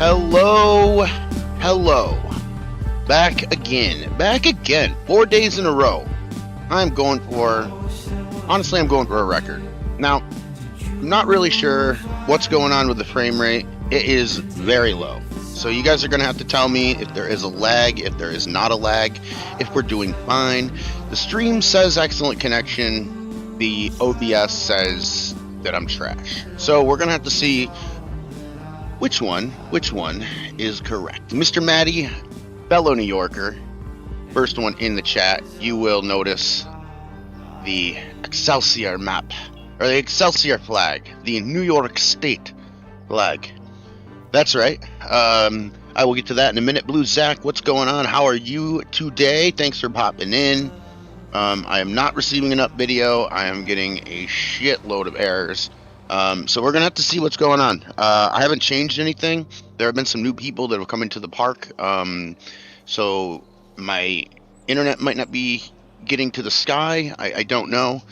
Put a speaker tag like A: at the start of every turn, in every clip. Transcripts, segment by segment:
A: Hello, hello. Back again. 4 days in a row. Honestly, I'm going for a record. Now, I'm not really sure what's going on with the frame rate. It is very low. So you guys are going to have to tell me if there is a lag, if there is not a lag, if we're doing fine. The stream says excellent connection. The OBS says that I'm trash. So we're going to have to see which one is correct. Mr. Maddie, fellow New Yorker, first one in the chat, you will notice the Excelsior map, or the Excelsior flag, the New York State flag. That's right. I will get to that in a minute. Blue Zach, what's going on? How are you today? Thanks for popping in. I am not receiving an up video. I am getting a shitload of errors. So we're going to have to see what's going on. I haven't changed anything. There have been some new people that have come into the park. So my internet might not be getting to the sky. I don't know.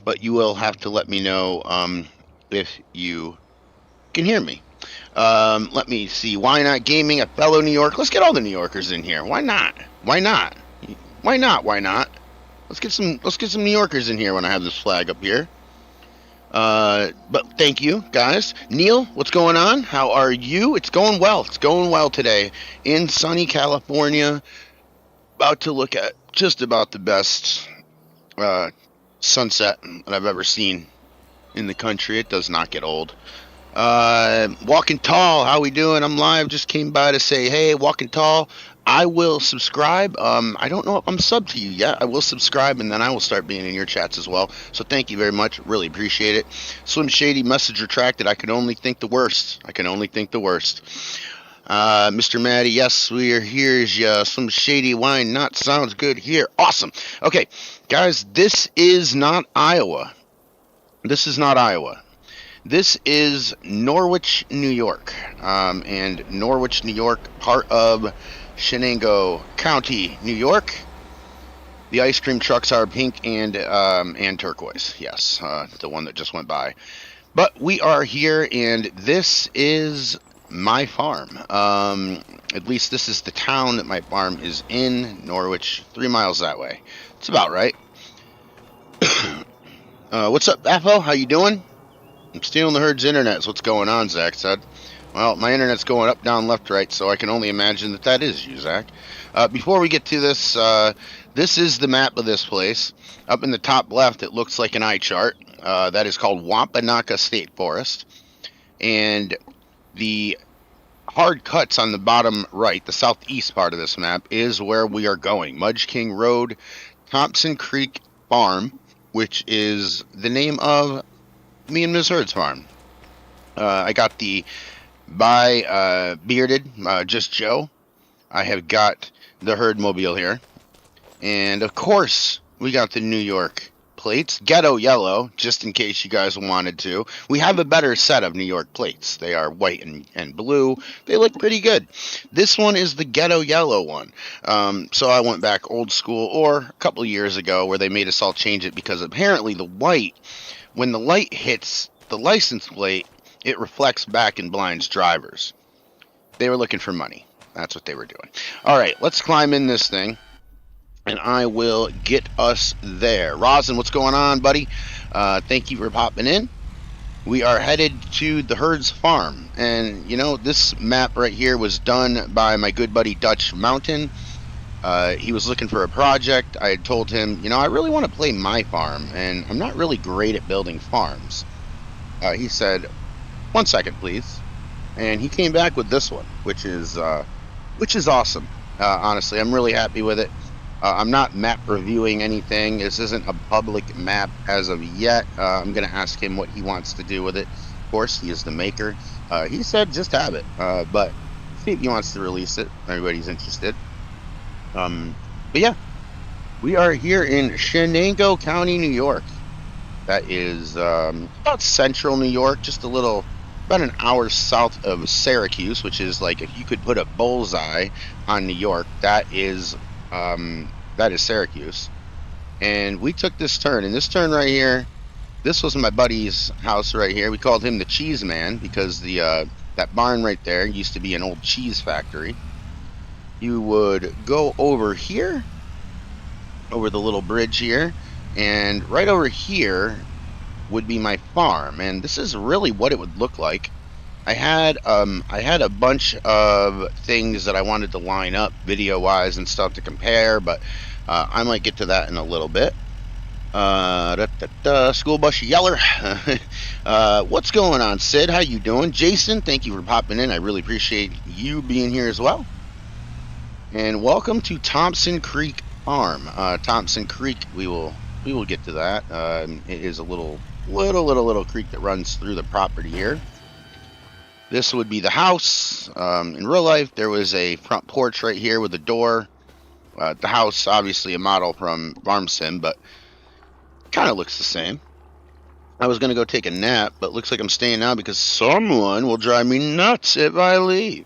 A: But you will have to let me know if you can hear me. Let me see. Why not gaming? A fellow New York. Let's get all the New Yorkers in here. Why not? Let's get some New Yorkers in here when I have this flag up here. But thank you, guys. Neil, what's going on? How are you? It's going well. It's going well today in sunny California. About to look at just about the best sunset that I've ever seen in the country. It does not get old. Walking Tall, how we doing? I'm live. Just came by to say, hey, Walking Tall. I will subscribe. I don't know if I'm subbed to you yet. I will subscribe, and then I will start being in your chats as well. So thank you very much. Really appreciate it. Slim Shady, message retracted. I can only think the worst. Mr. Maddie, yes, we are here. Slim Shady, why not? Sounds good here. Awesome. Okay, guys, this is not Iowa. This is Norwich, New York. And Norwich, New York, part of Shenango County, New York. The ice cream trucks are pink and turquoise. Yes, the one that just went by. But we are here, and this is my farm. At least this is the town that my farm is in. Norwich, 3 miles that way. It's about right. What's up, Affo? How you doing? I'm stealing the herd's internet. What's going on, Zach said. Well, my internet's going up, down, left, right, so I can only imagine that is you, Zach. Before we get to this, this is the map of this place. Up in the top left, it looks like an eye chart. That is called Wampanoag State Forest. And the hard cuts on the bottom right, the southeast part of this map, is where we are going. Mudge King Road, Thompson Creek Farm, which is the name of me and Ms. Herd's farm. I got the bearded, just Joe. I have got the herd mobile here. And of course, we got the New York plates. Ghetto yellow, just in case you guys wanted to. We have a better set of New York plates. They are white and blue. They look pretty good. This one is the ghetto yellow one. So I went back old school, or a couple of years ago, where they made us all change it because apparently the white, when the light hits the license plate, it reflects back and blinds drivers. They were looking for money. That's what they were doing. All right, let's climb in this thing, and I will get us there. Rosin, what's going on, buddy? Thank you for popping in. We are headed to the herd's farm, and, you know, this map right here was done by my good buddy DutchMountain. He was looking for a project. I had told him, you know, I really want to play my farm, and I'm not really great at building farms. He said, 1 second, please. And he came back with this one, which is awesome. Honestly, I'm really happy with it. I'm not map reviewing anything. This isn't a public map as of yet. I'm going to ask him what he wants to do with it. Of course, he is the maker. He said just have it. But see if he wants to release it. Everybody's interested. But yeah, we are here in Shenango County, New York. That is about central New York, just about an hour south of Syracuse, which is like if you could put a bullseye on New York, that is Syracuse. And we took this turn, and this turn right here, this was my buddy's house right here. We called him the Cheese Man because the that barn right there used to be an old cheese factory. You would go over here, over the little bridge here, and right over here would be my farm. And this is really what it would look like. I had a bunch of things that I wanted to line up video wise and stuff to compare, but I might get to that in a little bit. School bus yeller. What's going on, Sid? How you doing? Jason, thank you for popping in. I really appreciate you being here as well. And welcome to Thompson Creek Farm. Thompson Creek, we will get to that. It is a little creek that runs through the property here. This would be the house. In real life, there was a front porch right here with a door. The house, obviously a model from Farm Sim, but kind of looks the same. I was going to go take a nap, but looks like I'm staying now because someone will drive me nuts if I leave.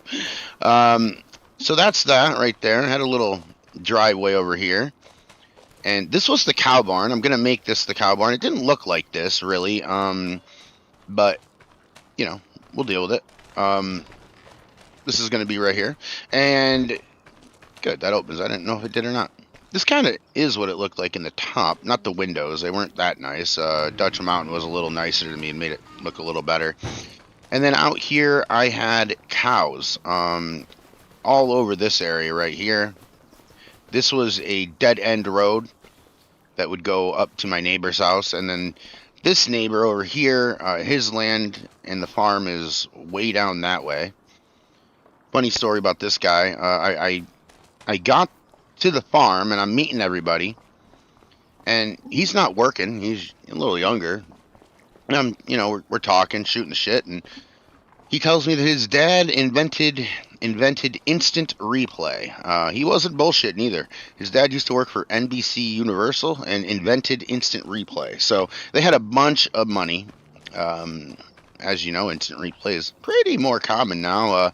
A: So that's that right there. I had a little driveway over here. And this was the cow barn. I'm going to make this the cow barn. It didn't look like this, really. But, you know, we'll deal with it. This is going to be right here. And, good, that opens. I didn't know if it did or not. This kind of is what it looked like in the top. Not the windows. They weren't that nice. DutchMountain was a little nicer to me and made it look a little better. And then out here, I had cows. All over this area right here. This was a dead-end road that would go up to my neighbor's house. And then this neighbor over here, his land and the farm is way down that way. Funny story about this guy. I got to the farm, and I'm meeting everybody. And he's not working. He's a little younger. And we're talking, shooting the shit, and he tells me that his dad invented instant replay. He wasn't bullshitting either. His dad used to work for NBC Universal and invented instant replay. So they had a bunch of money. As you know, instant replay is pretty more common now.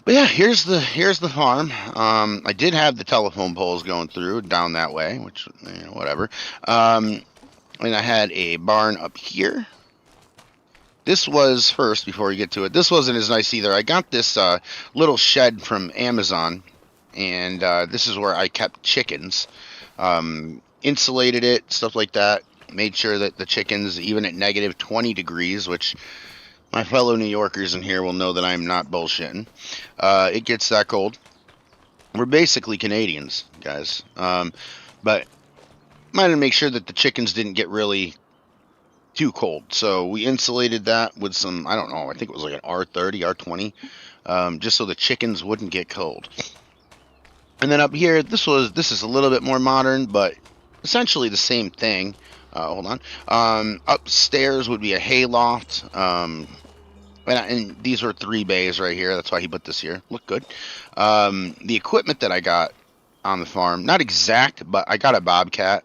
A: But yeah, here's the farm. I did have the telephone poles going through down that way, which whatever. And I had a barn up here. This was first, before we get to it, this wasn't as nice either. I got this little shed from Amazon, and this is where I kept chickens. Insulated it, stuff like that. Made sure that the chickens, even at negative 20 degrees, which my fellow New Yorkers in here will know that I'm not bullshitting. It gets that cold. We're basically Canadians, guys. But wanted to make sure that the chickens didn't get really too cold, so we insulated that with some, I don't know, I think it was like an R30, R20, just so the chickens wouldn't get cold. And then up here, this is a little bit more modern, but essentially the same thing. Hold on. Upstairs would be a hay loft, and these were 3 bays right here. That's why he put this here. Look good. The equipment that I got on the farm, not exact, but I got a Bobcat.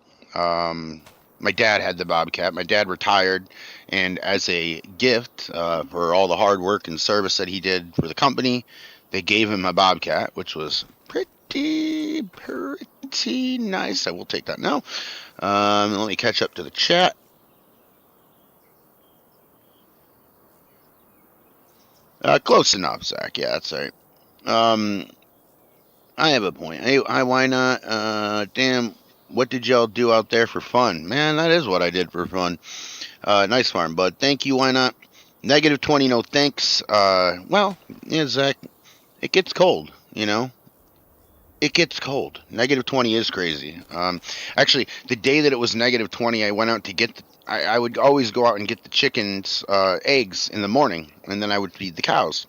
A: My dad had the Bobcat. My dad retired, and as a gift for all the hard work and service that he did for the company, they gave him a Bobcat, which was pretty nice. I will take that now. Let me catch up to the chat. Close enough, Zach. Yeah, that's right. I have a point. Hey, why not? Damn. What did y'all do out there for fun? Man, that is what I did for fun. Nice farm, bud. Thank you, why not? Negative 20, no thanks. Well, yeah, Zach, it gets cold, It gets cold. Negative 20 is crazy. Actually, the day that it was negative 20, I went out to get... I would always go out and get the chickens' eggs in the morning, and then I would feed the cows.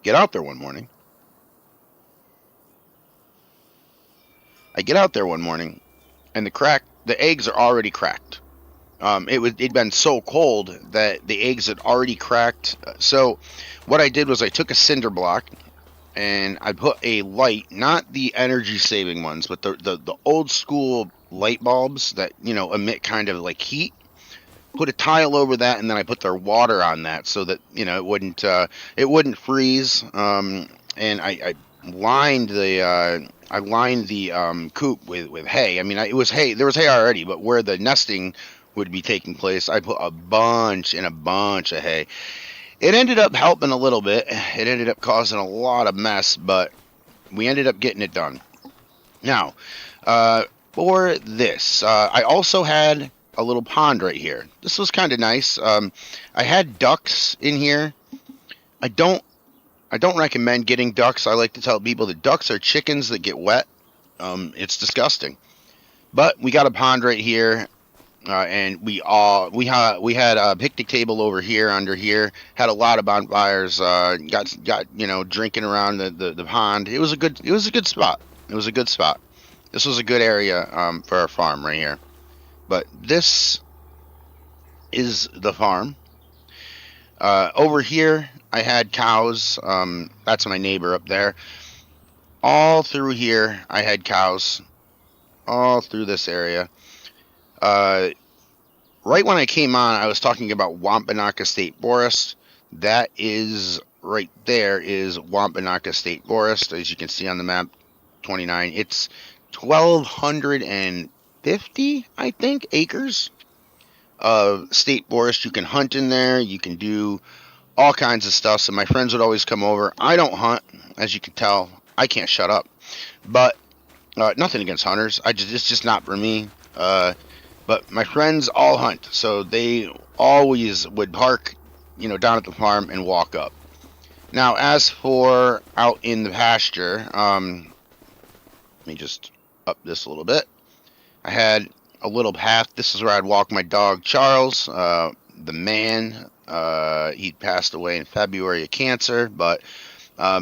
A: Get out there one morning. I get out there one morning, and the eggs are already cracked. It'd been so cold that the eggs had already cracked. So what I did was I took a cinder block and I put a light, not the energy saving ones, but the old school light bulbs that emit kind of like heat. Put a tile over that, and then I put their water on that so that it wouldn't freeze. And I lined the coop with hay. I mean, it was hay. There was hay already, but where the nesting would be taking place, I put a bunch of hay. It ended up helping a little bit. It ended up causing a lot of mess, but we ended up getting it done. Now, for this, I also had a little pond right here. This was kind of nice. I had ducks in here. I don't recommend getting ducks. I like to tell people that ducks are chickens that get wet. It's disgusting. But we got a pond right here, and we had a picnic table over here under here. Had a lot of bonfires. Got drinking around the pond. It was a good spot. It was a good spot. This was a good area for our farm right here. But this is the farm. Over here, I had cows. That's my neighbor up there. All through here, I had cows. All through this area. Right when I came on, I was talking about Wampanoag State Forest. That is right there is Wampanoag State Forest, as you can see on the map. 29. It's 1,250, I think, acres of state forest. You can hunt in there. You can do all kinds of stuff. So my friends would always come over. I don't hunt, as you can tell. I can't shut up. But nothing against hunters. It's just not for me. But my friends all hunt, so they always would park, down at the farm and walk up. Now, as for out in the pasture, let me just up this a little bit. I had a little path. This is where I'd walk my dog Charles, the man. He passed away in February of cancer, but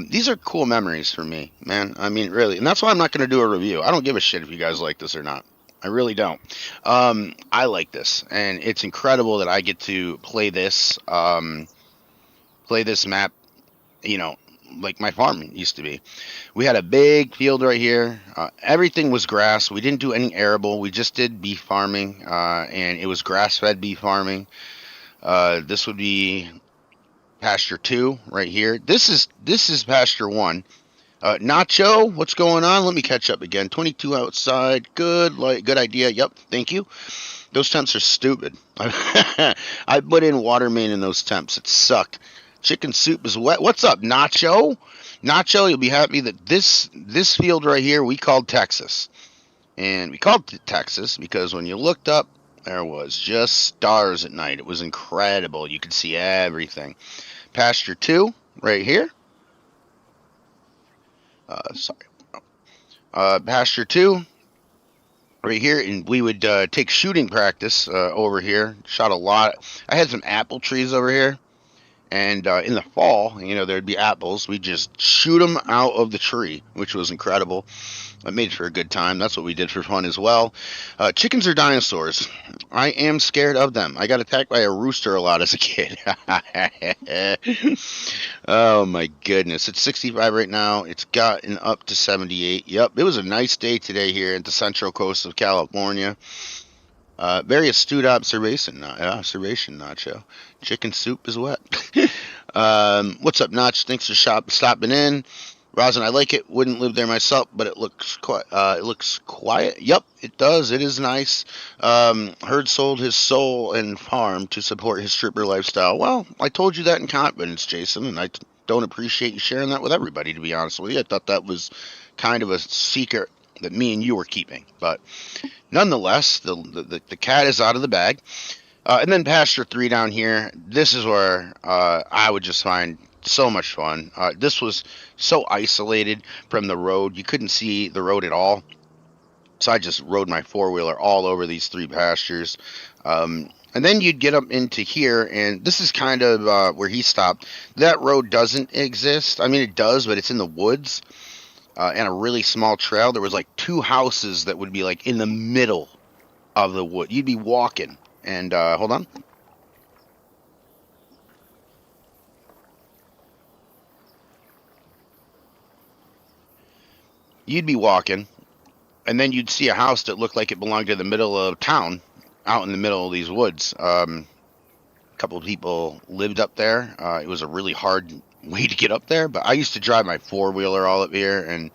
A: these are cool memories for me, man. I mean, really, and that's why I'm not going to do a review. I don't give a shit if you guys like this or not. I really don't. I like this, and it's incredible that I get to play this map, like my farm used to be. We had a big field right here. Everything was grass. We didn't do any arable. We just did beef farming, and it was grass-fed beef farming. This would be pasture 2 right here. This is pasture 1. Nacho, what's going on? Let me catch up again. 22 outside. Good idea. Yep, thank you. Those temps are stupid. I put in water main in those temps. It sucked. Chicken soup is wet. What's up, Nacho? Nacho, you'll be happy that this field right here we called Texas. And we called it Texas because when you looked up, there was just stars at night. It was incredible. You could see everything. Pasture 2 right here. Pasture 2 right here, and we would take shooting practice over here. Shot a lot. I had some apple trees over here. And in the fall, there'd be apples. We'd just shoot them out of the tree, which was incredible. It made for a good time. That's what we did for fun as well. Chickens are dinosaurs. I am scared of them. I got attacked by a rooster a lot as a kid. Oh, my goodness. It's 65 right now. It's gotten up to 78. Yep, it was a nice day today here at the central coast of California. Very astute observation, Nacho. Chicken soup is wet. What's up, Notch? Thanks for stopping in. Rosin, I like it. Wouldn't live there myself, but it looks quiet. Yep, it does. It is nice. Herd sold his soul and farm to support his stripper lifestyle. Well, I told you that in confidence, Jason, and I don't appreciate you sharing that with everybody, to be honest with you. I thought that was kind of a secret that me and you were keeping. But nonetheless, the cat is out of the bag. And then pasture 3 down here. This is where I would just find so much fun. This was so isolated from the road. You couldn't see the road at all. So I just rode my four-wheeler all over these 3 pastures. And then you'd get up into here, and this is kind of where he stopped. That road doesn't exist. I mean, it does, but it's in the woods. And a really small trail. There was like 2 houses that would be like in the middle of the wood. You'd be walking. And hold on. You'd be walking, and then you'd see a house that looked like it belonged to the middle of town, out in the middle of these woods. A couple of people lived up there. It was a really hard way to get up there, but I used to drive my four-wheeler all up here, and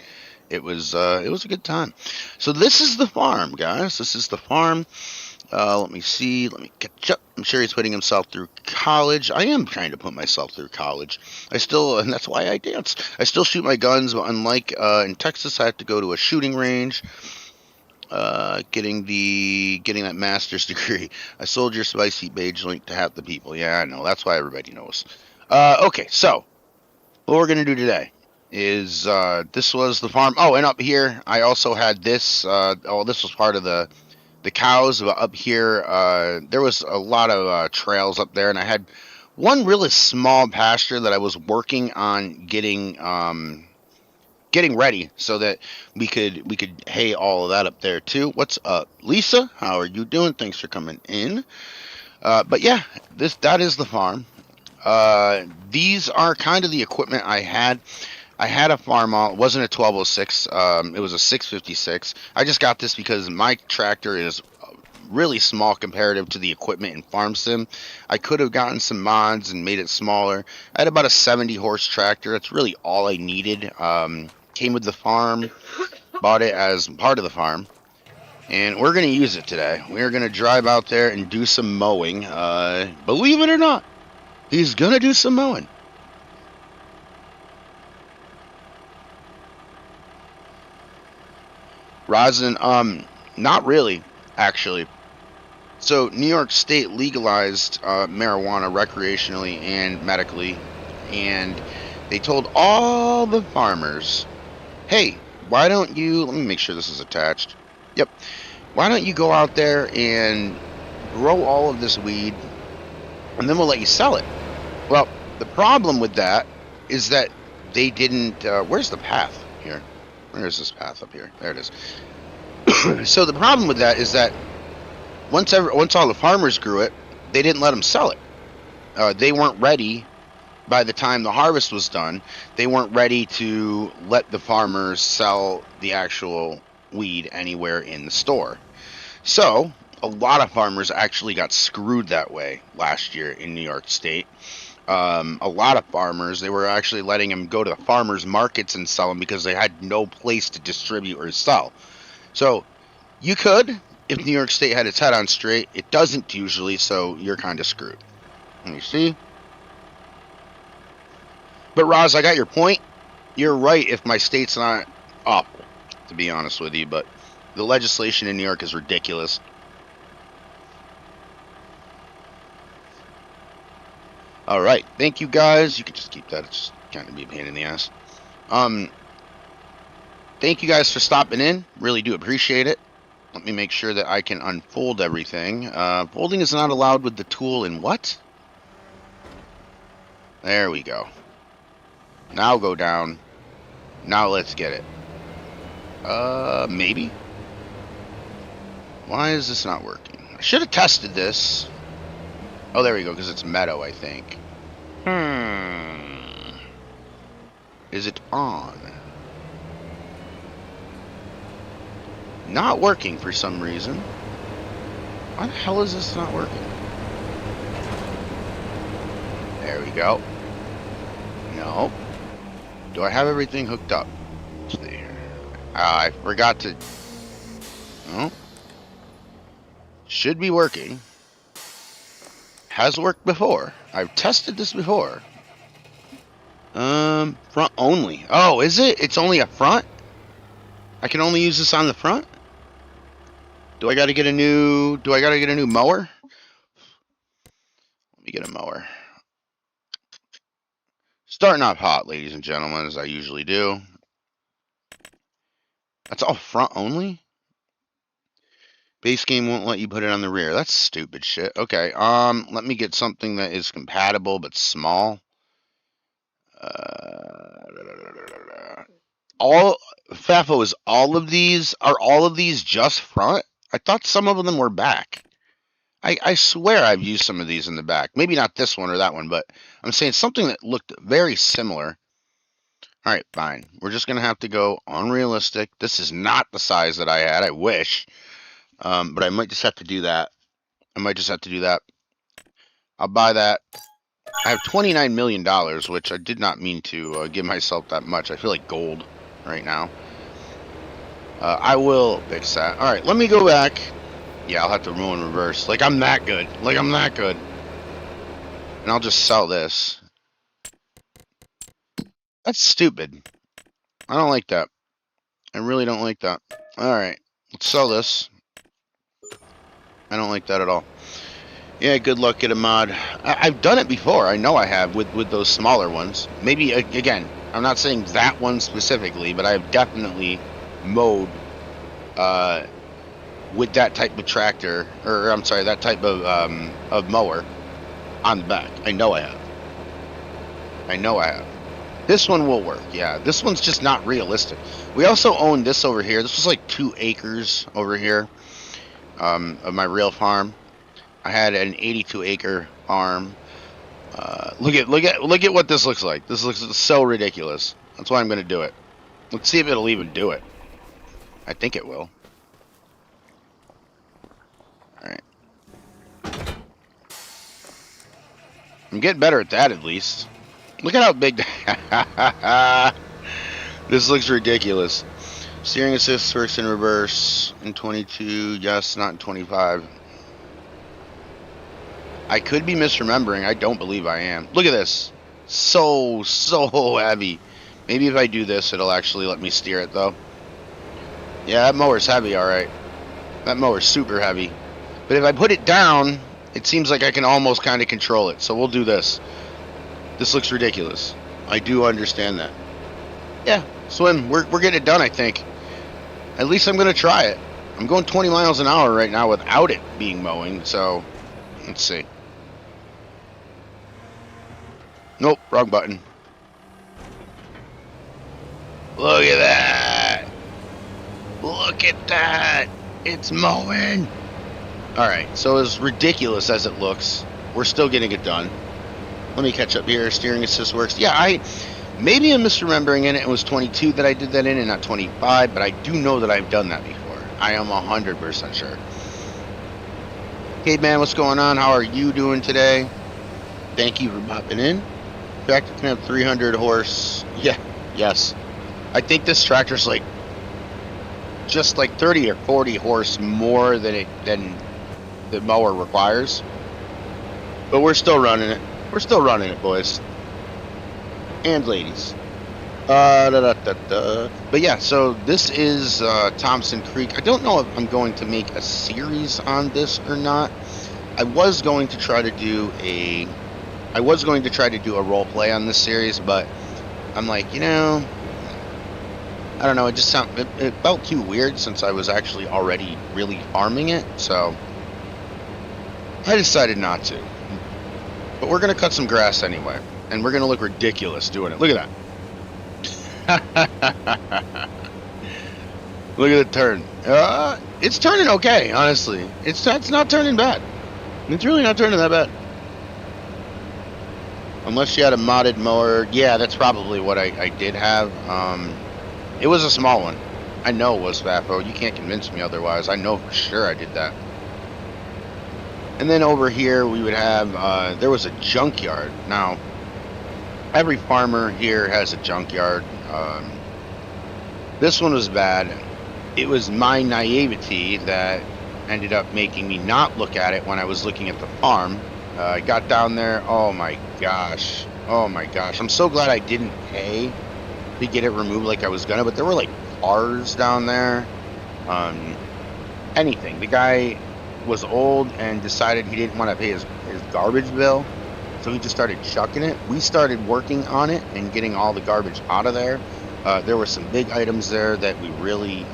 A: it was a good time. So this is the farm, guys. This is the farm. Let me see. Let me catch up. I'm sure he's putting himself through college. I am trying to put myself through college. And that's why I dance. I still shoot my guns, but unlike in Texas, I have to go to a shooting range. Getting that master's degree. I sold your spicy beige link to half the people. Yeah, I know. That's why everybody knows. Okay, so what we're gonna do today is this was the farm. Oh, and up here I also had this. This was part of the cows. But up here, there was a lot of trails up there, and I had one really small pasture that I was working on getting ready so that we could hay all of that up there too. What's up, Lisa? How are you doing? Thanks for coming in. But yeah, that is the farm. These are kind of the equipment I had. I had a Farmall. It wasn't a 1206. It was a 656. I just got this because my tractor is really small comparative to the equipment in Farm Sim. I could have gotten some mods and made it smaller. I had about a 70 horse tractor. That's really all I needed. Came with the farm. Bought it as part of the farm. And we're going to use it today. We're going to drive out there and do some mowing. Believe it or not, he's going to do some mowing. Rosin, not really, actually. So New York State legalized marijuana recreationally and medically, and they told all the farmers, hey, why don't you, let me make sure this is attached. Yep. Why don't you go out there and grow all of this weed, and then we'll let you sell it. Well, the problem with that is that they didn't, where's the path here? Where's this path up here? There it is. So the problem with that is that once all the farmers grew it, they didn't let them sell it. They weren't ready by the time the harvest was done. They weren't ready to let the farmers sell the actual weed anywhere in the store. So a lot of farmers actually got screwed that way last year in New York State. A lot of farmers, they were actually letting them go to the farmers markets and sell them because they had no place to distribute or sell. So you could, if New York State had its head on straight. It doesn't usually, so you're kind of screwed. Let me see. But Roz, I got your point. You're right if my state's not up, to be honest with you, but the legislation in New York is ridiculous. All right, thank you guys. You can just keep that. It's just kind of be a pain in the ass. Thank you guys for stopping in. Really do appreciate it. Let me make sure that I can unfold everything. Folding is not allowed with the tool in what? There we go. Now go down. Now let's get it. Maybe? Why is this not working? I should have tested this. Oh, there we go, because it's meadow, I think. Is it on? Not working for some reason. Why the hell is this not working? There we go. No. Do I have everything hooked up? Let's see here. I forgot to... No. Should be working. Has worked before. I've tested this before. Front only. Oh, is it? It's only a front? I can only use this on the front? Do I gotta get a new mower? Let me get a mower. Starting off hot, ladies and gentlemen, as I usually do. That's all front only? Base game won't let you put it on the rear. That's stupid shit. Okay, let me get something that is compatible but small. Fafo, are all of these just front? I thought some of them were back. I swear I've used some of these in the back. Maybe not this one or that one, but I'm saying something that looked very similar. All right, fine. We're just going to have to go unrealistic. This is not the size that I had. I wish. But I might just have to do that. I'll buy that. I have $29 million, which I did not mean to give myself that much. I feel like gold right now. I will fix that. All right, let me go back Yeah, I'll have to mow in reverse. Like I'm that good. Like I'm that good. And I'll just sell this. That's stupid. I don't like that. I really don't like that. Alright, let's sell this. I don't like that at all. Yeah, good luck, get a mod. I've done it before. I know I have with those smaller ones. Maybe, again, I'm not saying that one specifically, but I've definitely mowed with that type of tractor, or I'm sorry, that type of mower on the back. I know I have. I know I have. This one will work, yeah. This one's just not realistic. We also own this over here. This was like 2 acres over here of my real farm. I had an 82-acre farm. Look at what this looks like. This looks so ridiculous. That's why I'm going to do it. Let's see if it'll even do it. I think it will. All right. I'm getting better at that at least. Look at how big. This looks ridiculous. Steering assist works in reverse in 22. Yes, not in 25. I could be misremembering. I don't believe I am. Look at this. So heavy. Maybe if I do this, it'll actually let me steer it, though. Yeah, that mower's heavy, alright. That mower's super heavy. But if I put it down, it seems like I can almost kind of control it. So we'll do this. This looks ridiculous. I do understand that. Yeah, swim. We're getting it done, I think. At least I'm going to try it. I'm going 20 miles an hour right now without it being mowing, so let's see. Nope, wrong button. Look at that. Look at that. It's mowing. Alright, so as ridiculous as it looks, we're still getting it done. Let me catch up here. Steering assist works. Yeah, maybe I'm misremembering it. It was 22 that I did that in and not 25, but I do know that I've done that before. I am 100% sure. Hey man, what's going on? How are you doing today? Thank you for popping in. Tractor can have 300 horse. Yeah, yes. I think this tractor's like just like 30 or 40 horse more than the mower requires. But we're still running it. We're still running it, boys and ladies. But yeah, so this is Thompson Creek. I don't know if I'm going to make a series on this or not. I was going to try to do a role play on this series, but I'm like, you know, I don't know. It just it felt too weird since I was actually already really farming it, so I decided not to. But we're gonna cut some grass anyway, and we're gonna look ridiculous doing it. Look at that. Look at the turn. It's turning okay, honestly. It's not turning bad. It's really not turning that bad. Unless you had a modded mower. Yeah, that's probably what I did have. It was a small one. I know it was FAFO. You can't convince me otherwise. I know for sure I did that. And then over here we would have, there was a junkyard. Now, every farmer here has a junkyard. This one was bad. It was my naivety that ended up making me not look at it when I was looking at the farm. I got down there. Oh my gosh. Oh my gosh. I'm so glad I didn't pay to get it removed like I was gonna, but there were like cars down there. Anything. The guy was old and decided he didn't want to pay his garbage bill, so he just started chucking it. We started working on it and getting all the garbage out of there. There were some big items there that we really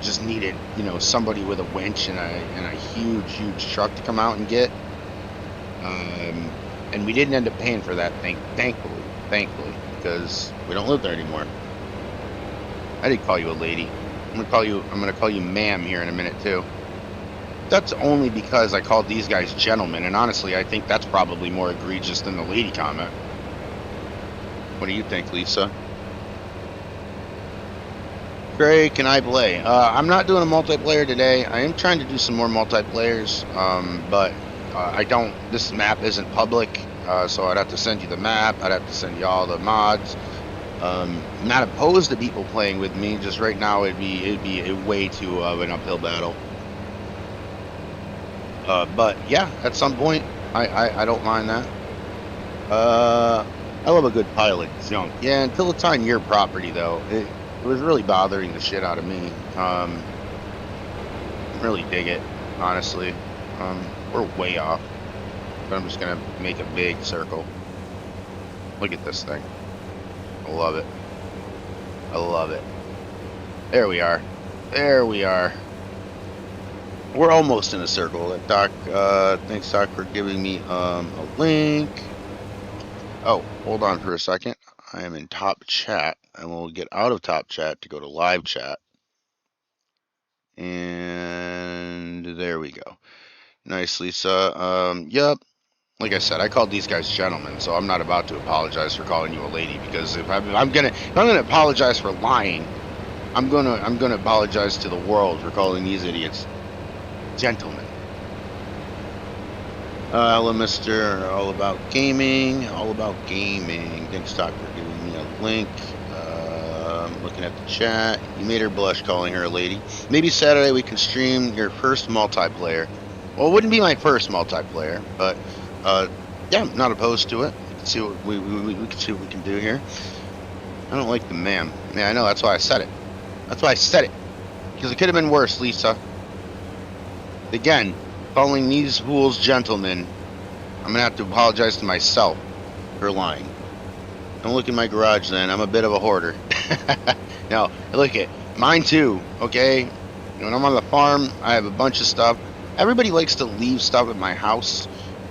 A: just needed, you know, somebody with a winch and a huge truck to come out and get. And we didn't end up paying for that thing, thankfully, because we don't live there anymore. I did call you a lady. I'm gonna call you ma'am here in a minute too. That's only because I called these guys gentlemen, and honestly, I think that's probably more egregious than the lady comment. What do you think, Lisa? Gray, can I play? I'm not doing a multiplayer today. I am trying to do some more multiplayers, but I don't. This map isn't public, so I'd have to send you the map. I'd have to send you all the mods. I'm not opposed to people playing with me. Just right now, it'd be a way too of an uphill battle. But yeah, at some point, I don't mind that. I love a good pile of junk. Yeah, until it's on your property, though, it was really bothering the shit out of me. Really dig it, honestly. We're way off, but I'm just gonna make a big circle. Look at this thing. I love it. I love it. There we are. There we are. We're almost in a circle. Doc, thanks, Doc, for giving me a link. Oh, hold on for a second. I am in top chat, and we'll get out of top chat to go to live chat. And there we go. Nice, Lisa. Yep. Like I said, I called these guys gentlemen, so I'm not about to apologize for calling you a lady, because if I'm gonna apologize for lying, I'm gonna apologize to the world for calling these idiots gentlemen. Hello, Mr. All About Gaming. All About Gaming. Thanks, Doc, for giving me a link. Looking at the chat. You made her blush calling her a lady. Maybe Saturday we can stream your first multiplayer. Well, it wouldn't be my first multiplayer, but yeah, I'm not opposed to it. We can see what we can see what we can do here. I don't like the ma'am. Yeah, I know. That's why I said it. That's why I said it. Because it could have been worse, Lisa. Again, calling these fools gentlemen, I'm going to have to apologize to myself for lying. Don't look in my garage then. I'm a bit of a hoarder. No, look at mine too, okay? When I'm on the farm, I have a bunch of stuff. Everybody likes to leave stuff at my house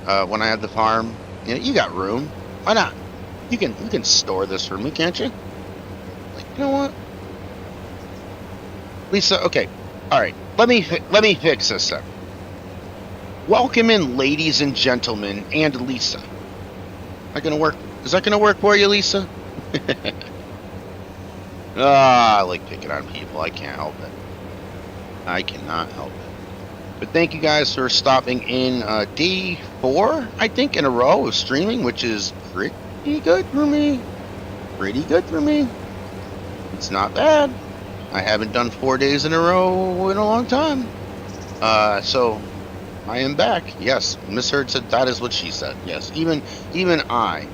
A: when I have the farm. You know, you got room. Why not? You can store this for me, can't you? Like, you know what? Lisa, okay. All right. Let me fix this up. Welcome in, ladies and gentlemen, and Lisa. That gonna work? Is that gonna work for you, Lisa? I like picking on people. I can't help it. I cannot help it. But thank you guys for stopping in day 4, I think, in a row of streaming, which is pretty good for me. Pretty good for me. It's not bad. I haven't done 4 days in a row in a long time. So I am back. Yes, Miss Heard said that is what she said. Yes, even I,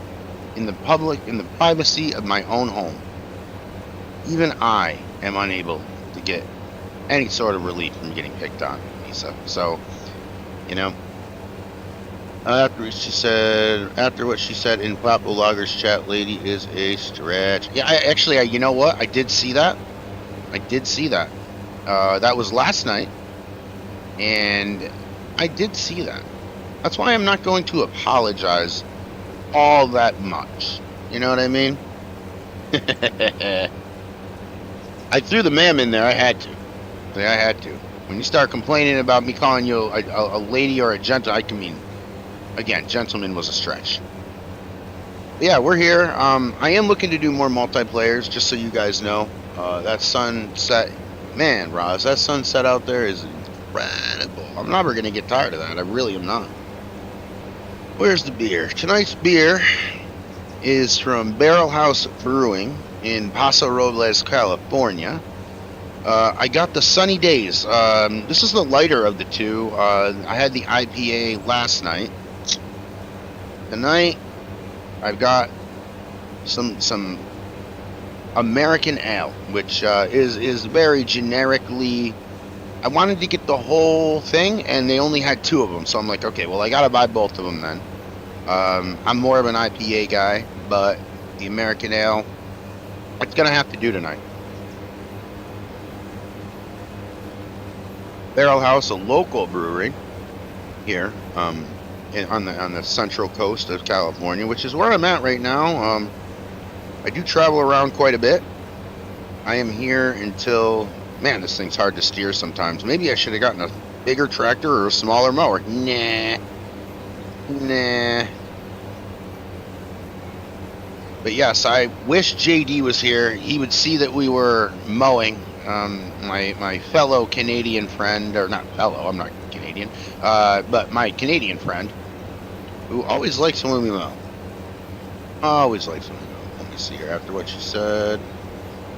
A: in the privacy of my own home, even I am unable to get any sort of relief from getting picked on, Lisa. So, you know, after what she said in Papa Logger's chat, lady is a stretch. Yeah, you know what? I did see that. That was last night, and I did see that. That's why I'm not going to apologize all that much. You know what I mean? I threw the ma'am in there. I had to. When you start complaining about me calling you a lady or a gentleman, I can mean, again, gentleman was a stretch. But yeah, we're here. I am looking to do more multiplayers, just so you guys know. That sunset, man, Roz, that sunset out there is incredible. I'm never going to get tired of that. I really am not. Where's the beer? Tonight's beer is from Barrel House Brewing in Paso Robles, California. I got the Sunny Days. This is the lighter of the two. I had the IPA last night. Tonight, I've got some American Ale, which is very generically. I wanted to get the whole thing, and they only had 2 of them, so I'm like, okay, well, I gotta buy both of them then. I'm more of an IPA guy, but the American Ale, it's gonna have to do tonight. Barrel House, a local brewery here on the central coast of California, which is where I'm at right now. I do travel around quite a bit. I am here until, man, this thing's hard to steer sometimes. Maybe I should have gotten a bigger tractor or a smaller mower. Nah. But yes, I wish JD was here. He would see that we were mowing. My fellow Canadian friend, or not fellow, I'm not Canadian, but my Canadian friend, who always likes when we mow. Always likes when we mow. Let me see here after what she said.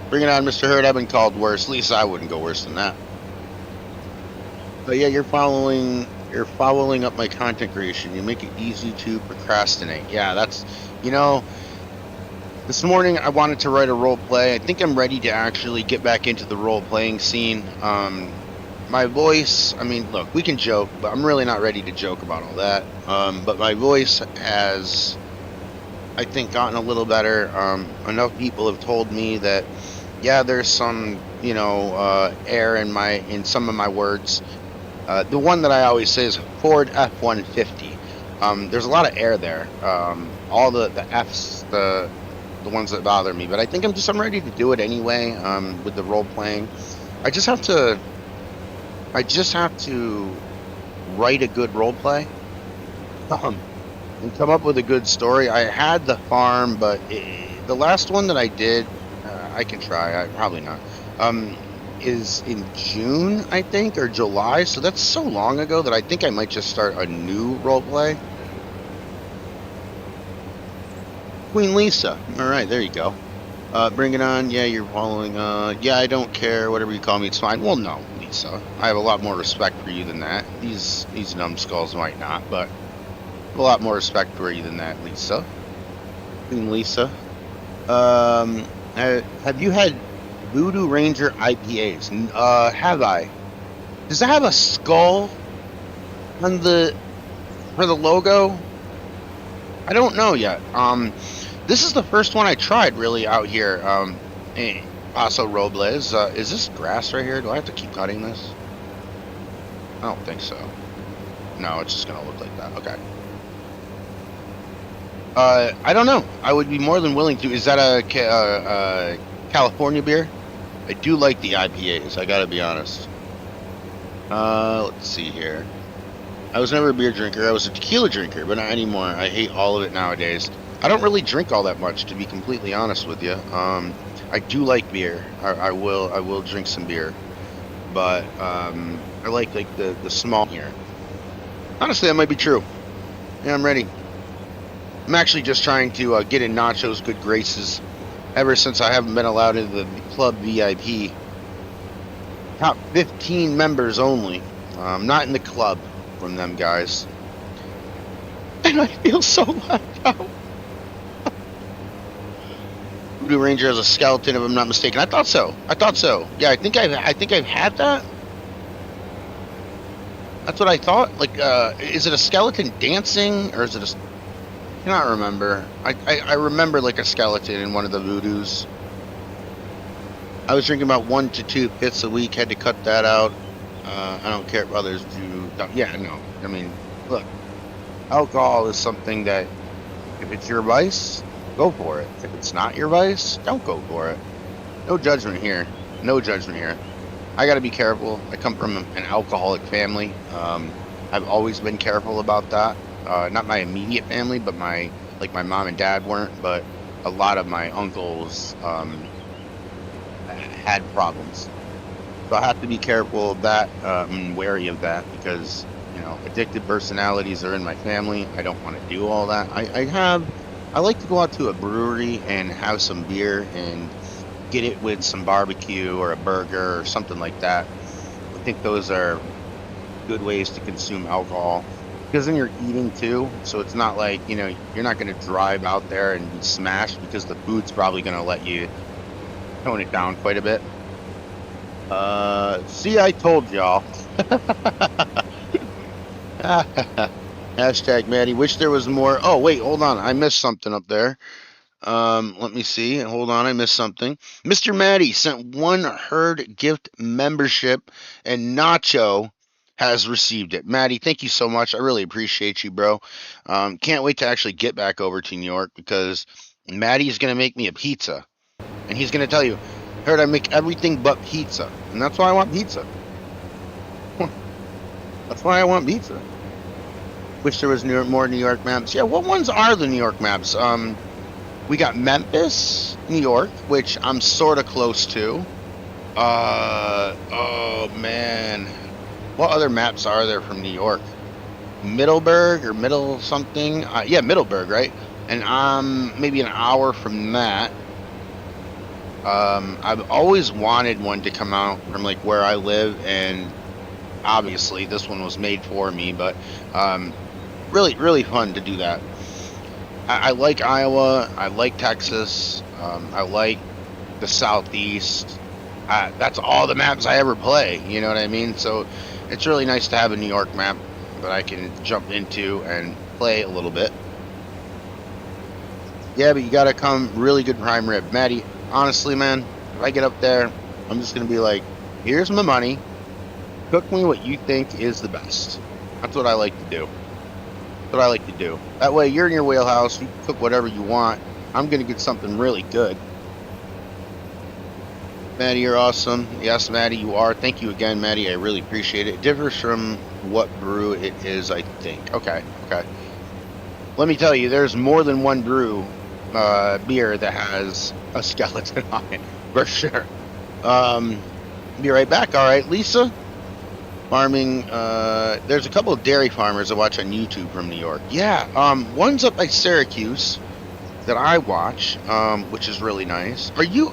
A: Bring it on, Mr. Hurd. I've been called worse. At least I wouldn't go worse than that. But yeah, you're following You're following up my content creation. You make it easy to procrastinate. Yeah, that's, you know, this morning I wanted to write a role play. I think I'm ready to actually get back into the role playing scene. My voice, I mean, look, we can joke, but I'm really not ready to joke about all that. But my voice has, I think, gotten a little better. Enough people have told me that, yeah, there's some, air in some of my words. The one that I always say is Ford F-150. There's a lot of air there. All the F's, the ones that bother me, but I think I'm ready to do it anyway. With the role playing, I just have to write a good role play, and come up with a good story. I had the farm, but the last one that I did, I can try. Probably not. Is in June, I think, or July. So that's so long ago that I think I might just start a new role play. Queen Lisa. All right, there you go. Bring it on. Yeah, you're following. Yeah, I don't care. Whatever you call me, it's fine. Well, no, Lisa. I have a lot more respect for you than that. These numbskulls might not, but a lot more respect for you than that, Lisa. Queen Lisa. Have you had Voodoo Ranger IPAs? Have I? Does it have a skull on for the logo? I don't know yet. This is the first one I tried really out here. Paso Robles. Is this grass right here? Do I have to keep cutting this? I don't think so. No, it's just gonna look like that. Okay. I don't know. I would be more than willing to. Is that a California beer? I do like the IPAs. I gotta be honest. Let's see here. I was never a beer drinker. I was a tequila drinker, but not anymore. I hate all of it nowadays. I don't really drink all that much, to be completely honest with you. I do like beer. I will drink some beer, but I like the small here. Honestly, that might be true. Yeah, I'm ready. I'm actually just trying to get in Nacho's good graces. Ever since I haven't been allowed into the club VIP. Top 15 members only. Not in the club from them guys. And I feel so left out. Voodoo Ranger has a skeleton, if I'm not mistaken. I thought so. Yeah, I think I've had that. That's what I thought. Like, is it a skeleton dancing, or is it a? I cannot remember. I remember like a skeleton in one of the voodoos. I was drinking about 1 to 2 pits a week. Had to cut that out. I don't care if others do. Yeah, no. I mean, look, alcohol is something that if it's your vice, go for it. If it's not your vice, don't go for it. No judgment here. No judgment here. I got to be careful. I come from an alcoholic family. I've always been careful about that. Not my immediate family, but my mom and dad weren't, but a lot of my uncles had problems. So I have to be careful of that, and wary of that, because, addicted personalities are in my family. I don't want to do all that. I like to go out to a brewery and have some beer and get it with some barbecue or a burger or something like that. I think those are good ways to consume alcohol. Because then you're eating too, so it's not like, you're not going to drive out there and be smashed, because the food's probably going to let you tone it down quite a bit. See, I told y'all. Hashtag Maddie, wish there was more. Oh, wait, hold on. I missed something up there. Let me see. Hold on, I missed something. Mr. Maddie sent one herd gift membership, and Nacho has received it. Maddie, thank you so much. I really appreciate you, bro. Can't wait to actually get back over to New York, because Maddie's going to make me a pizza. And he's going to tell you, heard I make everything but pizza. And that's why I want pizza. That's why I want pizza. Wish there was more New York maps. Yeah, what ones are the New York maps? We got Memphis, New York, which I'm sort of close to. Oh, man. What other maps are there from New York? Middleburg or Middle something? Yeah, Middleburg, right? And I'm maybe an hour from that. I've always wanted one to come out from like where I live, and obviously this one was made for me, but really, really fun to do that. I like Iowa. I like Texas. I like the Southeast. That's all the maps I ever play. You know what I mean? So it's really nice to have a New York map that I can jump into and play a little bit. Yeah, but you gotta come really good prime rib. Maddie, honestly, man, if I get up there, I'm just gonna be like, here's my money. Cook me what you think is the best. That's what I like to do. That's what I like to do. That way, you're in your wheelhouse. You can cook whatever you want. I'm gonna get something really good. Maddie, you're awesome. Yes, Maddie, you are. Thank you again, Maddie. I really appreciate it. It differs from what brew it is, I think. Okay. Let me tell you, there's more than one brew beer that has a skeleton on it, for sure. Be right back. All right, Lisa. Farming. There's a couple of dairy farmers I watch on YouTube from New York. Yeah. One's up by Syracuse that I watch, which is really nice. Are you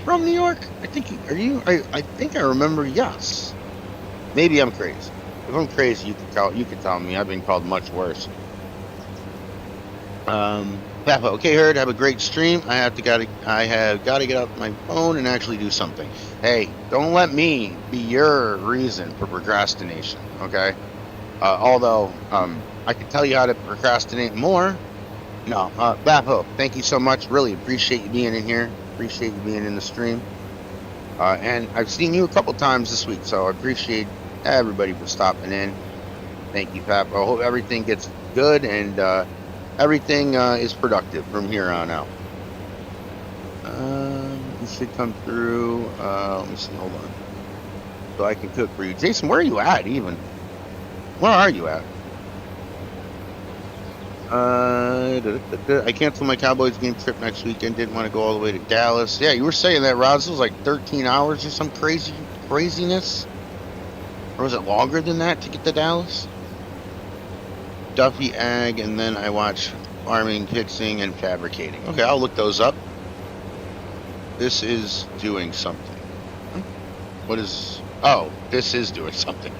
A: from New York? I think are you? I think I remember. Yes. Maybe I'm crazy. If I'm crazy, you can tell me. I've been called much worse. Papa, okay, Herd, have a great stream. I have got to get off my phone and actually do something. Hey, don't let me be your reason for procrastination, okay? Although I can tell you how to procrastinate more. No, Bapo, thank you so much. Really appreciate you being in here. Appreciate you being in the stream. And I've seen you a couple times this week, so I appreciate everybody for stopping in. Thank you, Papo. I hope everything gets good and everything is productive from here on out. You should come through. Let me see. Hold on. So I can cook for you. Jason, where are you at even? Where are you at? I canceled my Cowboys game trip next weekend. Didn't want to go all the way to Dallas. Yeah, you were saying that, Roz. It was like 13 hours or some craziness. Or was it longer than that to get to Dallas? Duffy Ag, and then I watch farming, fixing, and fabricating. Okay, I'll look those up. This is doing something. What is... Oh, this is doing something.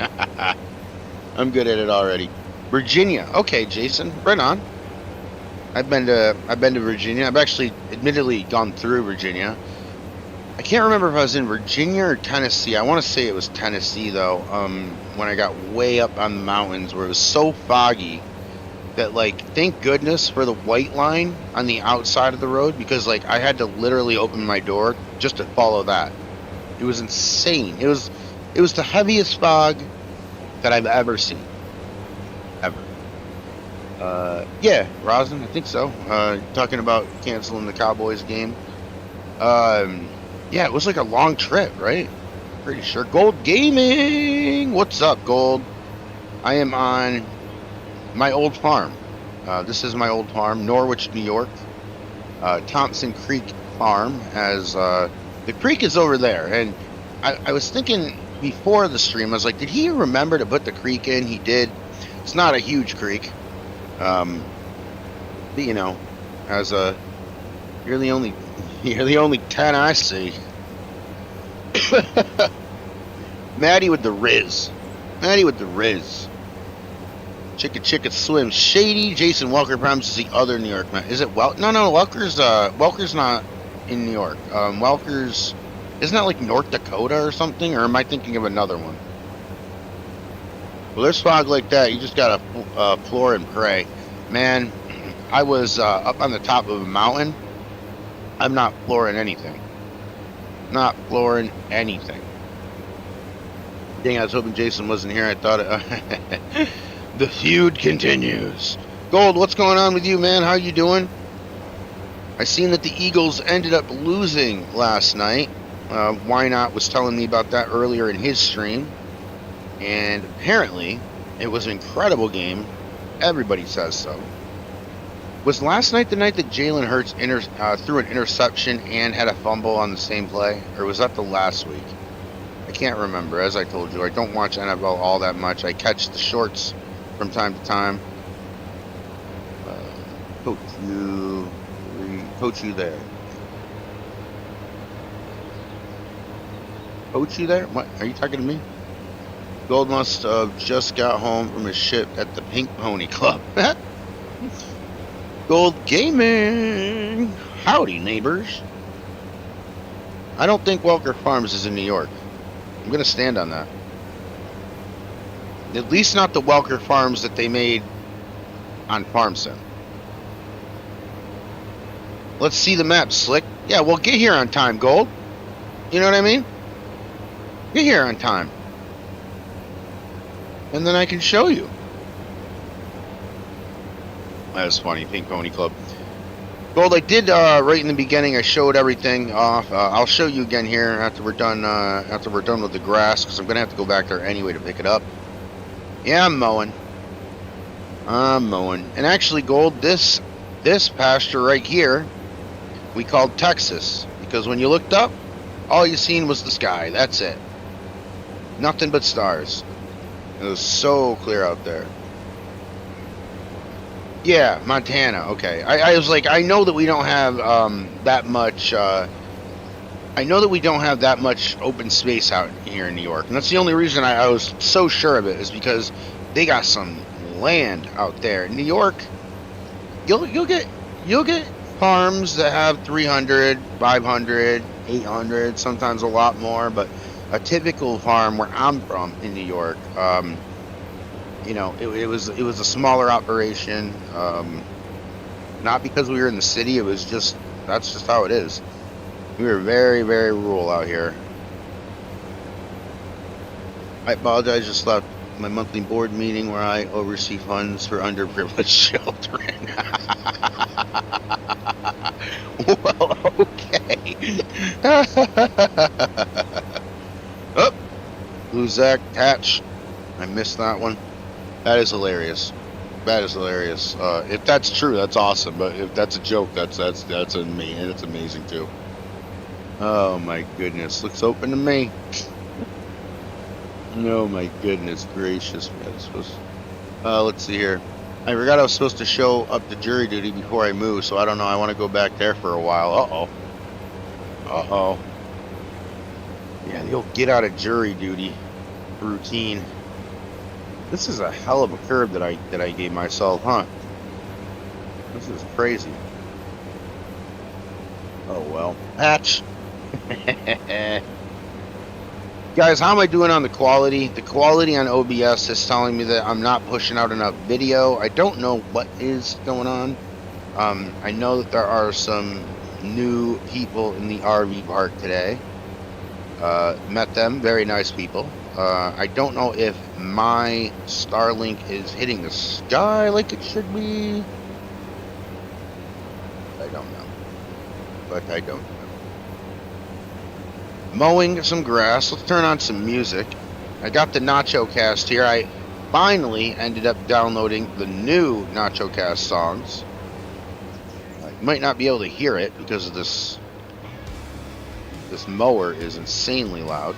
A: I'm good at it already. Virginia. Okay, Jason. Right on. I've been to Virginia. I've actually admittedly gone through Virginia. I can't remember if I was in Virginia or Tennessee. I want to say it was Tennessee, though, when I got way up on the mountains where it was so foggy that, like, thank goodness for the white line on the outside of the road, because, like, I had to literally open my door just to follow that. It was insane. It was the heaviest fog that I've ever seen. Ever. Yeah, Rosin, I think so. Talking about canceling the Cowboys game. Yeah, it was like a long trip, right? Pretty sure. Gold Gaming! What's up, Gold? I am on my old farm. This is my old farm, Norwich, New York. Thompson Creek Farm. As the creek is over there. And I was thinking before the stream, I was like, did he remember to put the creek in? He did. It's not a huge creek. But, you know, as you're the only 10 I see. Maddie with the Riz. Chicka Swim. Shady. Jason Welker promises the other New York man. Is it No, Welker's not in New York. Welker's... Isn't that like North Dakota or something? Or am I thinking of another one? Well, there's fog like that. You just gotta floor and pray. Man, I was up on the top of a mountain. I'm not flooring anything. Dang, I was hoping Jason wasn't here. I thought it... The feud continues. Gold, what's going on with you, man? How you doing? I seen that the Eagles ended up losing last night. Why Not was telling me about that earlier in his stream. And apparently, it was an incredible game. Everybody says so. Was last night the night that Jalen Hurts threw an interception and had a fumble on the same play? Or was that the last week? I can't remember. As I told you, I don't watch NFL all that much. I catch the shorts from time to time. Coach you there. Coach you there? What? Are you talking to me? Gold must have just got home from his shift at the Pink Pony Club. Gold Gaming! Howdy, neighbors. I don't think Welker Farms is in New York. I'm going to stand on that. At least not the Welker Farms that they made on FarmSim. Let's see the map, Slick. Yeah, well, get here on time, Gold. You know what I mean? Get here on time. And then I can show you. That was funny, Pink Pony Club. Gold, I did right in the beginning. I showed everything off. I'll show you again here after we're done. After we're done with the grass, because I'm gonna have to go back there anyway to pick it up. Yeah, I'm mowing. And actually, Gold, this pasture right here, we called Texas, because when you looked up, all you seen was the sky. That's it. Nothing but stars. It was so clear out there. Yeah, Montana. Okay. I was like, I know that we don't have that much. I know that we don't have that much open space out here in New York, and that's the only reason I was so sure of it, is because they got some land out there. In New York, you'll get farms that have 300, 500, 800, sometimes a lot more, but a typical farm where I'm from in New York, you know, it was a smaller operation. Not because we were in the city, it was just, that's just how it is. We were very, very rural out here. I apologize, just left my monthly board meeting where I oversee funds for underprivileged children. Well, okay. Oh, Luzak Hatch. I missed that one. That is hilarious. That is hilarious. If that's true, that's awesome. But if that's a joke, that's amazing. It's amazing too. Oh my goodness, looks open to me. Oh my goodness gracious. Let's see here. I forgot I was supposed to show up to jury duty before I move, so I don't know. I want to go back there for a while. Uh-oh. Yeah, the old get out of jury duty routine. This is a hell of a curve that I gave myself, huh? This is crazy. Oh well. Patch. Guys, how am I doing on the quality? The quality on OBS is telling me that I'm not pushing out enough video. I don't know what is going on. I know that there are some new people in the RV park today. Met them, very nice people. I don't know if my Starlink is hitting the sky like it should be. I don't know. But I don't know. Mowing some grass. Let's turn on some music. I got the Nacho Cast here. I finally ended up downloading the new Nacho Cast songs. You might not be able to hear it because of this mower is insanely loud.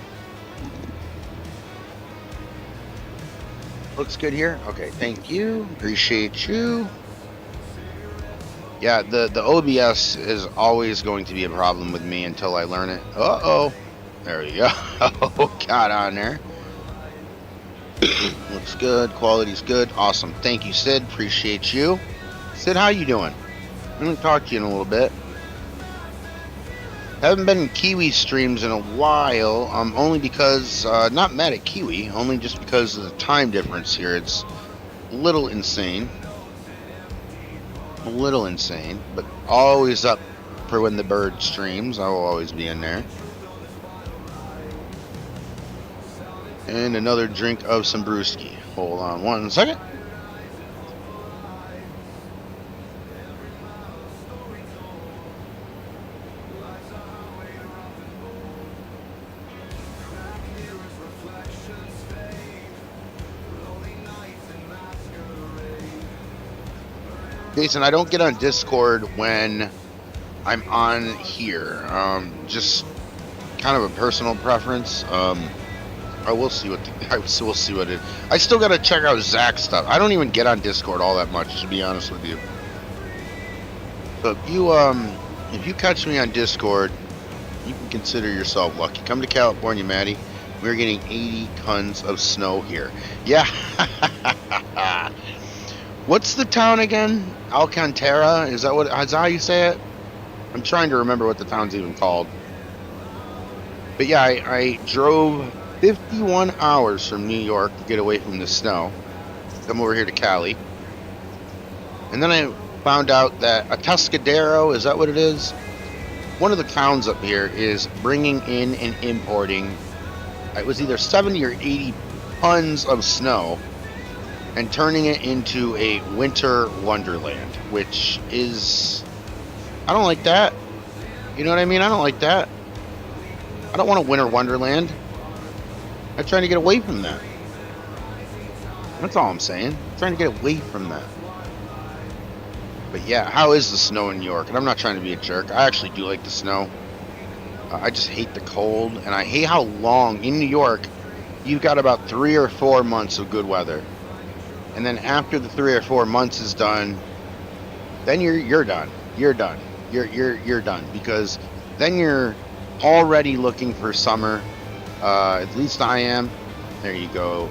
A: Looks good here. Okay, thank you. Appreciate you. Yeah, the OBS is always going to be a problem with me until I learn it. Uh-oh. There we go. Got on there. Looks good. Quality's good. Awesome. Thank you, Sid. Appreciate you. Sid, how you doing? I'm going to talk to you in a little bit. Haven't been in Kiwi streams in a while, only because, not mad at Kiwi, only just because of the time difference here. It's a little insane. A little insane, but always up for when the bird streams. I will always be in there. And another drink of some brewski. Hold on one second. Jason, I don't get on Discord when I'm on here. Just kind of a personal preference. I will see what we'll see what it. I still gotta check out Zach's stuff. I don't even get on Discord all that much, to be honest with you. So if you catch me on Discord, you can consider yourself lucky. Come to California, Maddie. We're getting 80 tons of snow here. Yeah. What's the town again? Alcantara? Is that how you say it? I'm trying to remember what the town's even called. But yeah, I drove 51 hours from New York to get away from the snow. Come over here to Cali. And then I found out that Atascadero, is that what it is? One of the towns up here is bringing in and importing, it was either 70 or 80 tons of snow and turning it into a winter wonderland, which is, I don't like that. You know what I mean? I don't like that. I don't want a winter wonderland. I'm trying to get away from that. That's all I'm saying. I'm trying to get away from that. But yeah, how is the snow in New York? And I'm not trying to be a jerk. I actually do like the snow. I just hate the cold, and I hate how long in New York you've got about 3 or 4 months of good weather, and then after the 3 or 4 months is done, then you're done. You're done. You're done, because then you're already looking for summer. At least I am. There you go,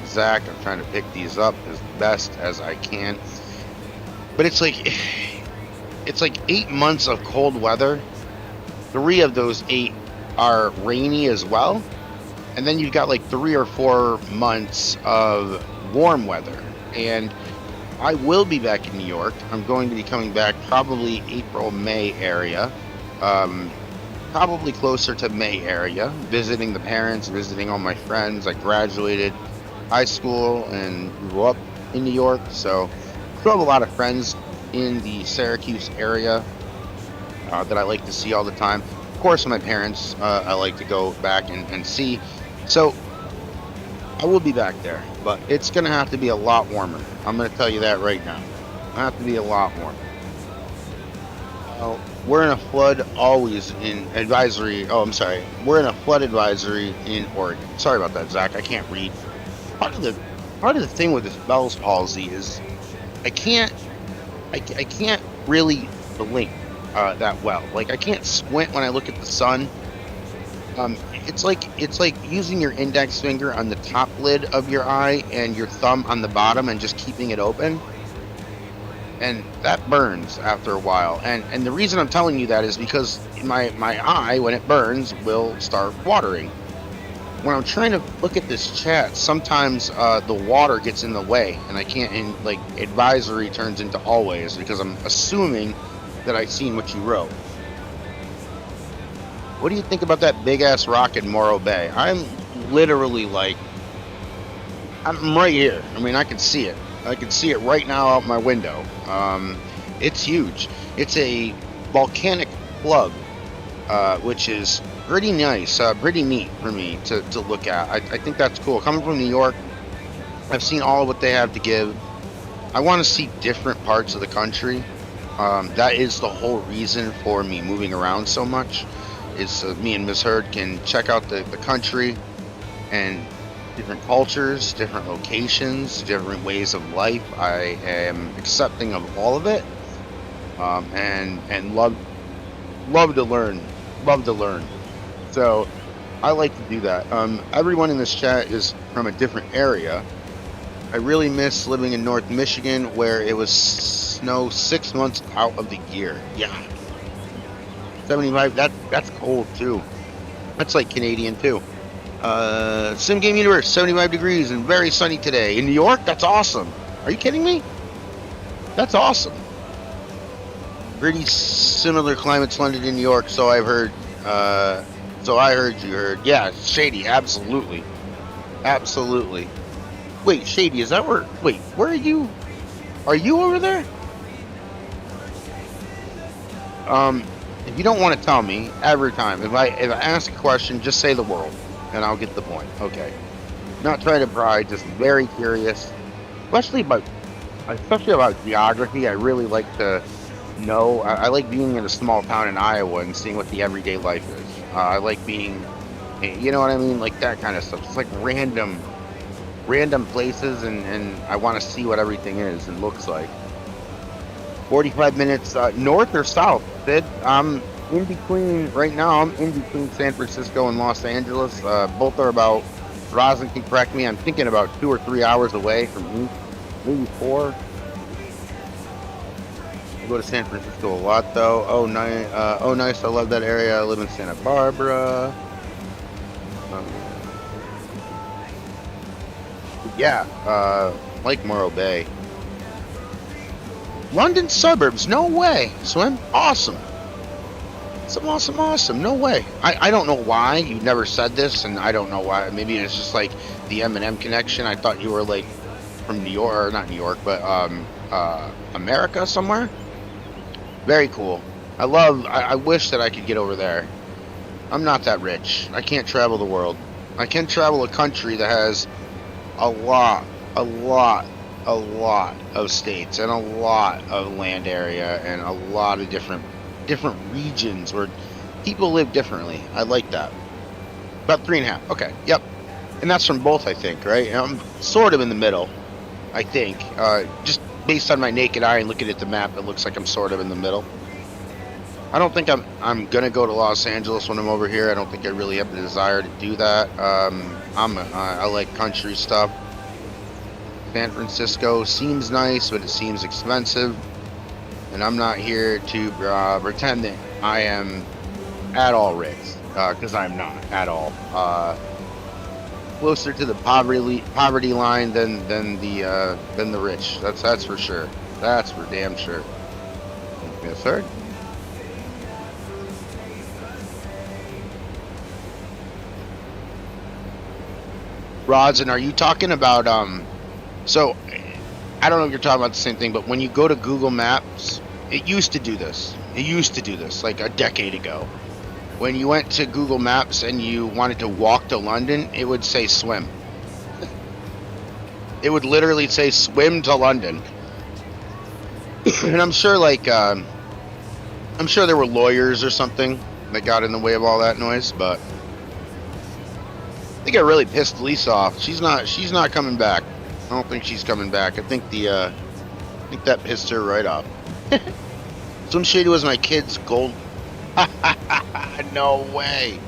A: Zach. I'm trying to pick these up as best as I can. But it's like 8 months of cold weather. 3 of those 8 are rainy as well. And then you've got like 3 or 4 months of warm weather. And I will be back in New York. I'm going to be coming back probably April, May area. Probably closer to May area. Visiting the parents, visiting all my friends. I graduated high school and grew up in New York. So I still have a lot of friends in the Syracuse area that I like to see all the time. Of course, my parents I like to go back and see. So I will be back there, but it's going to have to be a lot warmer. I'm going to tell you that right now. It'll have to be a lot warmer. We're in a flood always in advisory. Oh, I'm sorry. We're in a flood advisory in Oregon. Sorry about that, Zach. I can't read. Part of the thing with this Bell's palsy is I can't really blink that well. Like, I can't squint when I look at the sun. It's like using your index finger on the top lid of your eye and your thumb on the bottom and just keeping it open. And that burns after a while. And the reason I'm telling you that is because my eye, when it burns, will start watering. When I'm trying to look at this chat, sometimes the water gets in the way, and I can't, and like advisory turns into always, because I'm assuming that I've seen what you wrote. What do you think about that big ass rock in Morro Bay? I'm literally like, I'm right here. I mean, I can see it. I can see it right now out my window. It's huge. It's a volcanic plug, which is pretty nice, pretty neat for me to look at. I think that's cool. Coming from New York, I've seen all of what they have to give. I want to see different parts of the country. That is the whole reason for me moving around so much, is me and Miss Hurd can check out the country and different cultures, different locations, different ways of life. I am accepting of all of it, and love to learn. So I like to do that. Everyone in this chat is from a different area. I really miss living in North Michigan, where it was snow 6 months out of the year. Yeah, 75. That's cold too. That's like Canadian too. Sim Game Universe, 75 degrees and very sunny today. In New York, that's awesome. Are you kidding me? That's awesome. Pretty similar climates London in New York, so I've heard. So I heard you heard. Yeah, Shady, absolutely. Absolutely. Wait, Shady, is that where... Wait, where are you? Are you over there? If you don't want to tell me, every time, if I ask a question, just say the world, and I'll get the point. Okay. Not trying to pry, just very curious. Especially about geography. I really like to know. I like being in a small town in Iowa and seeing what the everyday life is. I like being, you know what I mean? Like that kind of stuff. It's like random places, and I want to see what everything is and looks like. 45 minutes north or south, Sid? in between, right now, I'm in between San Francisco and Los Angeles. Both are about, Rosin can correct me, I'm thinking about 2 or 3 hours away from each, maybe 4. I go to San Francisco a lot, though. Oh, nice. Oh, nice. I love that area. I live in Santa Barbara. Um, yeah, Lake Morro Bay. London suburbs. No way. Swim. Awesome. Awesome. No way. I don't know why you never said this, and I don't know why. Maybe it's just like the M&M connection. I thought you were like from New York, or not New York, but America somewhere. Very cool. I wish that I could get over there. I'm not that rich. I can't travel the world. I can travel a country that has a lot of states and a lot of land area and a lot of different regions where people live differently. I like that. About 3.5. Okay. Yep. And that's from both, I think, right? I'm sort of in the middle, I think. Just based on my naked eye and looking at the map, it looks like I'm sort of in the middle. I don't think I'm gonna go to Los Angeles when I'm over here. I don't think I really have the desire to do that. I like country stuff. San Francisco seems nice, but it seems expensive, and I'm not here to pretend that I am at all rich, because I'm not at all. Closer to the poverty line than the rich. That's for sure. That's for damn sure. Yes, sir. Rods, and are you talking about so I don't know if you're talking about the same thing, but when you go to Google Maps, it used to do this. It used to do this like a decade ago. When you went to Google Maps and you wanted to walk to London, it would say swim. It would literally say swim to London. And I'm sure I'm sure there were lawyers or something that got in the way of all that noise, but I think I really pissed Lisa off. She's not coming back. I don't think she's coming back. I think that pissed her right off. Swim Shady was my kid's gold. No way.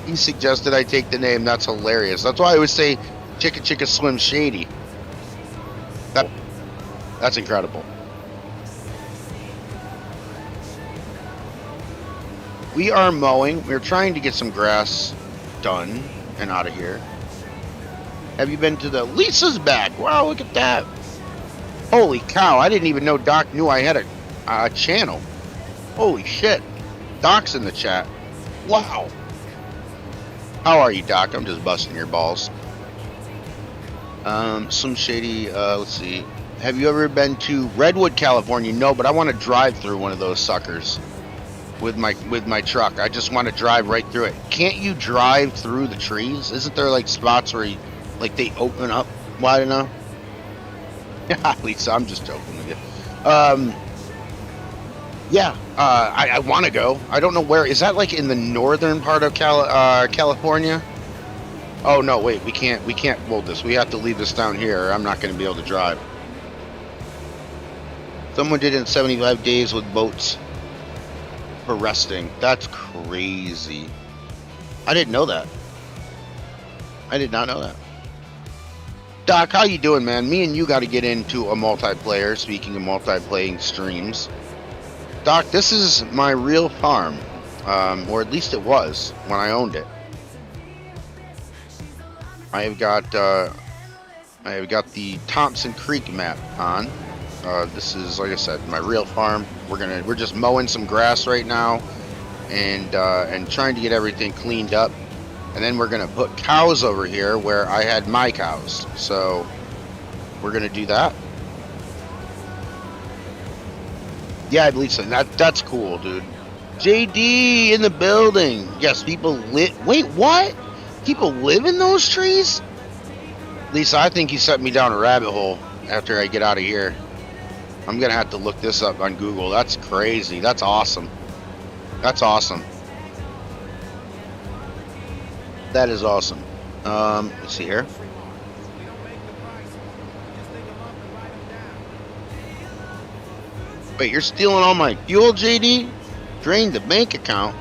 A: He suggested I take the name. That's hilarious. That's why I would say Chicka Swim Shady. That's incredible. We are mowing. We're trying to get some grass done and out of here. Have you been to the Lisa's back? Wow, look at that. Holy cow, I didn't even know Doc knew I had a channel. Holy shit. Doc's in the chat. Wow. How are you, Doc? I'm just busting your balls. Some shady, let's see. Have you ever been to Redwood, California? No, but I want to drive through one of those suckers with my truck. I just want to drive right through it. Can't you drive through the trees? Isn't there like spots where they open up wide enough? Yeah, Lisa, I'm just joking with you. Yeah, I want to go. I don't know where. Is that like in the northern part of California? Oh no, wait, we can't hold this. We have to leave this down here, or I'm not going to be able to drive. Someone did it in 75 days with boats for resting. That's crazy. I didn't know that. I did not know that. Doc, how you doing, man? Me and you got to get into a multiplayer. Speaking of multiplaying streams, Doc, this is my real farm, or at least it was when I owned it. I have got the Thompson Creek map on. This is, like I said, my real farm. We're just mowing some grass right now, and trying to get everything cleaned up. And then we're gonna put cows over here where I had my cows. So we're gonna do that. Yeah, I believe so. That's cool, dude. JD in the building. Yes, people live. Wait, what? People live in those trees? Lisa, I think you set me down a rabbit hole after I get out of here. I'm gonna have to look this up on Google. That's crazy. That's awesome. That's awesome. That is awesome. Let's see here. Wait, you're stealing all my fuel, JD? Drained the bank account.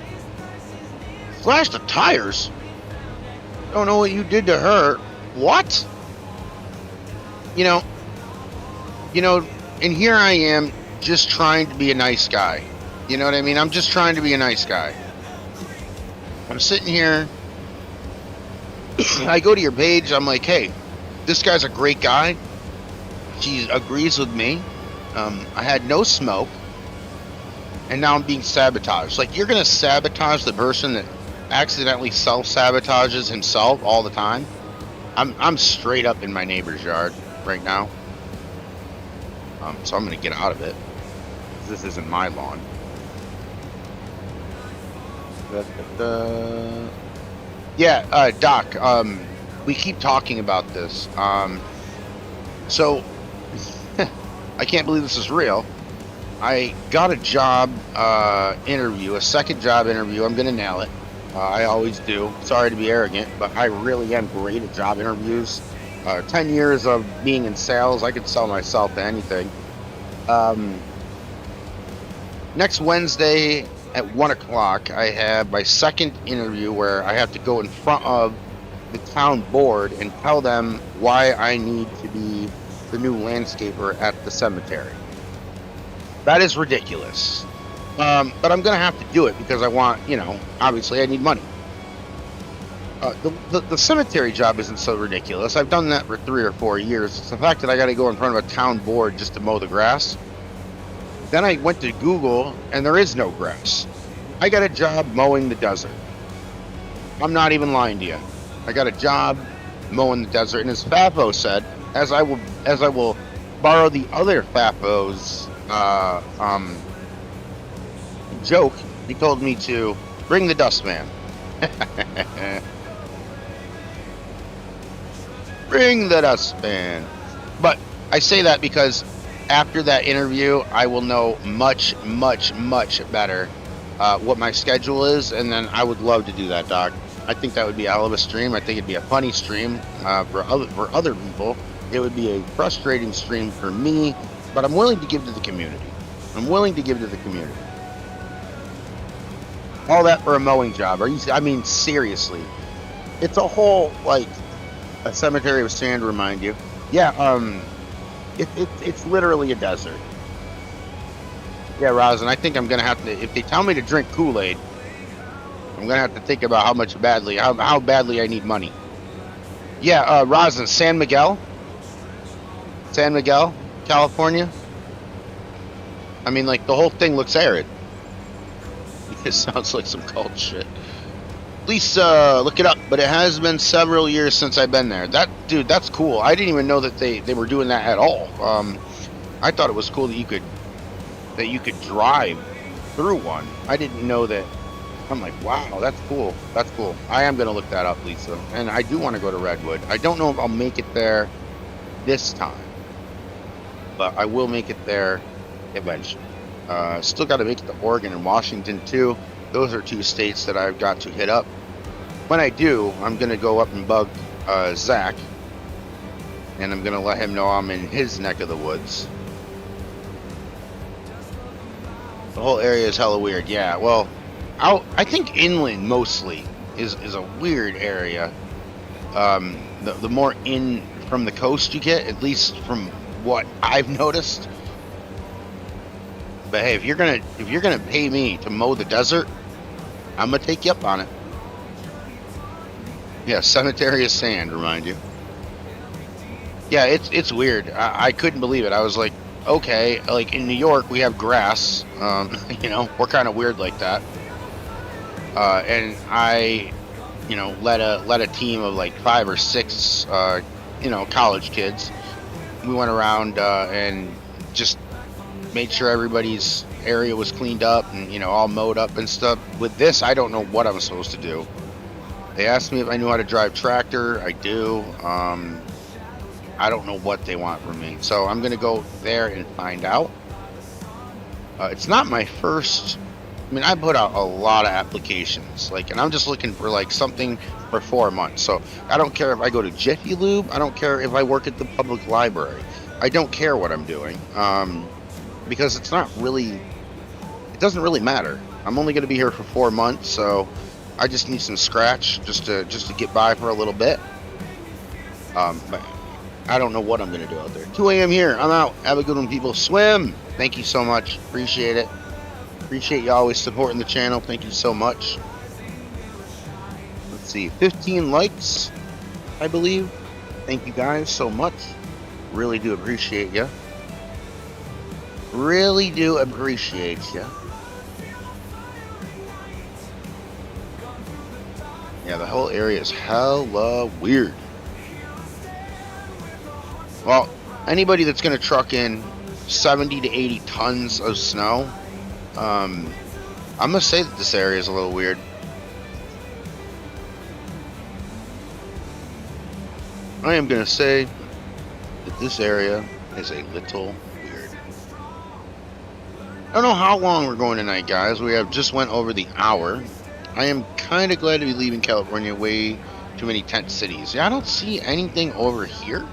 A: Slashed the tires. Don't know what you did to her. What? You know, and here I am just trying to be a nice guy. You know what I mean? I'm just trying to be a nice guy. I'm sitting here. I go to your page. I'm like, hey, this guy's a great guy. She agrees with me. I had no smoke. And now I'm being sabotaged. Like, you're going to sabotage the person that accidentally self-sabotages himself all the time? I'm straight up in my neighbor's yard right now. So I'm going to get out of it. This isn't my lawn. Yeah, Doc, we keep talking about this. So, I can't believe this is real. I got a job interview, a second job interview. I'm going to nail it. I always do. Sorry to be arrogant, but I really am great at job interviews. 10 years of being in sales, I could sell myself to anything. Next Wednesday at 1 o'clock, I have my second interview where I have to go in front of the town board and tell them why I need to be the new landscaper at the cemetery. That is ridiculous. But I'm going to have to do it because I want, obviously I need money. The cemetery job isn't so ridiculous. I've done that for 3 or 4 years. It's the fact that I got to go in front of a town board just to mow the grass. Then I went to Google, and there is no grass. I got a job mowing the desert. I'm not even lying to you. I got a job mowing the desert, and as Fafo said, as I will borrow the other Fafo's joke, he told me to bring the dustman. Bring the dustman. But I say that because after that interview, I will know much, much, much better what my schedule is, and then I would love to do that, Doc. I think that would be a hell of a stream. I think it'd be a funny stream for other people. It would be a frustrating stream for me, but I'm willing to give to the community. I'm willing to give to the community. All that for a mowing job. I mean, seriously. It's a whole, a cemetery of sand, remind you. Yeah, it's literally a desert. Yeah, Rosin, I think I'm going to have to, if they tell me to drink Kool-Aid, I'm going to have to think about how badly I need money. Yeah, Rosin, San Miguel, California. I mean, the whole thing looks arid. It sounds like some cult shit. At least look it up, but it has been several years since I've been there. Dude, that's cool. I didn't even know that they were doing that at all. I thought it was cool that you could drive through one. I didn't know that. I'm like, wow, that's cool. That's cool. I am gonna look that up, Lisa. And I do want to go to Redwood. I don't know if I'll make it there this time, but I will make it there eventually. Still got to make it to Oregon and Washington too. Those are 2 states that I've got to hit up. When I do, I'm going to go up and bug Zach, and I'm going to let him know I'm in his neck of the woods. The whole area is hella weird. Yeah, well, I think inland mostly is a weird area. The more in from the coast you get, at least from what I've noticed. But hey, if you're gonna pay me to mow the desert, I'm gonna take you up on it. Yeah, cemetery of sand, remind you. Yeah, it's weird. I couldn't believe it. I was like, okay, in New York we have grass. We're kind of weird like that. And I, led a team of 5 or 6, college kids. We went around and just made sure everybody's area was cleaned up and all mowed up and stuff. With this, I don't know what I'm supposed to do. They asked me if I knew how to drive tractor. I do. I don't know what they want from me, so I'm gonna go there and find out. It's not my first. I mean, I put out a lot of applications, and I'm just looking for something for 4 months. So I don't care if I go to Jiffy Lube. I don't care if I work at the public library. I don't care what I'm doing. Because it doesn't really matter. I'm only going to be here for 4 months, so I just need some scratch just to get by for a little bit. But I don't know what I'm going to do out there. 2 a.m. here. I'm out. Have a good one, people. Swim. Thank you so much. Appreciate it. Appreciate you always supporting the channel. Thank you so much. Let's see. 15 likes, I believe. Thank you guys so much. Really do appreciate you. Really do appreciate you. Yeah, the whole area is hella weird. Well, anybody that's going to truck in 70 to 80 tons of snow, I'm going to say that this area is a little weird. I am going to say that this area is a little weird. I don't know how long we're going tonight, guys. We have just went over the hour. I am kind of glad to be leaving California. Way too many tent cities. Yeah, I don't see anything over here.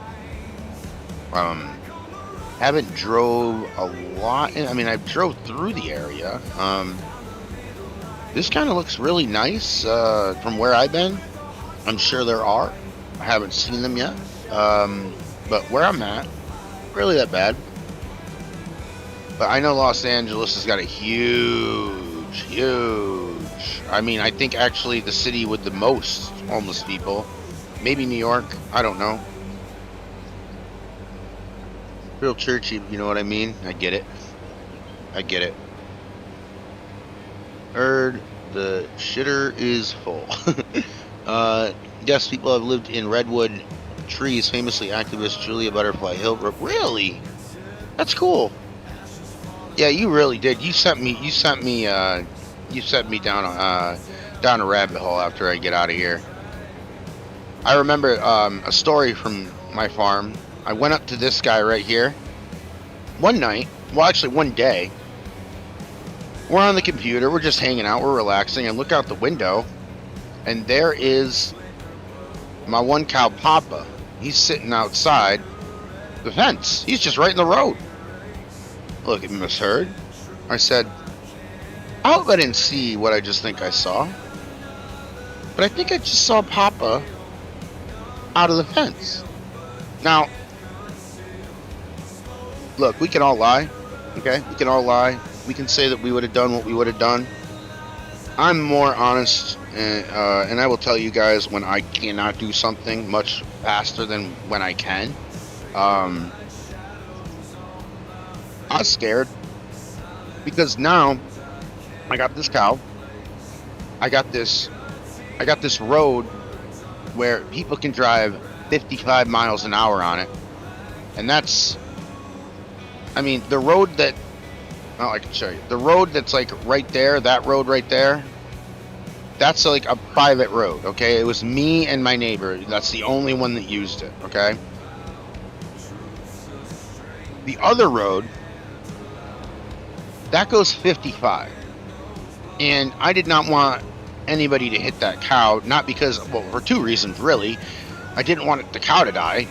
A: Haven't drove a lot. I mean, I drove through the area. This kind of looks really nice from where I've been. I'm sure there are. I haven't seen them yet. But where I'm at, really that bad. But I know Los Angeles has got a huge. I mean, I think actually the city with the most homeless people. Maybe New York. I don't know. Real churchy, you know what I mean? I get it. I get it. Heard the shitter is full. Yes, people have lived in redwood trees. Famously activist Julia Butterfly Hill. Really? That's cool. Yeah, you really did. You sent me down a rabbit hole after I get out of here. I remember a story from my farm. I went up to this guy right here one night. Well, actually one day. We're on the computer. We're just hanging out. We're relaxing. And look out the window. And there is my one cow, Papa. He's sitting outside the fence. He's just right in the road. Look, it misheard. I said, I hope I didn't see what I just think I saw. But I think I just saw Papa out of the fence. Now, look, we can all lie, okay? We can all lie. We can say that we would have done what we would have done. I'm more honest, and I will tell you guys when I cannot do something much faster than when I can. I was scared because now I got this cow. I got this road where people can drive 55 miles an hour on it, and that's, I mean, the road that, oh, I can show you the road that's like right there, that road right there, that's like a private road. Okay, it was me and my neighbor. That's the only one that used it. Okay, the other road that goes 55, and I did not want anybody to hit that cow, not because, well, for two reasons really. I didn't want the cow to die,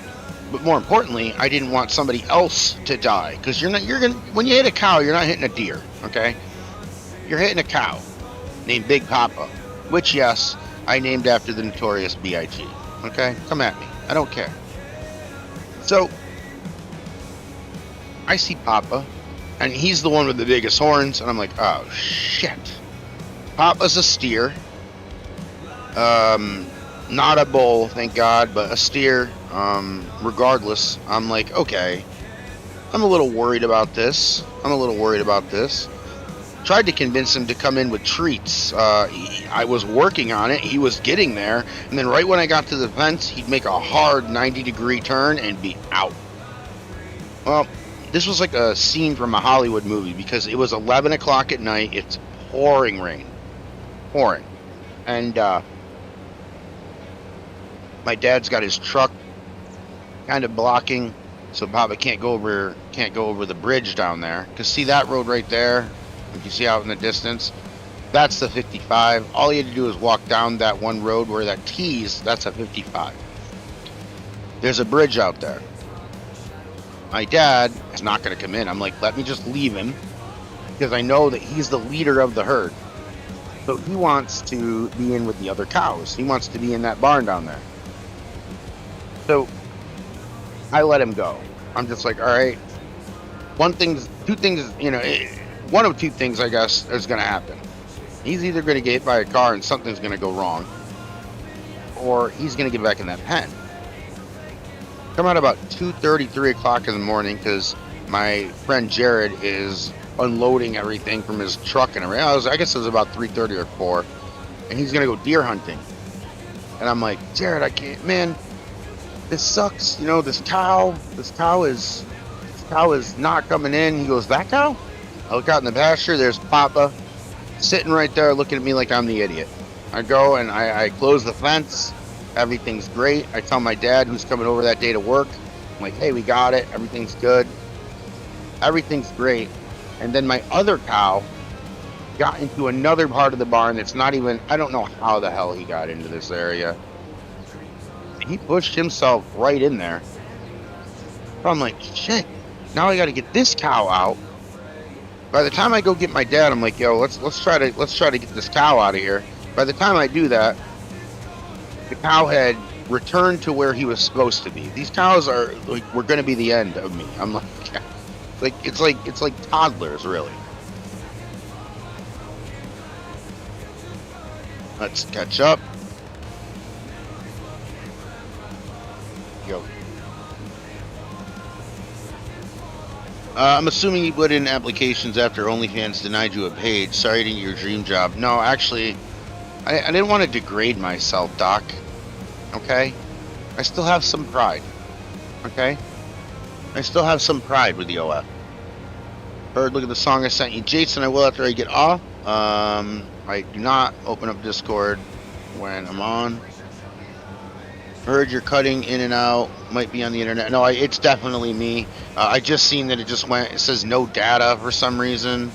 A: but more importantly, I didn't want somebody else to die, because when you hit a cow, you're not hitting a deer. Okay, you're hitting a cow named Big Papa, which, yes, I named after the notorious B.I.G. Okay, come at me, I don't care. So I see Papa, and he's the one with the biggest horns, and I'm like, oh shit. Papa's a steer, not a bull, thank God, but a steer. Regardless, I'm like, okay, I'm a little worried about this. Tried to convince him to come in with treats. I was working on it. He was getting there, and then right when I got to the fence, he'd make a hard 90-degree turn and be out. Well, this was like a scene from a Hollywood movie, because it was 11 o'clock at night. It's pouring rain. And my dad's got his truck kind of blocking, so Papa can't go over the bridge down there. Because see that road right there, if you see out in the distance, that's the 55. All you had to do is walk down that one road where that tees, that's a 55. There's a bridge out there. My dad is not going to come in. I'm like, let me just leave him. because I know that he's the leader of the herd. So he wants to be in with the other cows. He wants to be in that barn down there. So I let him go. I'm just like, all right. Two things, one of two things, I guess, is going to happen. He's either going to get hit by a car and something's going to go wrong, or he's going to get back in that pen. Come out about 2:30, 3 o'clock in the morning, because my friend Jared is unloading everything from his truck and everything. I guess it was about 3:30 or 4, and he's going to go deer hunting. And I'm like, Jared, I can't, man, this sucks. This cow is not coming in. He goes, that cow? I look out in the pasture, there's Papa sitting right there looking at me like I'm the idiot. I go and I close the fence. Everything's great. I tell my dad, who's coming over that day to work, I'm like, hey, we got it. Everything's good. Everything's great. And then my other cow got into another part of the barn that's not even, I don't know how the hell he got into this area. He pushed himself right in there. So I'm like, shit, now I got to get this cow out. By the time I go get my dad, I'm like, yo, let's try to get this cow out of here. By the time I do that, the cow had returned to where he was supposed to be. These cows are like, we're going to be the end of me. I'm like, it's like toddlers, really. Let's catch up. Yo. I'm assuming you put in applications after OnlyFans denied you a page. Sorry to your dream job. No, actually, I didn't want to degrade myself, Doc. Okay? I still have some pride. Okay? I still have some pride with the OF. Bird, look at the song I sent you. Jason, I will after I get off. I do not open up Discord when I'm on. Heard you're cutting in and out. Might be on the internet. No, it's definitely me. I just seen that it says no data for some reason.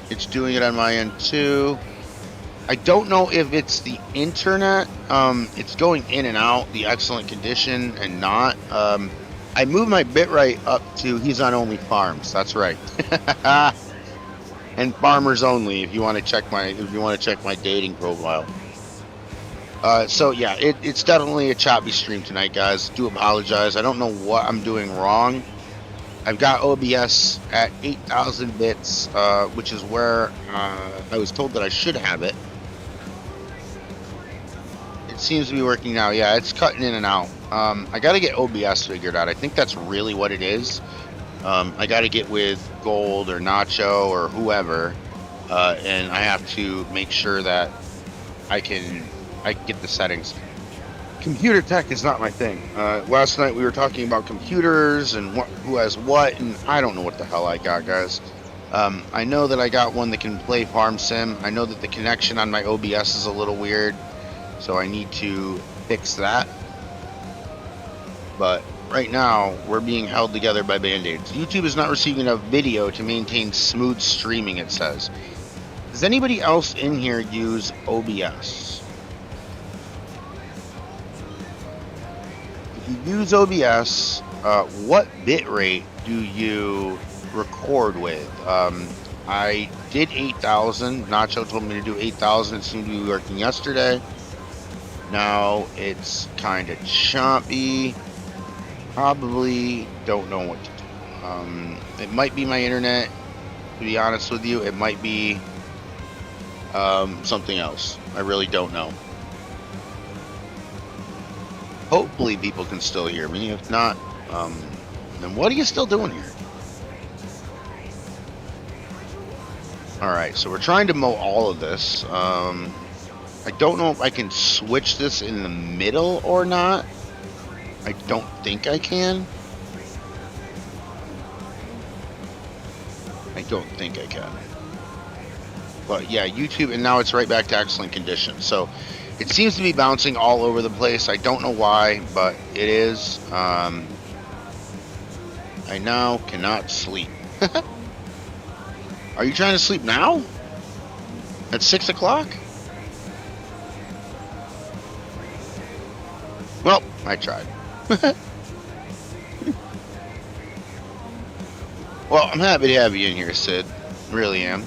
A: It's doing it on my end too. I don't know if it's the internet. It's going in and out, the excellent condition and not. I moved my bitrate up to he's on only farms. That's right. And farmers only. If you want to check my dating profile. So yeah, it's definitely a choppy stream tonight, guys. Do apologize. I don't know what I'm doing wrong. I've got OBS at 8,000 bits, which is where I was told that I should have it. It seems to be working now. Yeah, it's cutting in and out. I got to get OBS figured out. I think that's really what it is. I got to get with Gold or Nacho or whoever, and I have to make sure that I can get the settings. Computer tech is not my thing. Last night we were talking about computers and who has what, and I don't know what the hell I got, guys. I know that I got one that can play Farm Sim. I know that the connection on my OBS is a little weird, so I need to fix that. But right now, we're being held together by Band-Aids. YouTube is not receiving enough video to maintain smooth streaming, it says. Does anybody else in here use OBS? If you use OBS, what bitrate do you record with? I did 8,000. Nacho told me to do 8,000. It seemed to be working yesterday. Now it's kind of choppy. Probably don't know what to do. It might be my internet, to be honest with you. It might be something else. I really don't know. Hopefully people can still hear me. If not, then what are you still doing here? Alright, so we're trying to mow all of this. I don't know if I can switch this in the middle or not. I don't think I can. I don't think I can. But yeah, YouTube, and now it's right back to excellent condition. So it seems to be bouncing all over the place. I don't know why, but it is. I now cannot sleep. Are you trying to sleep now? At 6 o'clock? Well, I tried. Well, I'm happy to have you in here, Sid. Really am.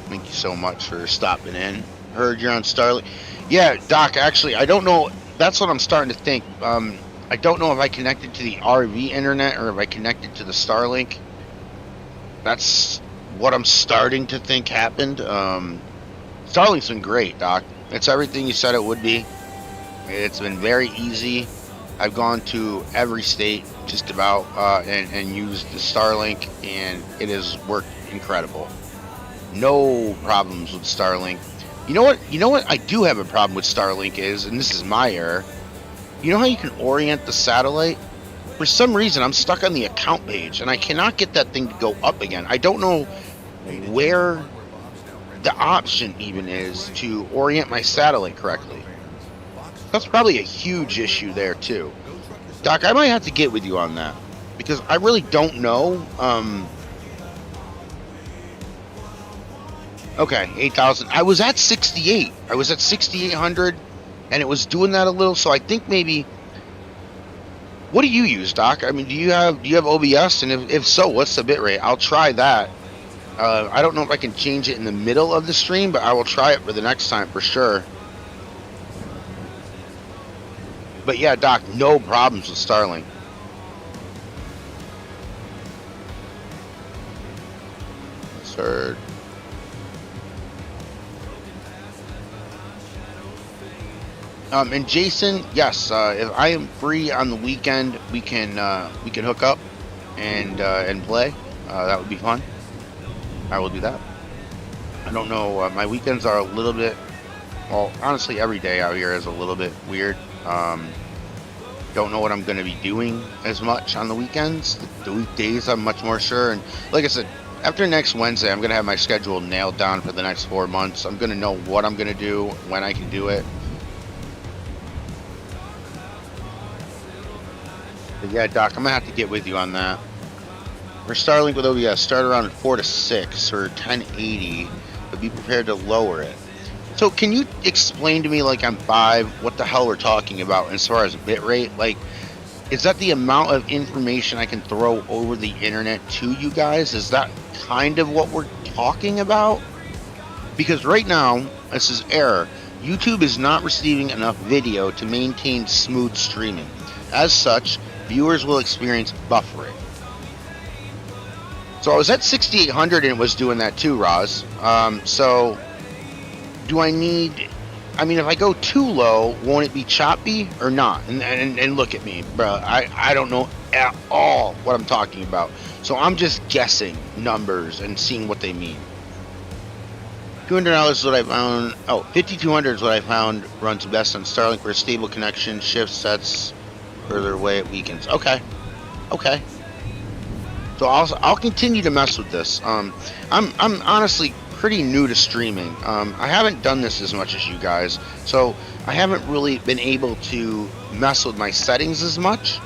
A: Thank you so much for stopping in. Heard you're on Starlink. Yeah, Doc, actually, I don't know. That's what I'm starting to think. I don't know if I connected to the RV internet or if I connected to the Starlink. That's what I'm starting to think happened. Starlink's been great, Doc. It's everything you said it would be. It's been very easy. I've gone to every state just about and used the Starlink, and it has worked incredible. No problems with Starlink. You know what? You know what I do have a problem with Starlink is, and this is my error. You know how you can orient the satellite? For some reason, I'm stuck on the account page, and I cannot get that thing to go up again. I don't know where the option even is to orient my satellite correctly. That's probably a huge issue there too. Doc, I might have to get with you on that because I really don't know. Okay, 8,000. I was at 68. I was at 6,800 and it was doing that a little, so I think maybe. What do you use, Doc? I mean, do you have OBS? And if so, what's the bit rate? I'll try that. I don't know if I can change it in the middle of the stream, but I will try it for the next time for sure. But yeah, Doc, no problems with Starlink. Third. And Jason, yes, if I am free on the weekend, we can hook up and play. That would be fun. I will do that. I don't know. My weekends are a little bit. Well, honestly, every day out here is a little bit weird. Don't know what I'm going to be doing as much on the weekends. The weekdays, I'm much more sure. And like I said, after next Wednesday, I'm going to have my schedule nailed down for the next 4 months. I'm going to know what I'm going to do, when I can do it. But yeah, Doc, I'm going to have to get with you on that. For Starlink with OBS, start around 4 to 6 or 1080, but be prepared to lower it. So can you explain to me, like on 5, what the hell we're talking about as far as bitrate? Like, is that the amount of information I can throw over the internet to you guys? Is that kind of what we're talking about? Because right now, this is error. YouTube is not receiving enough video to maintain smooth streaming. As such, viewers will experience buffering. So I was at 6,800 and it was doing that too, Roz. So do I need, I mean, if I go too low, won't it be choppy or not? And look at me, bro. I don't know at all what I'm talking about. So I'm just guessing numbers and seeing what they mean. $200 is what I found. Oh, 5,200 is what I found runs best on Starlink for a stable connection. Shift sets further away at weekends. Okay. Okay. So I'll continue to mess with this. I'm honestly pretty new to streaming. I haven't done this as much as you guys, so I haven't really been able to mess with my settings as much.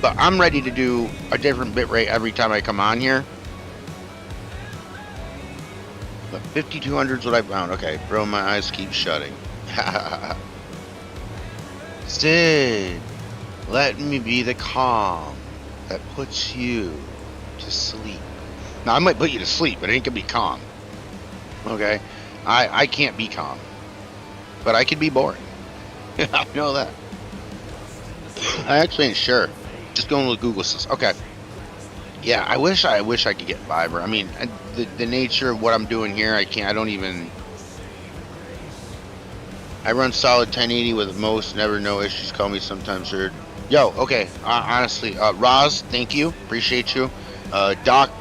A: But I'm ready to do a different bitrate every time I come on here. But 5,200 is what I found. Okay, bro, my eyes keep shutting. Sid, let me be the calm that puts you to sleep. Now, I might put you to sleep, but it ain't gonna be calm. Okay? I can't be calm. But I can be boring. I know that. I actually ain't sure. Just going with Google says. Okay. Yeah, I wish I could get fiber. I mean, the nature of what I'm doing here, I don't even. I run solid 1080 with most, never no issues. Call me sometimes heard. Yo, okay. Honestly, Roz, thank you, appreciate you. Doc,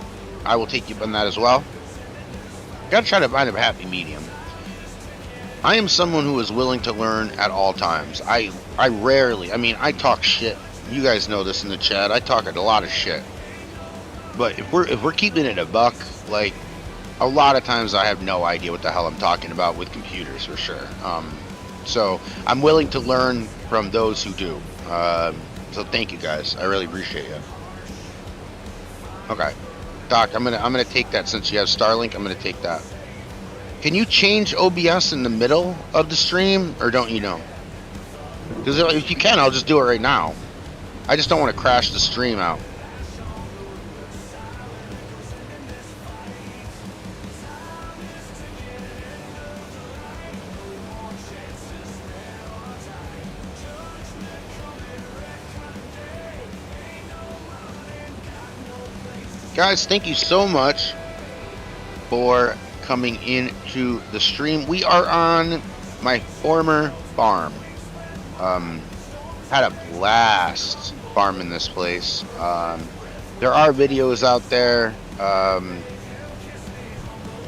A: I will take you up on that as well. Gotta try to find a happy medium. I am someone who is willing to learn at all times. I rarely. I mean, I talk shit. You guys know this in the chat. I talk a lot of shit. But if we're keeping it a buck, like a lot of times I have no idea what the hell I'm talking about with computers for sure. So I'm willing to learn from those who do. So thank you guys. I really appreciate it. Okay, Doc, I'm gonna take that since you have Starlink. I'm gonna take that. Can you change OBS in the middle of the stream, or don't you know? Because if you can, I'll just do it right now. I just don't want to crash the stream out. Guys, thank you so much for coming into the stream. We are on my former farm. Had a blast farming this place. There are videos out there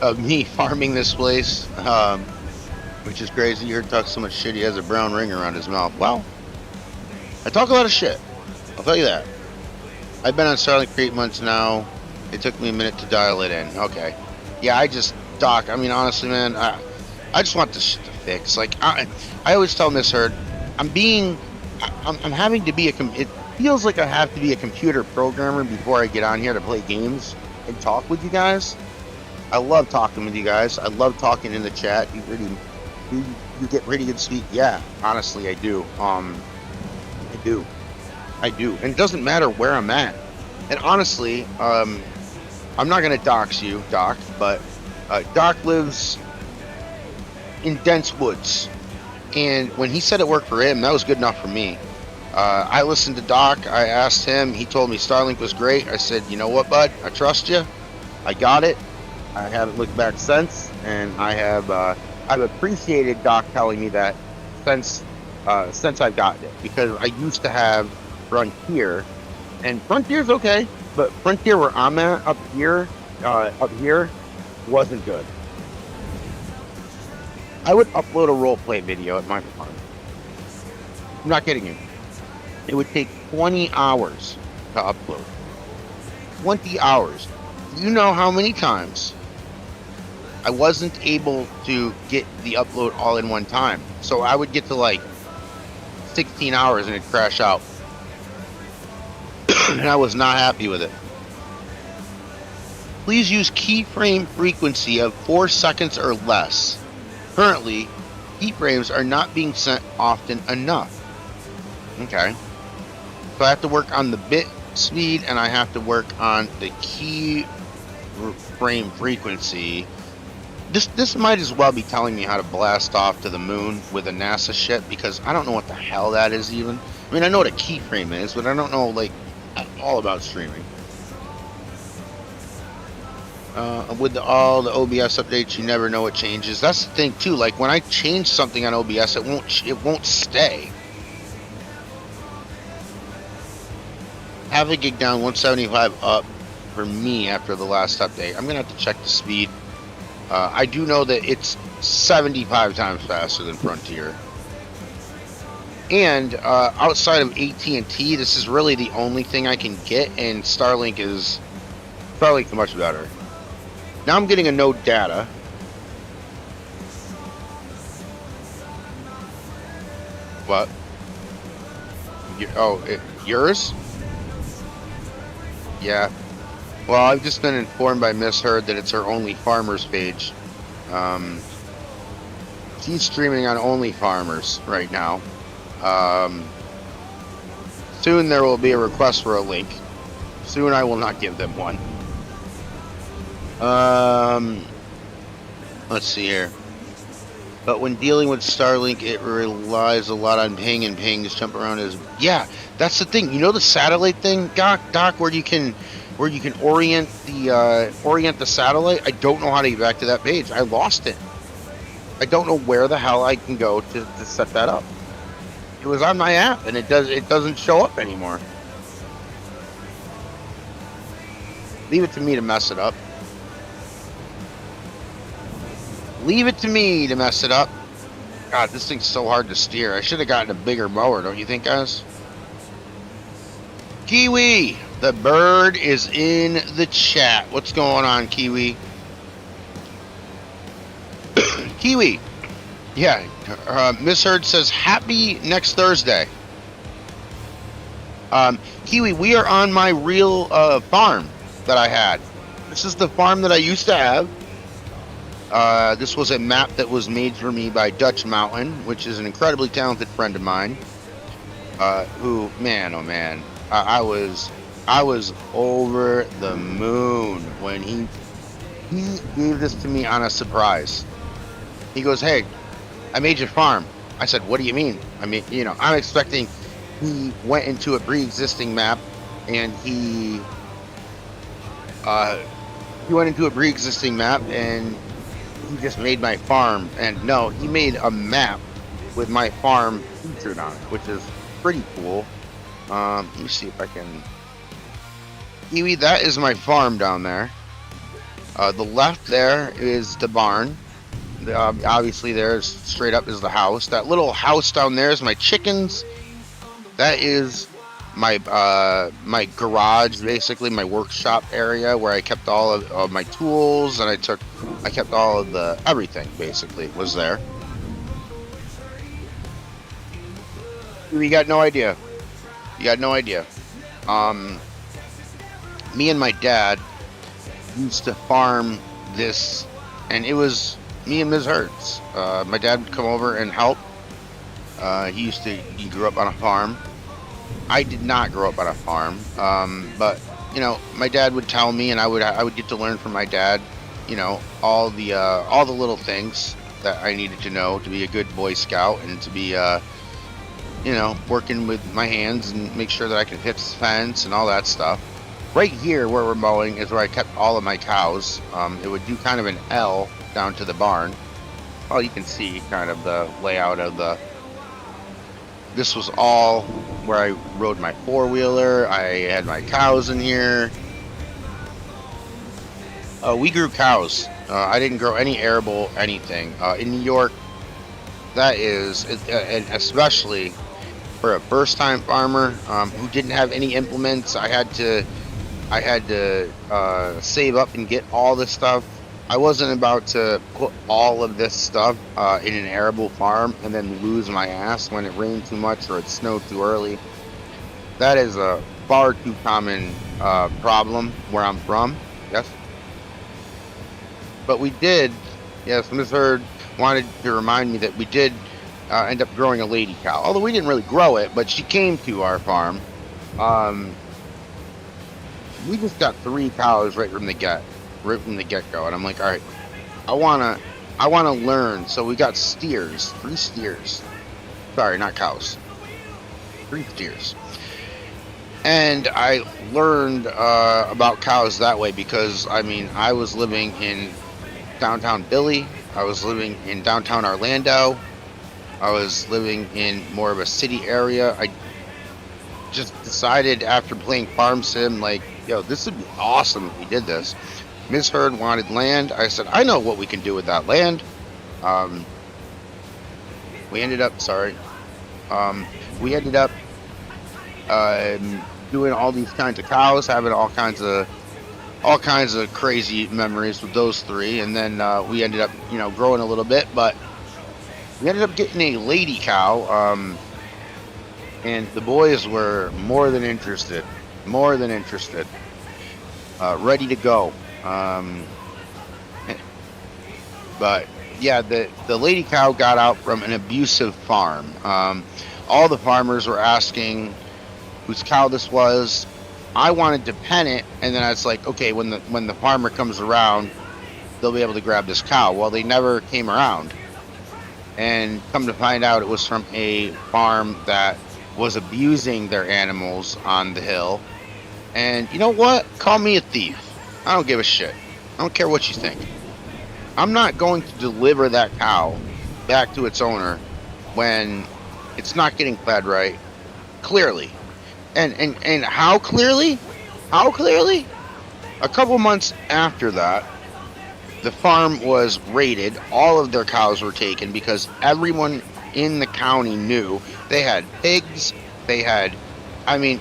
A: of me farming this place, which is crazy. You heard talk so much shit he has a brown ring around his mouth. Well, I talk a lot of shit, I'll tell you that. I've been on Starlink for 8 months now. It took me a minute to dial it in. Okay. Yeah, Doc, I mean, honestly, man, I just want this shit to fix. Like, I always tell Miss Heard, I'm having to be it feels like I have to be a computer programmer before I get on here to play games and talk with you guys. I love talking with you guys. I love talking in the chat. You get pretty good speak. Yeah, honestly, I do. I do. And it doesn't matter where I'm at. And honestly, I'm not going to dox you, Doc, but Doc lives in dense woods. And when he said it worked for him, that was good enough for me. I listened to Doc. I asked him. He told me Starlink was great. I said, you know what, bud? I trust you. I got it. I haven't looked back since. And I've appreciated Doc telling me that since I've gotten it. Because I used to have Frontier. And Frontier's okay. But Frontier where I'm at, up here, wasn't good. I would upload a roleplay video at my farm. I'm not kidding you. It would take 20 hours to upload. 20 hours. You know how many times I wasn't able to get the upload all in one time. So I would get to like 16 hours and it'd crash out. And I was not happy with it. Please use keyframe frequency of 4 seconds or less. Currently, keyframes are not being sent often enough. Okay. So I have to work on the bit speed and I have to work on the keyframe frequency. This might as well be telling me how to blast off to the moon with a NASA ship because I don't know what the hell that is even. I mean, I know what a keyframe is, but I don't know like all about streaming. With all the OBS updates, you never know what changes. That's the thing too. Like when I change something on OBS, it won't stay. Half a gig down, 175 up for me after the last update. I'm gonna have to check the speed. I do know that it's 75 times faster than Frontier. And outside of AT&T, this is really the only thing I can get, and Starlink is much better. Now I'm getting a no data. What? Yours? Yeah. Well, I've just been informed by Miss Heard that it's her Only Farmers page. She's streaming on Only Farmers right now. Soon there will be a request for a link. Soon I will not give them one. Let's see here. But when dealing with Starlink, it relies a lot on ping, and ping just jump around as... Yeah, that's the thing. You know the satellite thing, Doc, where you can orient the satellite? I don't know how to get back to that page. I lost it. I don't know where the hell I can go to set that up. It was on my app, and it doesn't show up anymore. Leave it to me to mess it up. Leave it to me to mess it up. God, this thing's so hard to steer. I should have gotten a bigger mower, don't you think, guys? Kiwi, the bird is in the chat. What's going on, Kiwi? Kiwi. Yeah, Miss Heard says, happy next Thursday. Kiwi, we are on my real farm that I had. This is the farm that I used to have. This was a map that was made for me by DutchMountain, which is an incredibly talented friend of mine. who, man, oh man, I was over the moon when he gave this to me on a surprise. He goes, "Hey, I made your farm." I said, "What do you mean?" I mean, I'm expecting he went into a pre-existing map and uh, he went into a pre-existing map and he just made my farm. And no, he made a map with my farm featured on it, which is pretty cool. Let me see if I can. Kiwi, that is my farm down there. The left there is the barn. Obviously, there's straight up is the house. That little house down there is my chickens. That is my garage, basically my workshop area where I kept all of my tools, and I kept all of the everything basically was there. You got no idea. You got no idea. Me and my dad used to farm this, and it was me and Ms. Hertz. My dad would come over and help. He grew up on a farm. I did not grow up on a farm, but my dad would tell me, and I would get to learn from my dad, all the little things that I needed to know to be a good Boy Scout and to be, working with my hands and make sure that I could hit the fence and all that stuff. Right here where we're mowing is where I kept all of my cows. It would do kind of an L down to the barn. Well, you can see kind of the layout of this was all where I rode my four-wheeler. I had my cows in here. We grew cows. I didn't grow any arable anything. In New York, that is, and especially for a first-time farmer who didn't have any implements, I had to save up and get all this stuff. I wasn't about to put all of this stuff in an arable farm and then lose my ass when it rained too much or it snowed too early. That is a far too common problem where I'm from. Yes. But we did, yes, Ms. Hurd wanted to remind me that we did end up growing a lady cow. Although we didn't really grow it, but she came to our farm. We just got 3 cows right from the get-go, and I'm like, all right, I wanna learn. So we got 3 steers. Sorry, not cows. 3 steers. And I learned about cows that way because I was living in downtown Billy. I was living in downtown Orlando. I was living in more of a city area. I just decided after playing Farm Sim, like, yo, this would be awesome if we did this. Ms. Hurd wanted land. I said, I know what we can do with that land. We ended up doing all these kinds of cows, having all kinds of crazy memories with those 3, and then we ended up growing a little bit, but we ended up getting a lady cow, and the boys were more than interested, ready to go. But yeah, the lady cow got out from an abusive farm. All the farmers were asking whose cow this was. I wanted to pen it, and then I was like, okay, when the farmer comes around, they'll be able to grab this cow. Well, they never came around, and come to find out, it was from a farm that was abusing their animals on the hill. And you know what? Call me a thief. I don't give a shit. I don't care what you think. I'm not going to deliver that cow back to its owner when it's not getting fed right. Clearly. And how clearly? How clearly? A couple months after that, the farm was raided. All of their cows were taken because everyone in the county knew they had pigs. They had,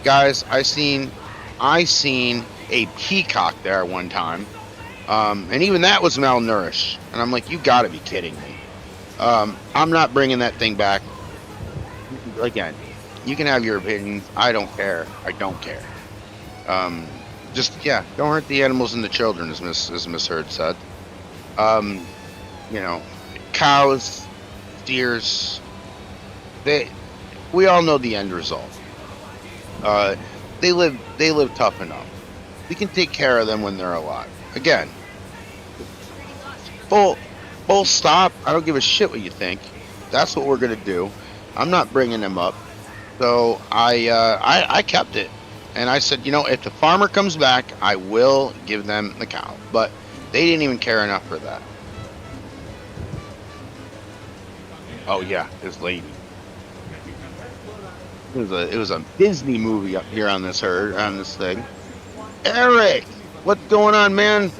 A: guys, I seen a peacock there one time, and even that was malnourished. And I'm like, you gotta be kidding me. I'm not bringing that thing back. Again, you can have your opinions. I don't care. I don't care. Don't hurt the animals and the children, as Miss Hurd said. Cows, steers, we all know the end result. Uh, they live tough enough. We can take care of them when they're alive. Again, full full stop. I don't give a shit what you think. That's what we're gonna do. I'm not bringing them up. So I kept it, and I said, if the farmer comes back, I will give them the cow. But they didn't even care enough for that. Oh yeah, this lady. It was a Disney movie up here on this thing. Eric, what's going on, man?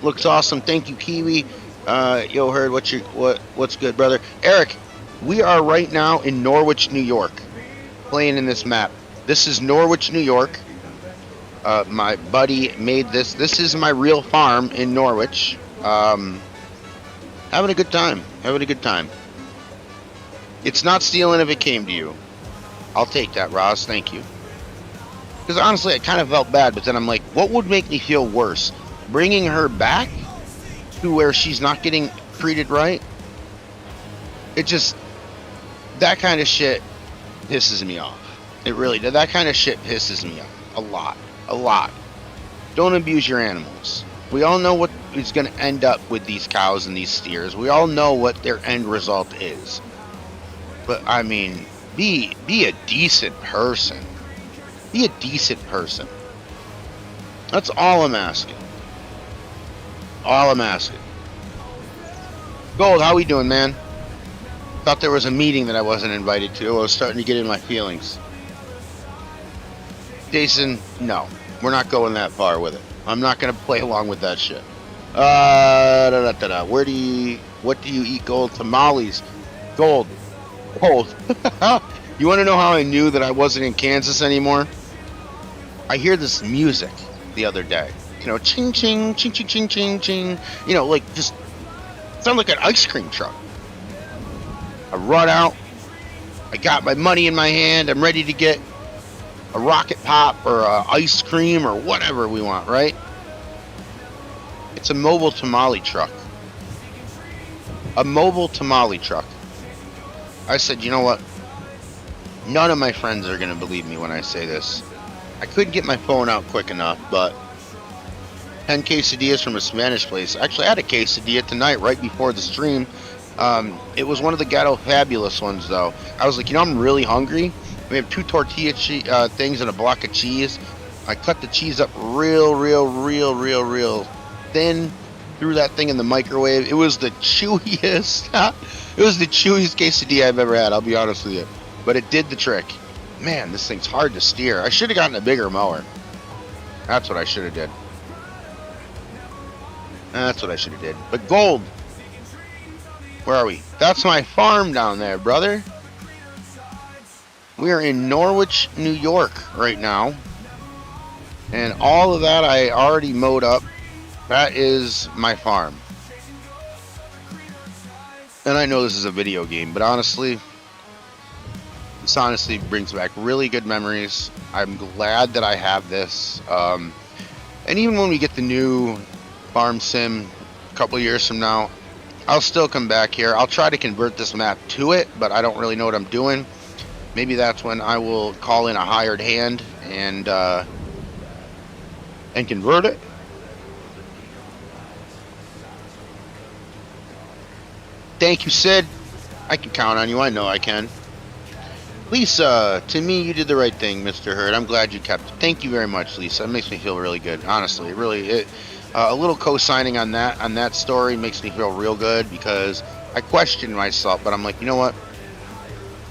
A: Looks awesome. Thank you, Kiwi. Yo, Herd, what's good, brother? Eric, we are right now in Norwich, New York, playing in this map. This is Norwich, New York. My buddy made this. This is my real farm in Norwich. Having a good time. Having a good time. It's not stealing if it came to you. I'll take that, Roz. Thank you. Because honestly, I kind of felt bad, but then I'm like, what would make me feel worse? Bringing her back to where she's not getting treated right? It just, that kind of shit pisses me off. It really does. That kind of shit pisses me off. A lot. A lot. Don't abuse your animals. We all know what is going to end up with these cows and these steers. We all know what their end result is. But, I mean, be a decent person. Be a decent person. That's all I'm asking. All I'm asking. Gold, how we doing, man? Thought there was a meeting that I wasn't invited to. I was starting to get in my feelings. Jason, no. We're not going that far with it. I'm not going to play along with that shit. What do you eat, Gold? Tamales. Gold. You want to know how I knew that I wasn't in Kansas anymore? I hear this music the other day. Ching, ching, ching, ching, ching, ching, ching. Like just sound like an ice cream truck. I run out. I got my money in my hand. I'm ready to get a rocket pop or a ice cream or whatever we want, right? It's a mobile tamale truck. A mobile tamale truck. I said, you know what? None of my friends are going to believe me when I say this. I couldn't get my phone out quick enough, but 10 quesadillas from a Spanish place. Actually, I had a quesadilla tonight right before the stream. It was one of the Ghetto Fabulous ones, though. I was like, I'm really hungry. We have 2 tortilla things and a block of cheese. I cut the cheese up real thin, threw that thing in the microwave. It was the chewiest, it was the chewiest quesadilla I've ever had, I'll be honest with you. But it did the trick. Man, this thing's hard to steer. I should have gotten a bigger mower. That's what I should have did. That's what I should have did. But Gold, where are we? That's my farm down there, brother. We are in Norwich, New York right now. And all of that I already mowed up. That is my farm. And I know this is a video game, but honestly, this honestly brings back really good memories. I'm glad that I have this. And even when we get the new farm sim a couple years from now, I'll still come back here. I'll try to convert this map to it, but I don't really know what I'm doing. Maybe that's when I will call in a hired hand and convert it. Thank you, Sid. I can count on you. I know I can. Lisa, to me, you did the right thing, Mr. Hurd. I'm glad you kept it. Thank you very much, Lisa. It makes me feel really good. Honestly, a little co-signing on that story makes me feel real good because I questioned myself, but I'm like, you know what?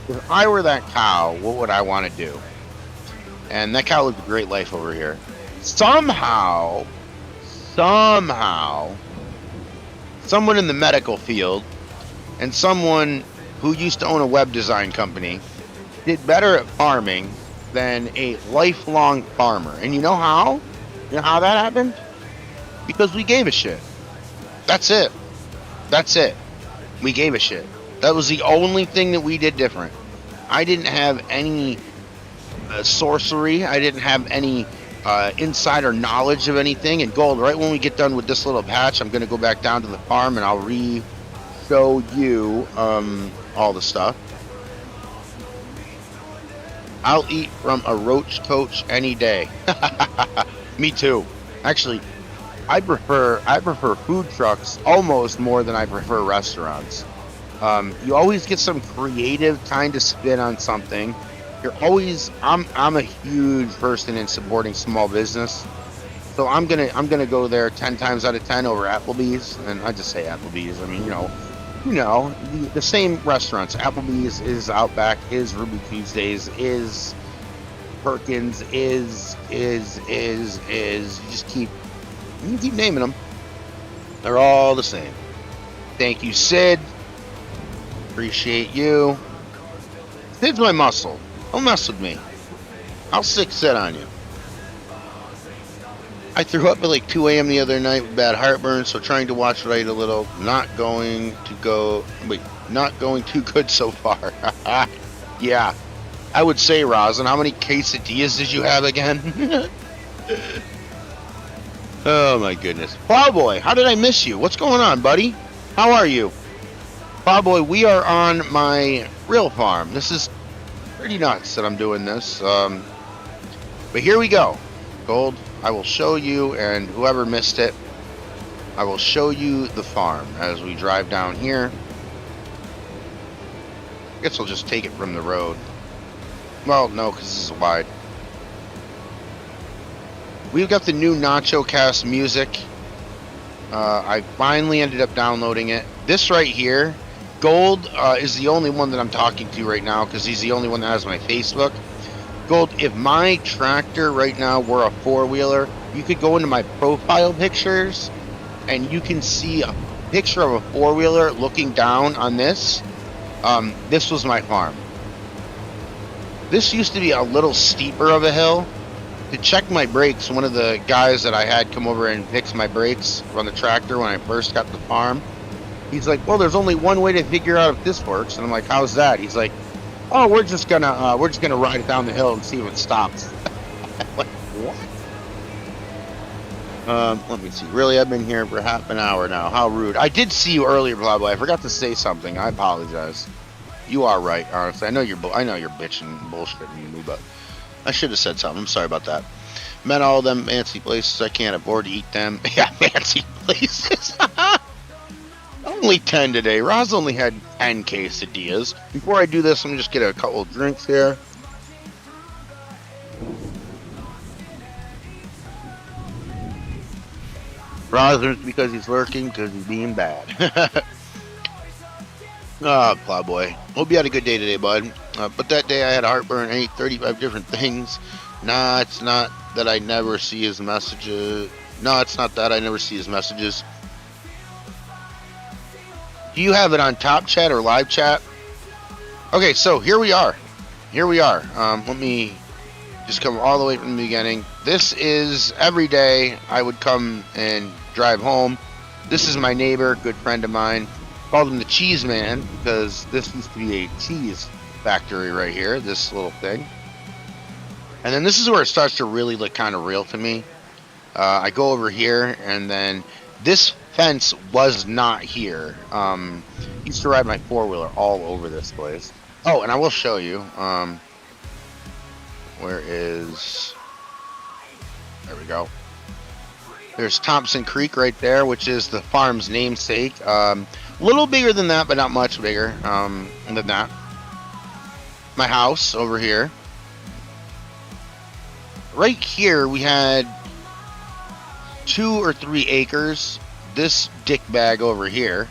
A: If I were that cow, what would I want to do? And that cow lived a great life over here. Somehow, someone in the medical field and someone who used to own a web design company did better at farming than a lifelong farmer. And you know how? You know how that happened? Because we gave a shit. That's it. That's it. We gave a shit. That was the only thing that we did different. I didn't have any sorcery. I didn't have any insider knowledge of anything. And Gold, right when we get done with this little patch, I'm going to go back down to the farm and I'll show you all the stuff. I'll eat from a roach coach any day. Me too. Actually, I prefer food trucks almost more than I prefer restaurants. You always get some creative kind of spin on something. I'm a huge person in supporting small business. So I'm gonna go there 10 times out of 10 over Applebee's, and I just say Applebee's. I mean, the same restaurants. Applebee's is Outback, is Ruby Tuesdays, is Perkins, is. You keep naming them. They're all the same. Thank you, Sid. Appreciate you. Sid's my muscle. Don't mess with me. I'll sick Sid on you. I threw up at like 2 a.m. the other night with bad heartburn, so trying to watch right a little. Not going too good so far. Yeah. I would say, Rosin, how many quesadillas did you have again? Oh my goodness. Plowboy, how did I miss you? What's going on, buddy? How are you? Plowboy, we are on my real farm. This is pretty nuts that I'm doing this. But here we go. Gold, I will show you, and whoever missed it, I will show you the farm as we drive down here. I guess I'll just take it from the road. Well, no, because this is wide. We've got the new Nacho Cast music. I finally ended up downloading it. This right here, Gold is the only one that I'm talking to right now because he's the only one that has my Facebook. Gold, if my tractor right now were a four-wheeler, you could go into my profile pictures and you can see a picture of a four-wheeler looking down on this. This was my farm. This used to be a little steeper of a hill. To check my brakes, one of the guys that I had come over and fix my brakes on the tractor when I first got the farm, he's like, well, there's only one way to figure out if this works. And I'm like, how's that? He's like, oh, we're just gonna ride it down the hill and see if it stops. I'm like, what? Let me see. Really, I've been here for half an hour now. How rude. I did see you earlier, blah blah. I forgot to say something. I apologize. You are right, honestly. I know you're bitching and bullshitting me, but I should have said something. I'm sorry about that. Met all them fancy places. I can't afford to eat them. Yeah, fancy places. Only 10 today. Roz only had 10 quesadillas. Before I do this, let me just get a couple of drinks here. Roz, because he's lurking, because he's being bad. Ah, Plowboy. Hope you had a good day today, bud. But that day I had heartburn and ate 35 different things. Nah, it's not that I never see his messages. No, it's not that I never see his messages. Do you have it on top chat or live chat? Okay, so here we are. Let me just come all the way from the beginning. This is every day I would come and drive home. This is my neighbor, good friend of mine. Called him the Cheese Man because this used to be a cheese factory right here, this little thing. And then this is where it starts to really look kind of real to me. I go over here, and then this fence was not here. Used to ride my four-wheeler all over this place. Oh, and I will show you. Where is... There we go. There's Thompson Creek right there, which is the farm's namesake. A little bigger than that, but not much bigger than that. My house over here. Right here, we had 2 or 3 acres. This dickbag over here.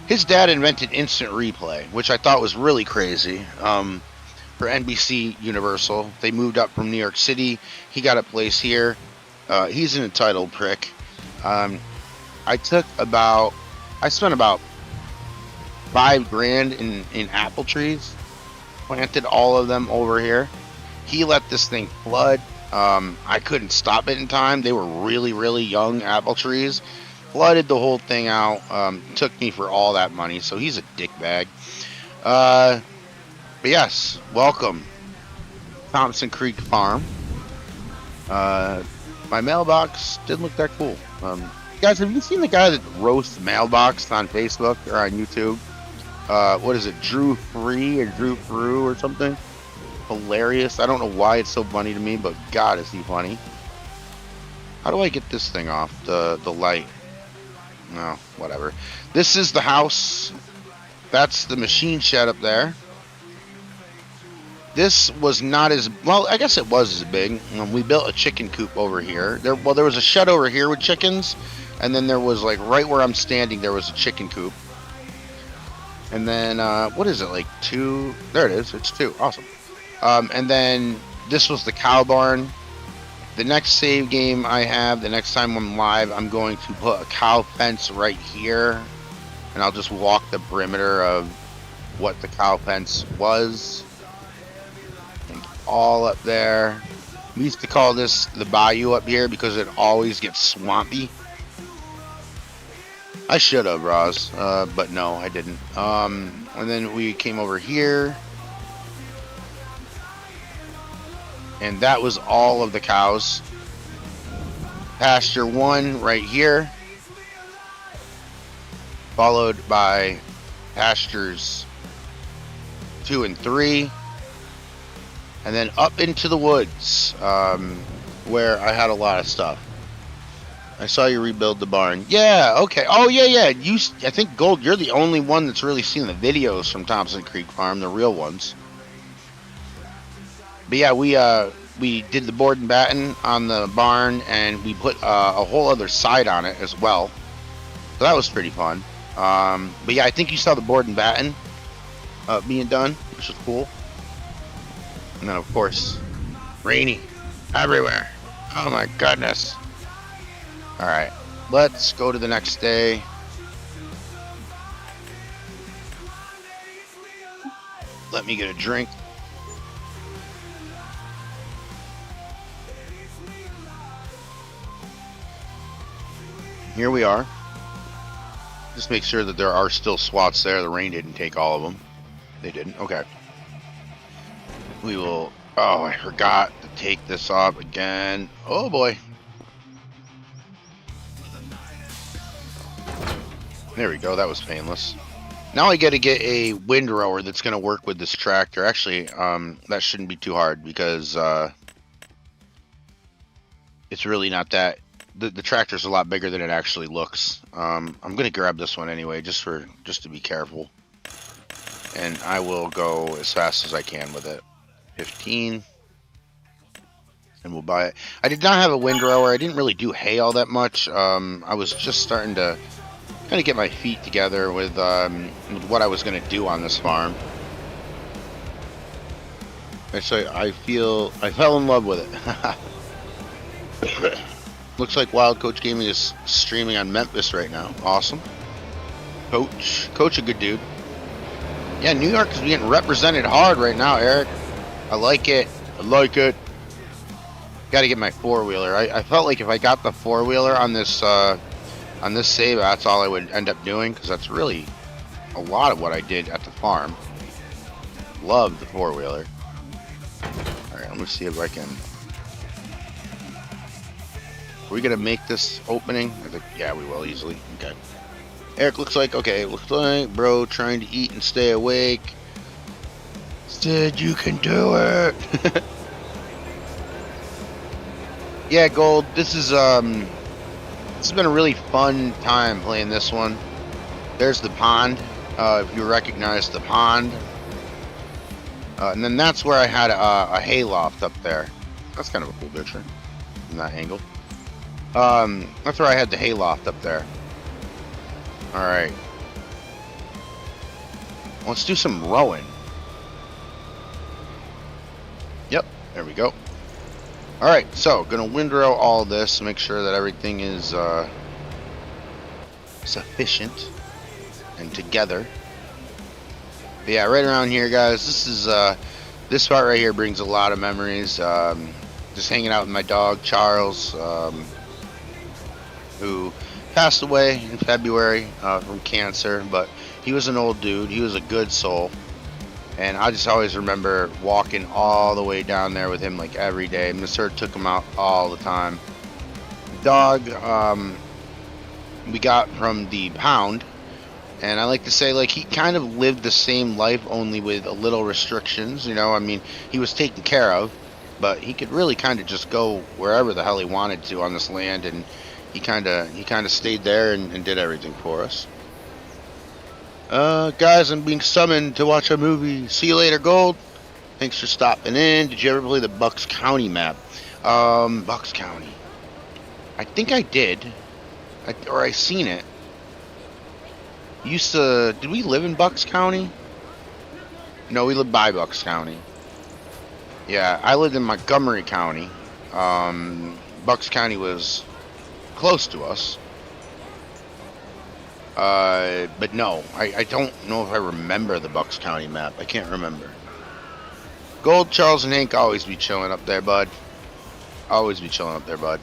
A: His dad invented instant replay, which I thought was really crazy. For NBC Universal, they moved up from New York City. He got a place here. He's an entitled prick. I spent about $5,000 in apple trees. Planted all of them over here. He let this thing flood. I couldn't stop it in time. They were really, really young apple trees. Flooded the whole thing out. Took me for all that money. So he's a dickbag. But yes, welcome, Thompson Creek Farm. My mailbox didn't look that cool. Guys, have you seen the guy that roasts mailbox on Facebook or on YouTube? What is it, Drew Free or Drew Frew or something? hilarious. I don't know why it's so funny to me, but God, is he funny. How do I get this thing off? The light. No, whatever. This is the house. That's the machine shed up there. This was not as well. I guess it was as big. We built a chicken coop over here. There was a shed over here with chickens, and then there was like right where I'm standing. There was a chicken coop, and then what is it like 2? There it is. It's 2. Awesome. And then this was the cow barn. The next save game I have, the next time I'm live, I'm going to put a cow fence right here, and I'll just walk the perimeter of what the cow fence was. All up there. We used to call this the bayou up here because it always gets swampy. I should have, Roz, but no, I didn't. And then we came over here, and that was all of the cows. Pasture 1 right here, followed by pastures 2 and 3. And then up into the woods, where I had a lot of stuff. I saw you rebuild the barn. Yeah, okay. Oh, yeah. I think, Gold, you're the only one that's really seen the videos from Thompson Creek Farm, the real ones. But yeah, we did the board and batten on the barn, and we put a whole other side on it as well. So that was pretty fun. But yeah, I think you saw the board and batten being done, which was cool. And then, of course, rainy everywhere. Oh my goodness. Alright, let's go to the next day. Let me get a drink. Here we are. Just make sure that there are still swats there. The rain didn't take all of them. They didn't. Okay. We will... Oh, I forgot to take this off again. Oh boy. There we go. That was painless. Now I got to get a windrower that's going to work with this tractor. Actually, that shouldn't be too hard because it's really not that... The tractor's a lot bigger than it actually looks. I'm going to grab this one anyway, just to be careful. And I will go as fast as I can with it. 15, and we'll buy it. I did not have a windrower. I didn't really do hay all that much. I was just starting to kind of get my feet together with what I was going to do on this farm. Actually, I fell in love with it. Looks like Wild Coach Gaming is streaming on Memphis right now. Awesome. Coach, a good dude. Yeah, New York is getting represented hard right now, Eric. I like it. Got to get my four-wheeler. I felt like if I got the four-wheeler on this save, that's all I would end up doing, because that's really a lot of what I did at the farm. Love the four-wheeler. All right, let me see if I can. Are we gonna make this opening? I think, yeah, we will easily. Okay. Eric looks like bro trying to eat and stay awake. Said you can do it. Yeah, Gold. This has been a really fun time playing this one. There's the pond. If you recognize the pond, and then that's where I had a hay loft up there. That's kind of a cool picture from that angle. That's where I had the hay loft up there. All right. Let's do some rowing. Yep, there we go. Alright, so gonna windrow all this, make sure that everything is sufficient and together. But yeah, right around here, guys, this spot right here brings a lot of memories. Just hanging out with my dog Charles, who passed away in February from cancer, but he was an old dude. He was a good soul. And I just always remember walking all the way down there with him like every day. Mr. took him out all the time. The dog we got from the pound, And I like to say, like, he kind of lived the same life, only with a little restrictions. You know, I mean, he was taken care of, but he could really kind of just go wherever the hell he wanted to on this land, and he kind of stayed there and did everything for us. Guys, I'm being summoned to watch a movie. See you later, Gold. Thanks for stopping in. Did you ever play the Bucks County map? Bucks County. I think I did, or I seen it. Did we live in Bucks County? No, we lived by Bucks County. Yeah, I lived in Montgomery County. Bucks County was close to us. But no, I don't know if I remember the Bucks County map. I can't remember. Gold, Charles, and Hank always be chilling up there, bud. Always be chilling up there, bud.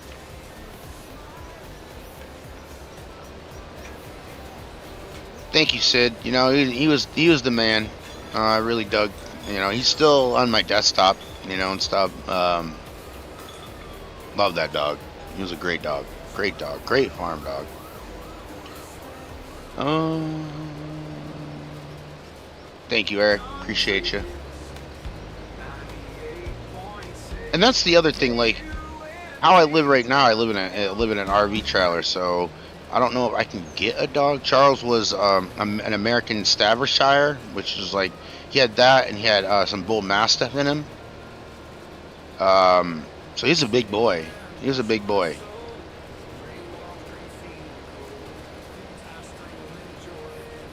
A: Thank you, Sid. You know, he was the man. I really dug. You know, he's still on my desktop. You know, and stuff. Love that dog. He was a great dog. Great dog. Great farm dog. Thank you, Eric. Appreciate you. And that's the other thing. Like, how I live right now, I live in an RV trailer, so I don't know if I can get a dog. Charles was an American Staffordshire, which is like, he had that, and he had some bull mastiff in him. So he's a big boy. He was a big boy.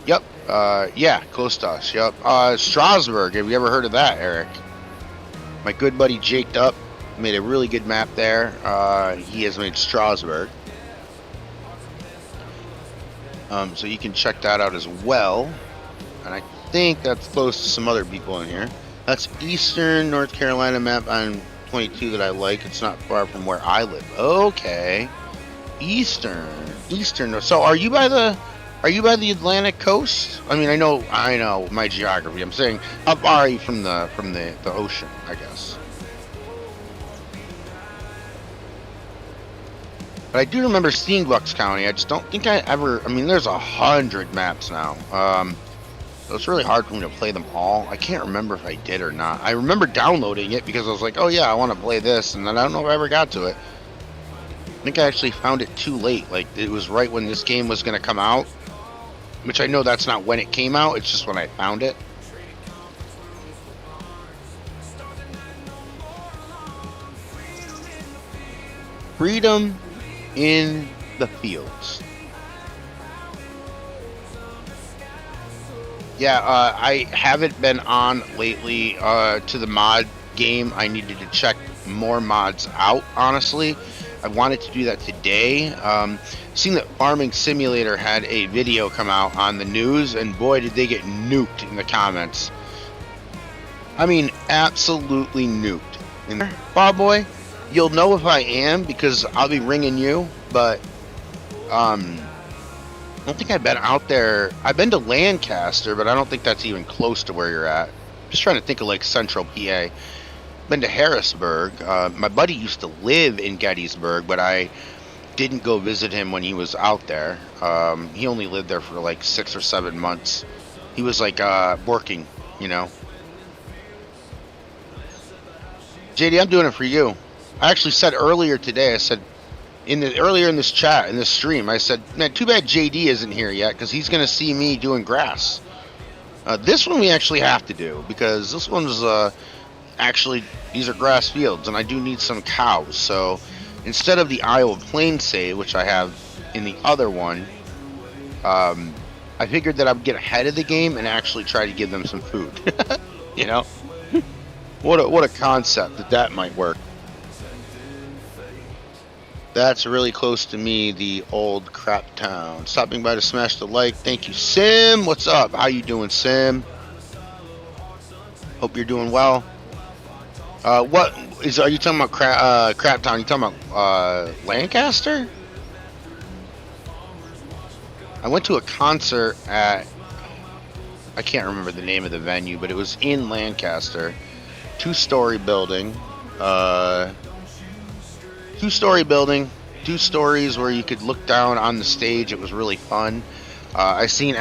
A: Yep. Yeah, close to us. Yep. Strasbourg. Have you ever heard of that, Eric? My good buddy Jake Up made a really good map there. He has made Strasbourg. So you can check that out as well. And I think that's close to some other people in here. That's Eastern North Carolina map on 22 that I like. It's not far from where I live. Okay. Eastern. So are you by the Atlantic coast? I mean, I know my geography. I'm saying, how far are you from the ocean, I guess. But I do remember seeing Bucks County. I just don't think I mean, there's 100 maps now. So it's really hard for me to play them all. I can't remember if I did or not. I remember downloading it because I was like, oh yeah, I want to play this, and then I don't know if I ever got to it. I think I actually found it too late. Like, it was right when this game was going to come out, which I know that's not when it came out. It's just when I found it. Freedom in the fields. Yeah, I haven't been on lately to the mod game. I needed to check more mods out, honestly. I wanted to do that today. Seen that Farming Simulator had a video come out on the news, and boy, did they get nuked in the comments. I mean, absolutely nuked. And Bob Boy, you'll know if I am because I'll be ringing you, but I don't think I've been out there. I've been to Lancaster, but I don't think that's even close to where you're at. Just trying to think of like Central PA. Been to Harrisburg. My buddy used to live in Gettysburg, but I didn't go visit him when he was out there. He only lived there for like 6 or 7 months. He was like working, you know. JD, I'm doing it for you. I actually said earlier today, I said earlier in this chat, in this stream, I said, man, too bad JD isn't here yet because he's going to see me doing grass. This one we actually have to do because this one's actually, these are grass fields, and I do need some cows. So instead of the Iowa Plains save, which I have in the other one, I figured that I would get ahead of the game and actually try to give them some food. You know, what a concept that might work. That's really close to me, the old crap town. Stopping by to smash the like. Thank you, Sim. What's up? How you doing, Sim? Hope you're doing well. Are you talking about crap town? You talking about Lancaster? I went to a concert at, I can't remember the name of the venue, but it was in Lancaster. Two-story building. Two-story building, 2 stories where you could look down on the stage. It was really fun. I seen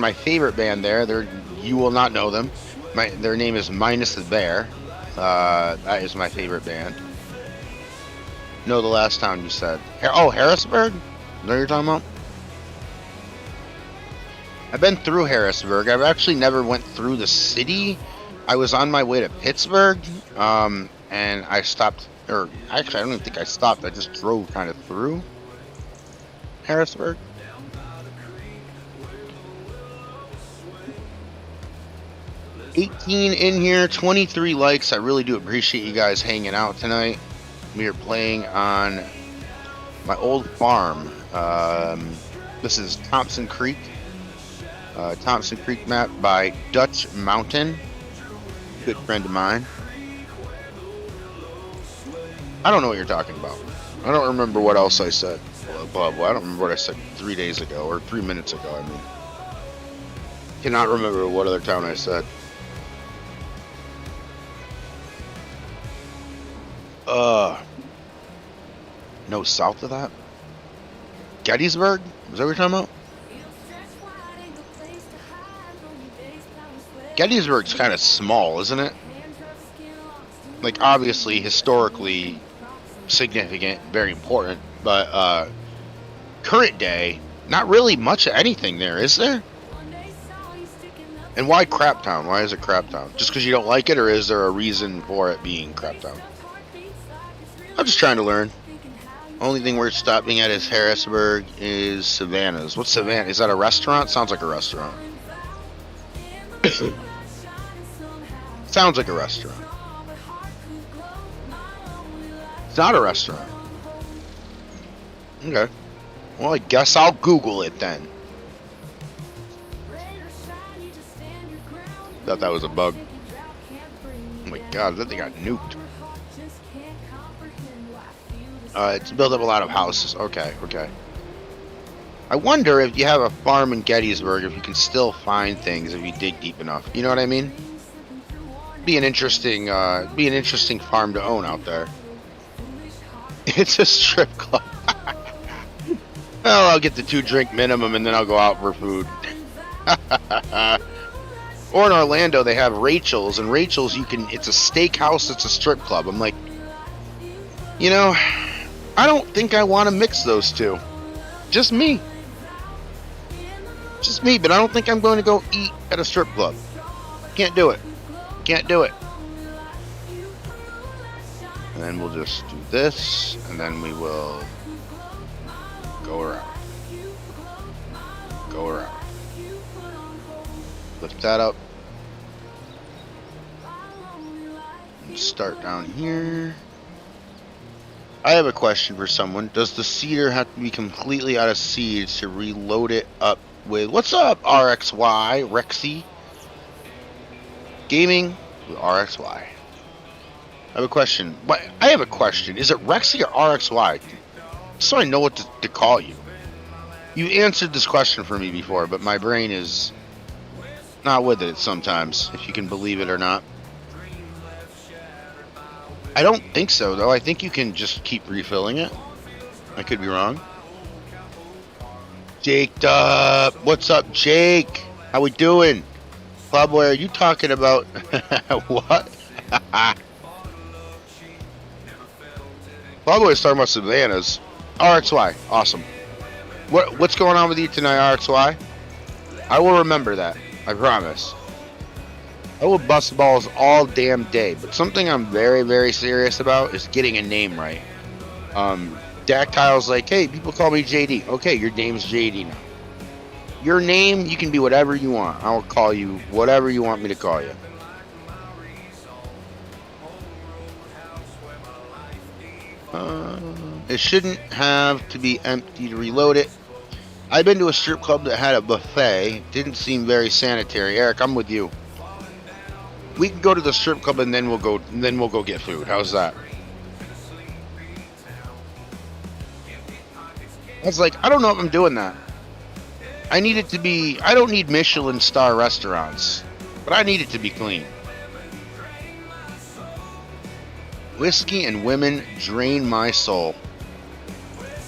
A: my favorite band there. You will not know them. Their name is Minus the Bear. That is my favorite band. No, the last town you said. Harrisburg? Is that what you're talking about? I've been through Harrisburg. I've actually never went through the city. I was on my way to Pittsburgh, and I stopped. Or actually, I don't even think I stopped. I just drove kind of through Harrisburg. $18 in here, 23 likes. I really do appreciate you guys hanging out tonight. We are playing on my old farm. This is Thompson Creek. Thompson Creek map by DutchMountain. Good friend of mine. I don't know what you're talking about. I don't remember what else I said. Well, I don't remember what I said 3 days ago, or 3 minutes ago, I mean. Cannot remember what other town I said. No, south of that? Gettysburg? Is that what you're talking about? Gettysburg's kind of small, isn't it? Like, obviously, historically significant, very important, but current day, not really much of anything there, is there? And why Craptown? Why is it Craptown? Just because you don't like it, or is there a reason for it being Craptown? I'm just trying to learn. Only thing we're stopping at is Harrisburg is Savannah's. What's Savannah? Is that a restaurant? Sounds like a restaurant. Sounds like a restaurant. It's not a restaurant. Okay. Well, I guess I'll Google it then. Thought that was a bug. Oh my god, that thing got nuked. It's built up a lot of houses. Okay. I wonder if you have a farm in Gettysburg, if you can still find things if you dig deep enough. You know what I mean? Be an interesting farm to own out there. It's a strip club. Well, I'll get the 2-drink minimum and then I'll go out for food. Or in Orlando, they have Rachel's, and Rachel's it's a steakhouse, it's a strip club. I'm like, you know, I don't think I want to mix those two. Just me. But I don't think I'm going to go eat at a strip club. Can't do it. And then we'll just do this, and then we will go around. Lift that up. And start down here. I have a question for someone. Does the seeder have to be completely out of seeds to reload it up with... What's up, RXY? Rexy? Gaming with RXY. I have a question. Is it Rexy or RXY? So I know what to call you. You answered this question for me before, but my brain is not with it sometimes, if you can believe it or not. I don't think so, though. I think you can just keep refilling it. I could be wrong. Jaked up. What's up, Jake? How we doing? Clubware, are you talking about... What? Clubware's talking about Savannah's. RXY. Awesome. What's going on with you tonight, RXY? I will remember that. I promise. I will bust balls all damn day, but something I'm very, very serious about is getting a name right. Dactyle's like, hey, people call me JD. Okay, your name's JD now. Your name, you can be whatever you want. I will call you whatever you want me to call you. It shouldn't have to be empty to reload it. I've been to a strip club that had a buffet. Didn't seem very sanitary. Eric, I'm with you. We can go to the strip club and then we'll go get food. How's that? I was like, I don't know if I'm doing that. I don't need Michelin star restaurants, but I need it to be clean. Whiskey and women drain my soul.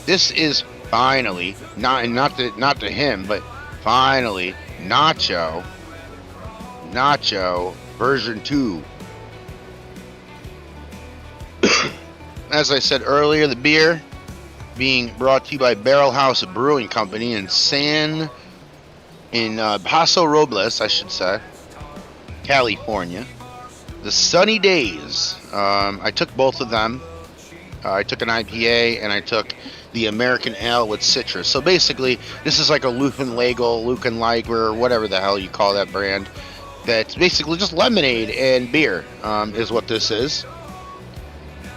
A: This is finally not to him, but Finally, Nacho version 2. As I said earlier, the beer being brought to you by Barrel House Brewing Company in Paso Robles, I should say, California. The Sunny Days. I took both of them. I took an IPA and I took the American Ale with citrus. So basically, this is like a Luken Lager, whatever the hell you call that brand. That's basically just lemonade and beer, is what this is.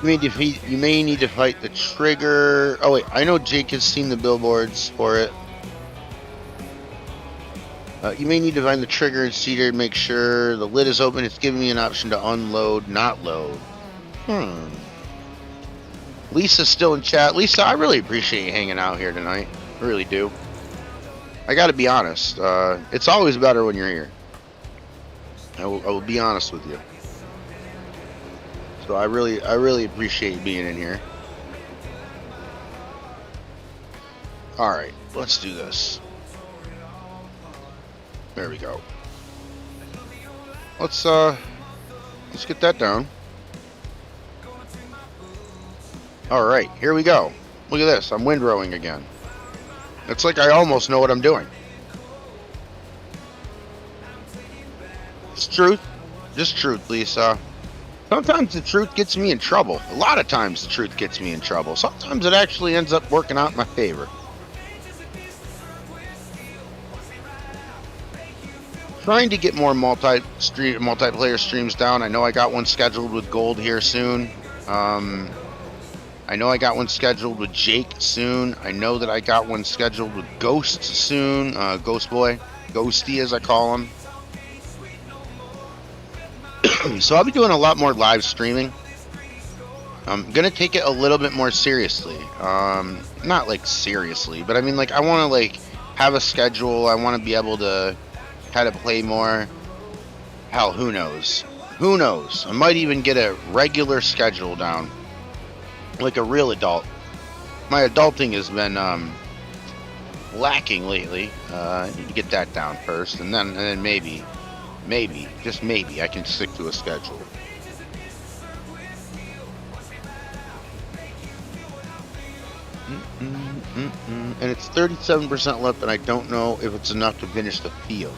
A: You may need to fight the trigger. Oh wait, I know Jake has seen the billboards for it. You may need to find the trigger and cedar to make sure the lid is open. It's giving me an option to unload, not load. Lisa's still in chat. Lisa, I really appreciate you hanging out here tonight. I really do. I gotta be honest. It's always better when you're here. I will be honest with you. So I really appreciate you being in here. Alright, let's do this. There we go. Let's get that down. Alright, here we go. Look at this, I'm windrowing again. It's like I almost know what I'm doing. It's truth. Just truth, Lisa. Sometimes the truth gets me in trouble. A lot of times the truth gets me in trouble. Sometimes it actually ends up working out in my favor. Trying to get more multiplayer streams down. I know I got one scheduled with Gold here soon. I know I got one scheduled with Jake soon. I know that I got one scheduled with Ghost soon. Ghost Boy. Ghosty as I call him. So I'll be doing a lot more live streaming. I'm gonna take it a little bit more seriously. Not like seriously, but I mean like I want to like have a schedule. I want to be able to kind of play more. Hell, who knows? Who knows? I might even get a regular schedule down, like a real adult. My adulting has been lacking lately. I need to get that down first, and then maybe, just maybe, I can stick to a schedule. And it's 37% left, and I don't know if it's enough to finish the field.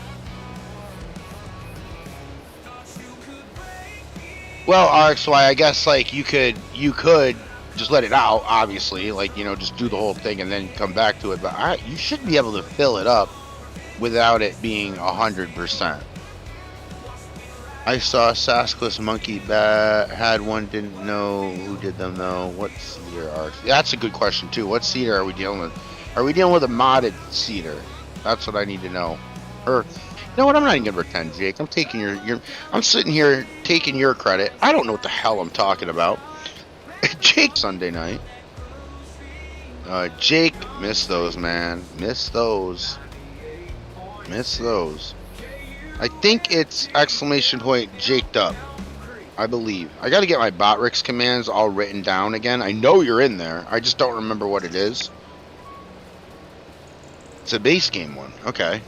A: Well, RXY, I guess like you could just let it out, obviously, like, you know, just do the whole thing and then come back to it. But you should be able to fill it up without it being 100%. I saw a Sasquatch monkey had one, didn't know who did them though. What cedar are? That's a good question too. What cedar are we dealing with? Are we dealing with a modded cedar? That's what I need to know. Or, you know what? I'm not even gonna pretend, Jake. I'm taking I'm sitting here taking your credit. I don't know what the hell I'm talking about. Jake, Sunday night. Jake, miss those, man. Miss those. I think it's !Jaked up. I believe. I gotta get my Botrix commands all written down again. I know you're in there. I just don't remember what it is. It's a base game one. Okay.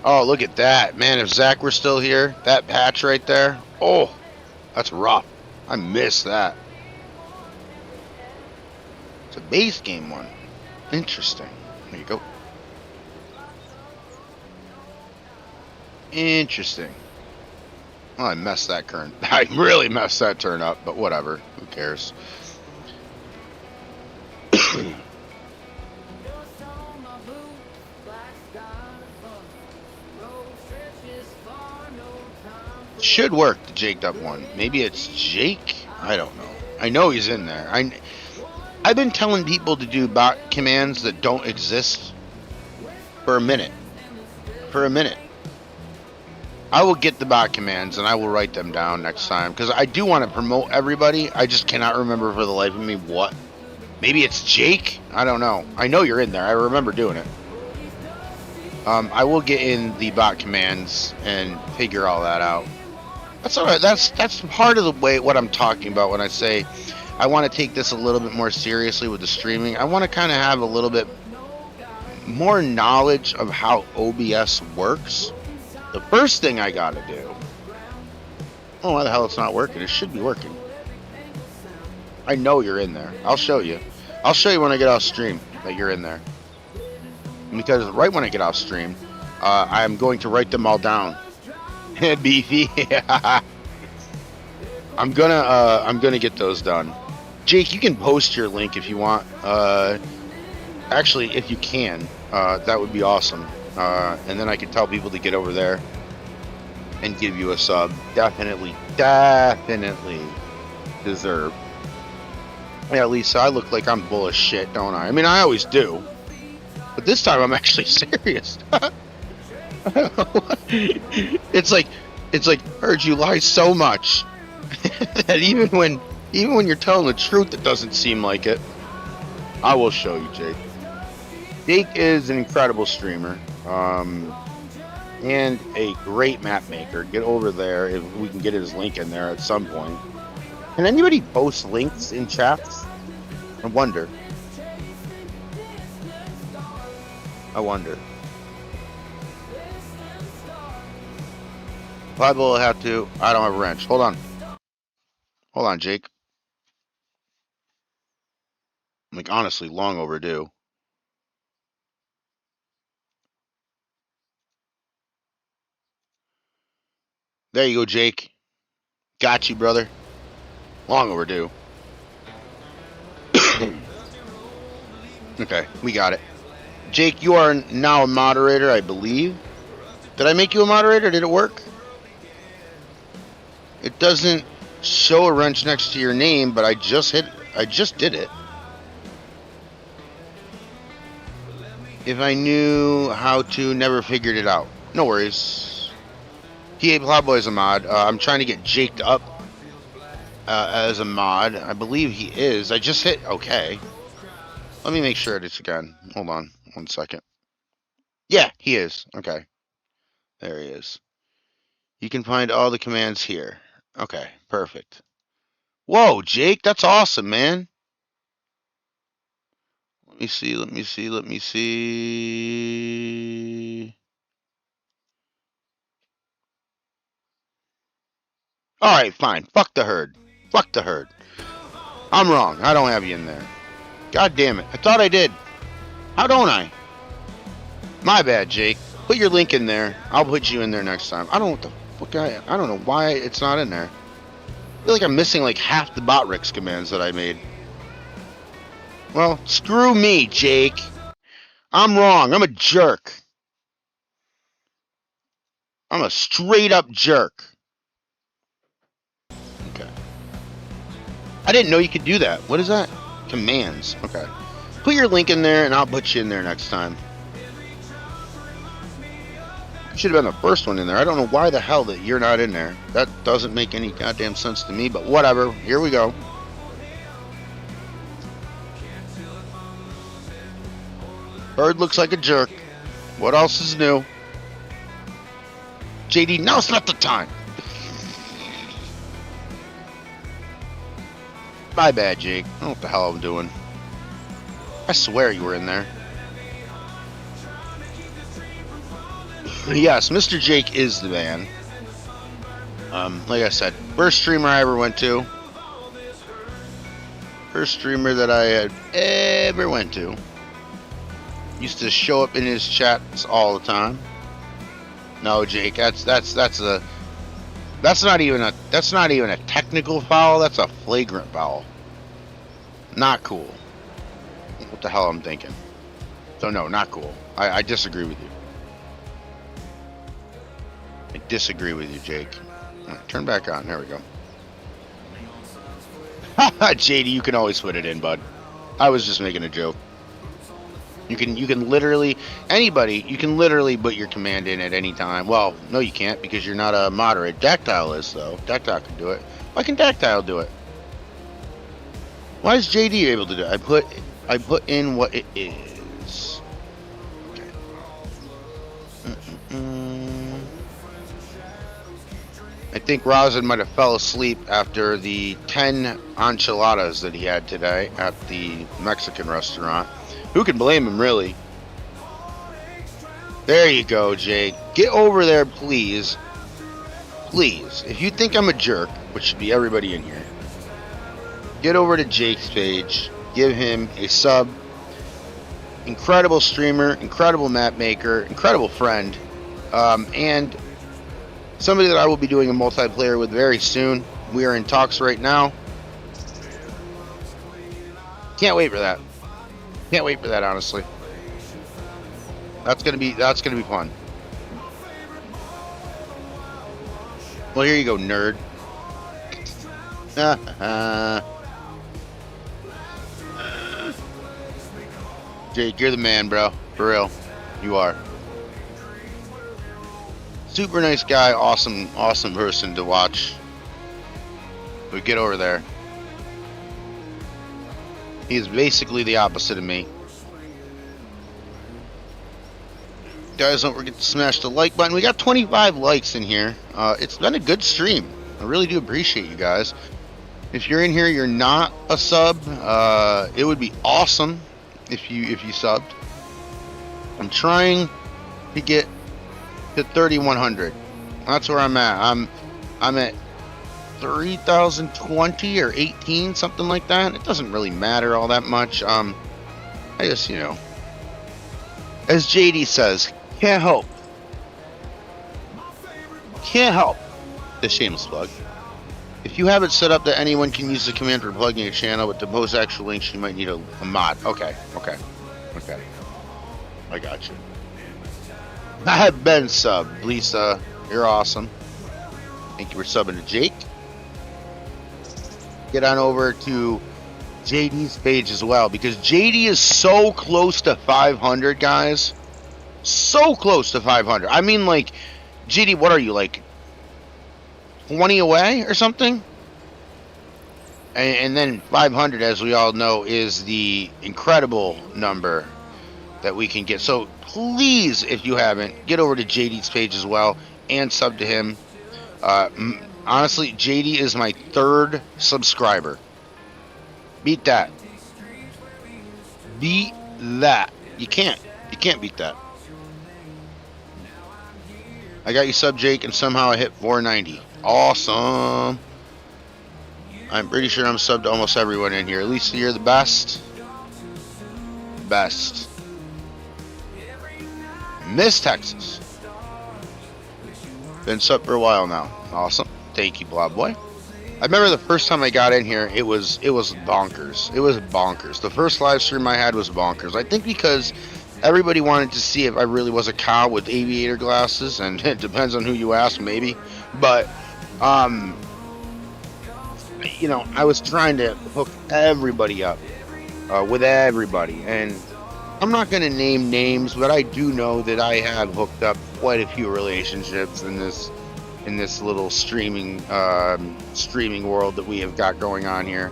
A: Oh, look at that. Man, if Zach were still here, that patch right there. Oh, that's rough. I miss that. It's a base game one. Interesting. There you go. Interesting. Well, I messed that turn. I really messed that turn up, but whatever. Who cares? Should work, the Jaked up one. Maybe it's Jake? I don't know. I know he's in there. I've been telling people to do bot commands that don't exist for a minute. I will get the bot commands and I will write them down next time because I do want to promote everybody. I just cannot remember for the life of me what. Maybe it's Jake? I don't know. I know you're in there. I remember doing it. I will get in the bot commands and figure all that out. That's all right. That's part of the way what I'm talking about when I say I want to take this a little bit more seriously with the streaming. I want to kind of have a little bit more knowledge of how OBS works. The first thing I got to do... Oh, why the hell it's not working? It should be working. I know you're in there. I'll show you. I'll show you when I get off stream that you're in there. Because right when I get off stream, I'm going to write them all down. Beefy. I'm gonna get those done. Jake, you can post your link if you want. Actually, if you can, that would be awesome. And then I can tell people to get over there and give you a sub. Definitely deserve. Yeah, Lisa, I look like I'm full of shit, don't I? I mean, I always do. But this time I'm actually serious. It's like, heard you lie so much that even when you're telling the truth, it doesn't seem like it. I will show you, Jake. Jake is an incredible streamer, and a great map maker. Get over there if we can get his link in there at some point. Can anybody post links in chats? I wonder. Bible will have to. I don't have a wrench. Hold on, Jake. I'm like, honestly, long overdue. There you go, Jake. Got you, brother. Long overdue. Okay, we got it. Jake, you are now a moderator, I believe. Did I make you a moderator? Did it work? It doesn't show a wrench next to your name, but I just did it. If I knew how to, never figured it out. No worries. PA Plowboy is a mod. I'm trying to get Jaked up as a mod. I believe he is. I just hit okay. Let me make sure it's again. Hold on 1 second. Yeah, he is. Okay. There he is. You can find all the commands here. Okay, perfect. Whoa, Jake, that's awesome, man. Let me see. Alright, fine. Fuck the herd. I'm wrong. I don't have you in there. God damn it. I thought I did. How don't I? My bad, Jake. Put your link in there. I'll put you in there next time. I don't know what the fuck I don't know why it's not in there. I feel like I'm missing like half the Botrix commands that I made. Well, screw me, Jake. I'm wrong. I'm a jerk. I'm a straight up jerk. Okay. I didn't know you could do that. What is that? Commands. Okay. Put your link in there and I'll put you in there next time. Should have been the first one in there. I don't know why the hell that you're not in there. That doesn't make any goddamn sense to me, but whatever. Here we go. Bird looks like a jerk. What else is new? JD, now's not the time. My bad, Jake. I don't know what the hell I'm doing. I swear you were in there. Yes, Mr. Jake is the man. Like I said, first streamer I ever went to. First streamer that I had ever went to. Used to show up in his chats all the time. No, Jake, that's not even a technical foul. That's a flagrant foul. Not cool. What the hell I'm thinking? So no, not cool. I disagree with you. I disagree with you, Jake. Right, turn back on. There we go. JD, you can always put it in, bud. I was just making a joke. You can literally anybody. You can literally put your command in at any time. Well, no, you can't because you're not a moderator. Dactyl is though. Dactyl can do it. Why can Dactyl do it? Why is JD able to do it? I put in what it is. Okay. I think Rosin might have fell asleep after the 10 enchiladas that he had today at the Mexican restaurant. Who can blame him, really? There you go, Jake. Get over there, please. Please. If you think I'm a jerk, which should be everybody in here, get over to Jake's page. Give him a sub. Incredible streamer, incredible map maker, incredible friend, and somebody that I will be doing a multiplayer with very soon. We are in talks right now. Can't wait for that. Can't wait for that, honestly. That's gonna be fun. Well, here you go, nerd. Jake, you're the man, bro. For real. You are. Super nice guy, awesome person to watch. But get over there. He's basically the opposite of me. Guys, don't forget to smash the like button. We got 25 likes in here. It's been a good stream. I really do appreciate you guys. If you're in here, you're not a sub. It would be awesome if you subbed. I'm trying to get to 3,100. That's where I'm at. I'm at 3,020 or 18, something like that. It doesn't really matter all that much. I just, you know, as JD says, can't help. Can't help. The shameless plug. If you have it set up that anyone can use the command for plugging a channel, but to post actual links, you might need a mod. Okay. I got you. I have been subbed. Lisa, you're awesome. Thank you for subbing to Jake. Get on over to JD's page as well, because JD is so close to 500, guys. So close to 500. I mean, like, JD, what are you, like 20 away or something? And then 500, as we all know, is the incredible number that we can get. So please, if you haven't, get over to JD's page as well and sub to him. Honestly, JD is my 3rd subscriber. Beat that. Beat that. You can't beat that. I got you sub, Jake, and somehow I hit 490. Awesome. I'm pretty sure I'm subbed to almost everyone in here. Lisa, you're the best. Best. Miss Texas. Been subbed for a while now. Awesome. Thank you, Blob Boy. I remember the first time I got in here, it was bonkers. It was bonkers. The first live stream I had was bonkers. I think because everybody wanted to see if I really was a cow with aviator glasses, and it depends on who you ask, maybe. But, you know, I was trying to hook everybody up with everybody. And I'm not going to name names, but I do know that I have hooked up quite a few relationships in this little streaming world that we have got going on here.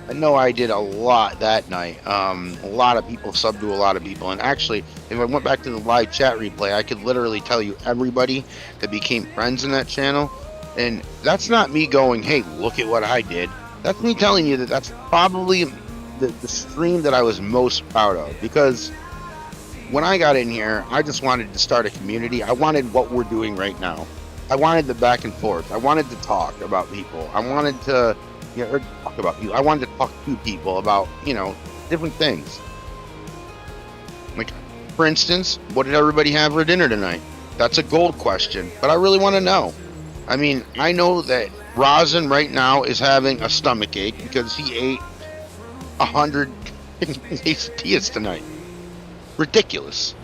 A: I know I did a lot that night. A lot of people subbed to a lot of people. And actually, if I went back to the live chat replay, I could literally tell you everybody that became friends in that channel. And that's not me going, hey, look at what I did. That's me telling you that that's probably the stream that I was most proud of. Because when I got in here, I just wanted to start a community. I wanted what we're doing right now. I wanted the back and forth. I wanted to talk about people. I wanted to talk about people. I wanted to talk to people about, you know, different things. Like, for instance, what did everybody have for dinner tonight? That's a gold question, but I really want to know. I mean, I know that Rosin right now is having a stomach ache because he ate 100 quesadillas tonight. Ridiculous.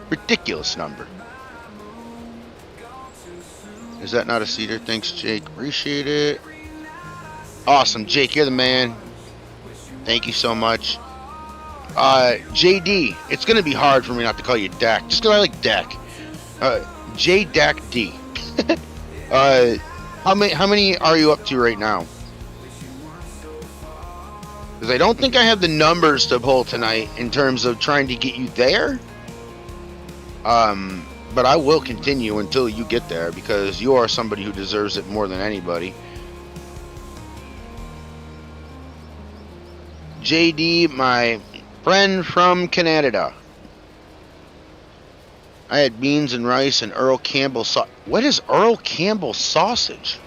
A: Ridiculous number. Is that not a cedar? Thanks, Jake. Appreciate it. Awesome. Jake, you're the man. Thank you so much. JD, it's going to be hard for me not to call you Dak, just because I like Dak. J-Dak D. How many are you up to right now? Because I don't think I have the numbers to pull tonight in terms of trying to get you there. but I will continue until you get there because you are somebody who deserves it more than anybody. JD, my friend from Canada. I had beans and rice and Earl Campbell sauce. What is Earl Campbell sausage?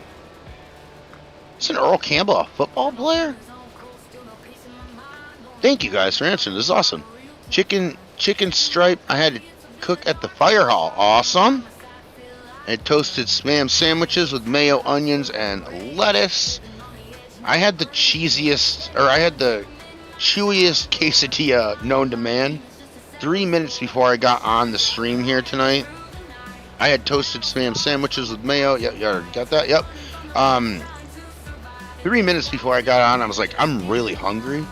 A: Isn't Earl Campbell a football player? Thank you guys for answering. This is awesome. Chicken stripe I had to cook at the fire hall. Awesome. And toasted spam sandwiches with mayo, onions, and lettuce. I had the chewiest quesadilla known to man. 3 minutes before I got on the stream here tonight. I had toasted spam sandwiches with mayo. Yep, you already got that. Yep. 3 minutes before I got on, I was like, I'm really hungry.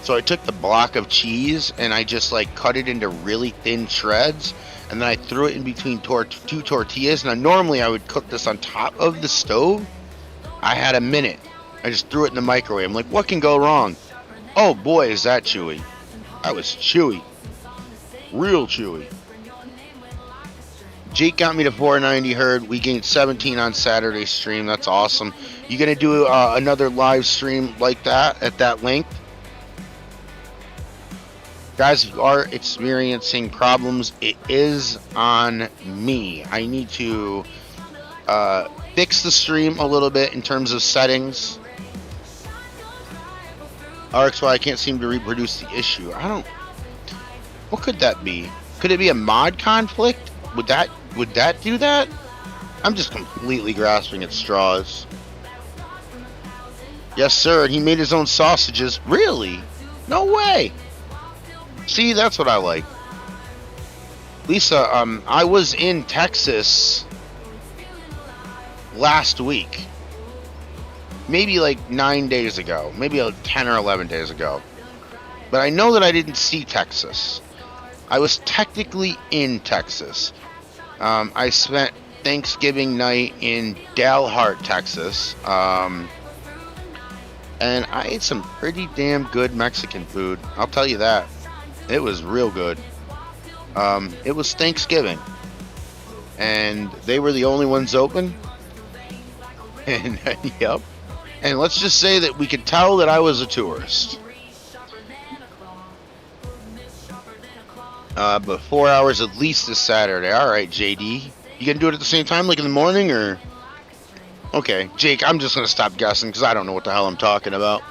A: So I took the block of cheese and I just like cut it into really thin shreds, and then I threw it in between two tortillas. Now normally I would cook this on top of the stove. I had a minute. I just threw it in the microwave. I'm like, what can go wrong? Oh boy, is that chewy. That was chewy. Real chewy. Jake got me to 490 herd. We gained 17 on Saturday stream. That's awesome. You gonna do another live stream like that at that length? Guys who are experiencing problems, it is on me. I need to fix the stream a little bit in terms of settings. RXY, I can't seem to reproduce the issue. What could that be? Could it be a mod conflict? Would that do that? I'm just completely grasping at straws. Yes, sir. And he made his own sausages. Really? No way. See, that's what I like. Lisa, I was in Texas last week. Maybe like 9 days ago. Maybe 10 or 11 days ago. But I know that I didn't see Texas. I was technically in Texas. I spent Thanksgiving night in Dalhart, Texas. And I ate some pretty damn good Mexican food. I'll tell you that. It was real good. It was Thanksgiving. And they were the only ones open. And, yep. And let's just say that we could tell that I was a tourist. But 4 hours at least this Saturday. Alright, JD. You gonna do it at the same time, like in the morning, or? Okay, Jake, I'm just gonna stop guessing, because I don't know what the hell I'm talking about.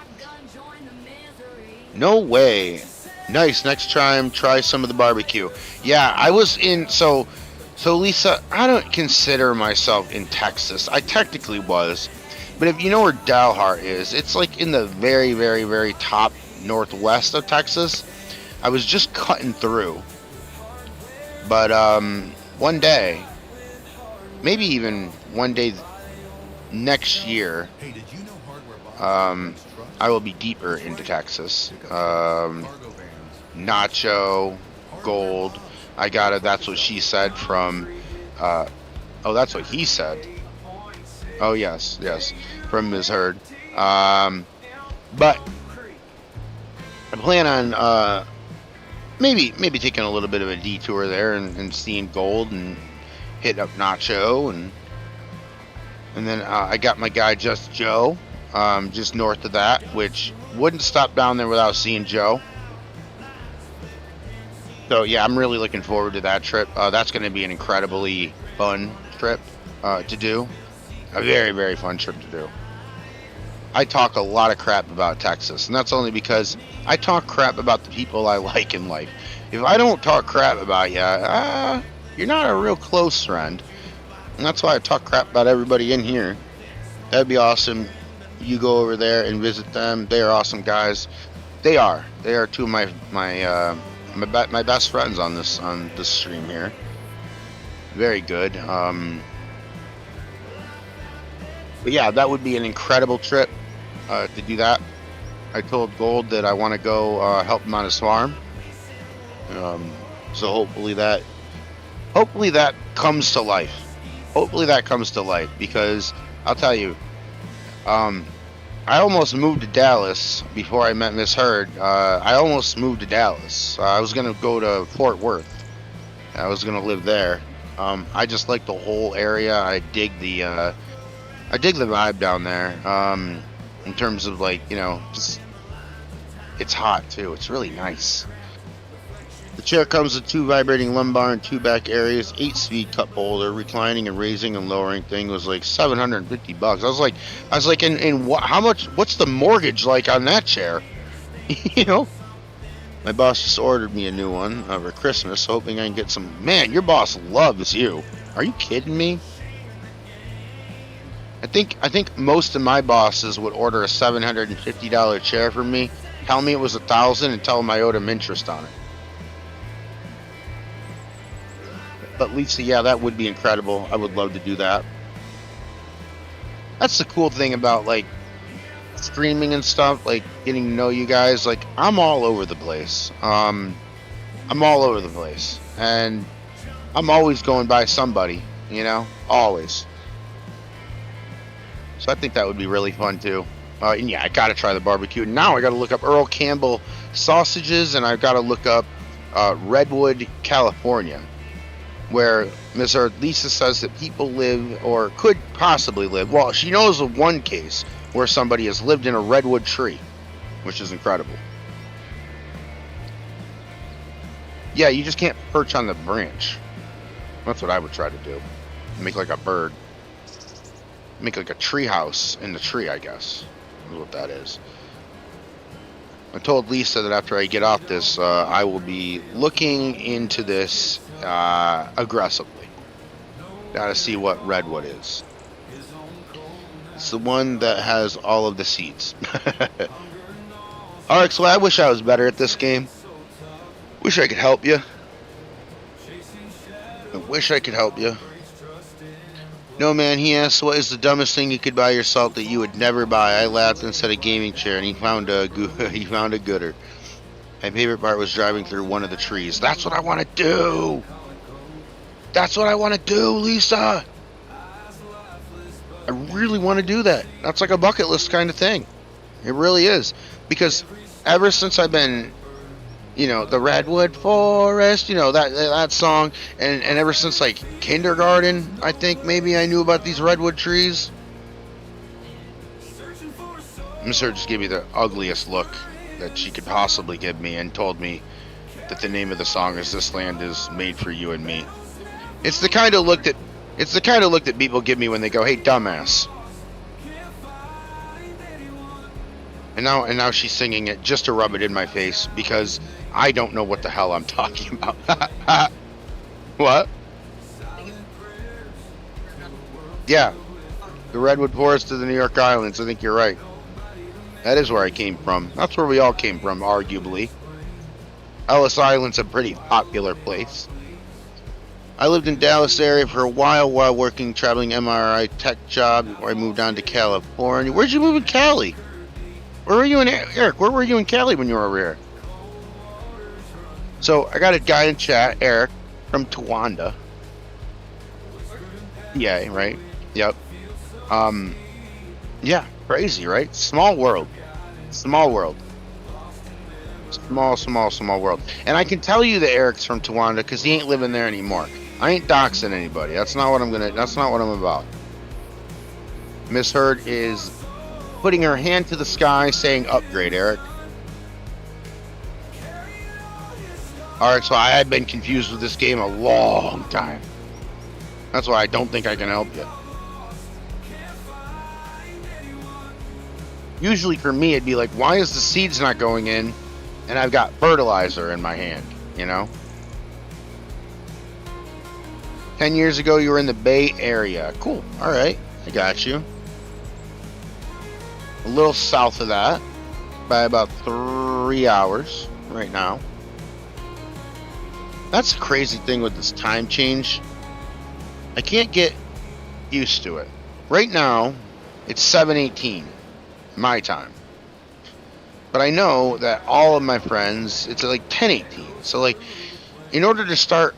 A: No way. Nice, next time, try some of the barbecue. Yeah, I was in, so Lisa, I don't consider myself in Texas. I technically was. But if you know where Dalhart is, it's like in the very, very, very top northwest of Texas. I was just cutting through. But one day, maybe even one day next year, I will be deeper into Texas. Nacho, Gold. I got it. That's what she said from. Oh, that's what he said. Oh yes, from Ms. Hurd. But I plan on maybe taking a little bit of a detour there and seeing Gold and hitting up Nacho and then I got my guy Just Joe just north of that, which wouldn't stop down there without seeing Joe. So yeah, I'm really looking forward to that trip. That's going to be an incredibly fun trip to do. A very, very fun trip to do. I talk a lot of crap about Texas, and that's only because I talk crap about the people I like in life. If I don't talk crap about you, you're not a real close friend. And that's why I talk crap about everybody in here. That'd be awesome. You go over there and visit them. They are awesome guys. They are two of my best friends on this stream here. Very good. But yeah, that would be an incredible trip to do that. I told Gold that I want to go help him on his farm. So hopefully that comes to life. Hopefully that comes to life, because I'll tell you, I almost moved to Dallas before I met Miss Hurd. I almost moved to Dallas. I was gonna go to Fort Worth. I was gonna live there, I just like the whole area. I dig the vibe down there. In terms of like, just it's hot too. It's really nice. The chair comes with 2 vibrating lumbar and 2 back areas, 8-speed cup holder, reclining and raising and lowering thing was like $750. I was like, in what? How much? What's the mortgage like on that chair? you know. My boss just ordered me a new one over Christmas, hoping I can get some. Man, your boss loves you. Are you kidding me? I think most of my bosses would order a $750 chair from me, tell me it was $1,000, and tell them I owed them interest on it. But Lisa, yeah, that would be incredible. I would love to do that. That's the cool thing about like streaming and stuff, like getting to know you guys. Like I'm all over the place. I'm all over the place, and I'm always going by somebody. Always. So I think that would be really fun too. And yeah, I gotta try the barbecue. Now I gotta look up Earl Campbell sausages, and I've gotta look up Redwood, California, where Ms. Lisa says that people live or could possibly live. Well, she knows of one case where somebody has lived in a redwood tree, which is incredible. Yeah, you just can't perch on the branch. That's what I would try to do. Make like a bird. Make like a tree house in the tree, I guess. Is what that is. I told Lisa that after I get off this, I will be looking into this aggressively. Gotta see what redwood is. It's the one that has all of the seeds. Alright, so I wish I was better at this game. Wish I could help you. I wish I could help you. No, man, he asked, what is the dumbest thing you could buy yourself that you would never buy? I laughed and said a gaming chair, and he found a gooder. My favorite part was driving through one of the trees. That's what I want to do! That's what I want to do, Lisa! I really want to do that. That's like a bucket list kind of thing. It really is. Because ever since I've been, the Redwood Forest, that song, and ever since like kindergarten, I think maybe I knew about these redwood trees. Miss Her just gave me the ugliest look that she could possibly give me and told me that the name of the song is "This Land Is Made for You and Me." It's the kind of look that people give me when they go, "Hey, dumbass." And now she's singing it just to rub it in my face because I don't know what the hell I'm talking about. What? Yeah. The Redwood Forest of the New York Islands. I think you're right. That is where I came from. That's where we all came from, arguably. Ellis Island's a pretty popular place. I lived in Dallas area for a while working traveling MRI tech job before I moved on to California. Where'd you move in Cali? Where were you in Eric? Where were you in Cali when you were over here? So I got a guy in chat, Eric, from Towanda. Yeah, right. Yep. Yeah, crazy, right? Small world. Small world. Small world. And I can tell you that Eric's from Towanda because he ain't living there anymore. I ain't doxing anybody. That's not what I'm about. Miss Hurd is putting her hand to the sky saying upgrade, Eric. Alright, so I had been confused with this game a long time. That's why I don't think I can help you. Usually for me it'd be like, why is the seeds not going in and I've got fertilizer in my hand, 10 years ago you were in the Bay Area. Cool. Alright, I got you. A little south of that by about 3 hours right now. That's the crazy thing with this time change. I can't get used to it. Right now, it's 7:18 my time. But I know that all of my friends, it's like 10:18. So like, in order to start,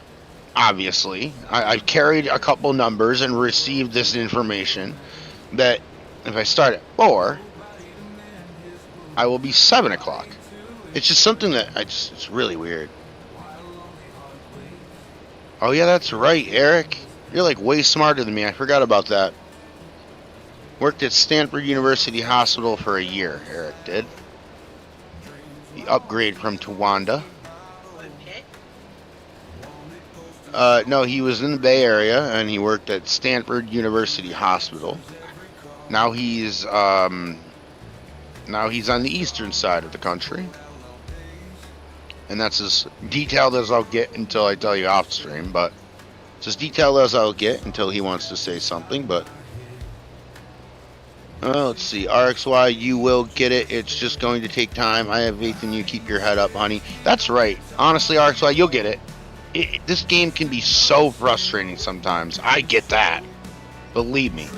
A: obviously, I've carried a couple numbers and received this information that if I start at 4, I will be 7 o'clock. It's just something that it's really weird. Oh yeah, that's right, Eric. You're like way smarter than me. I forgot about that. Worked at Stanford University Hospital for a year, Eric did. The upgrade from Towanda.
B: Okay.
A: No, he was in the Bay Area and he worked at Stanford University Hospital. Now he's on the eastern side of the country. And that's as detailed as I'll get until I tell you off stream, but it's as detailed as I'll get until he wants to say something, but let's see. RXY, you will get it. It's just going to take time. I have faith in you. Keep your head up, honey. That's right. Honestly, RXY, you'll get it. This game can be so frustrating sometimes. I get that. Believe me.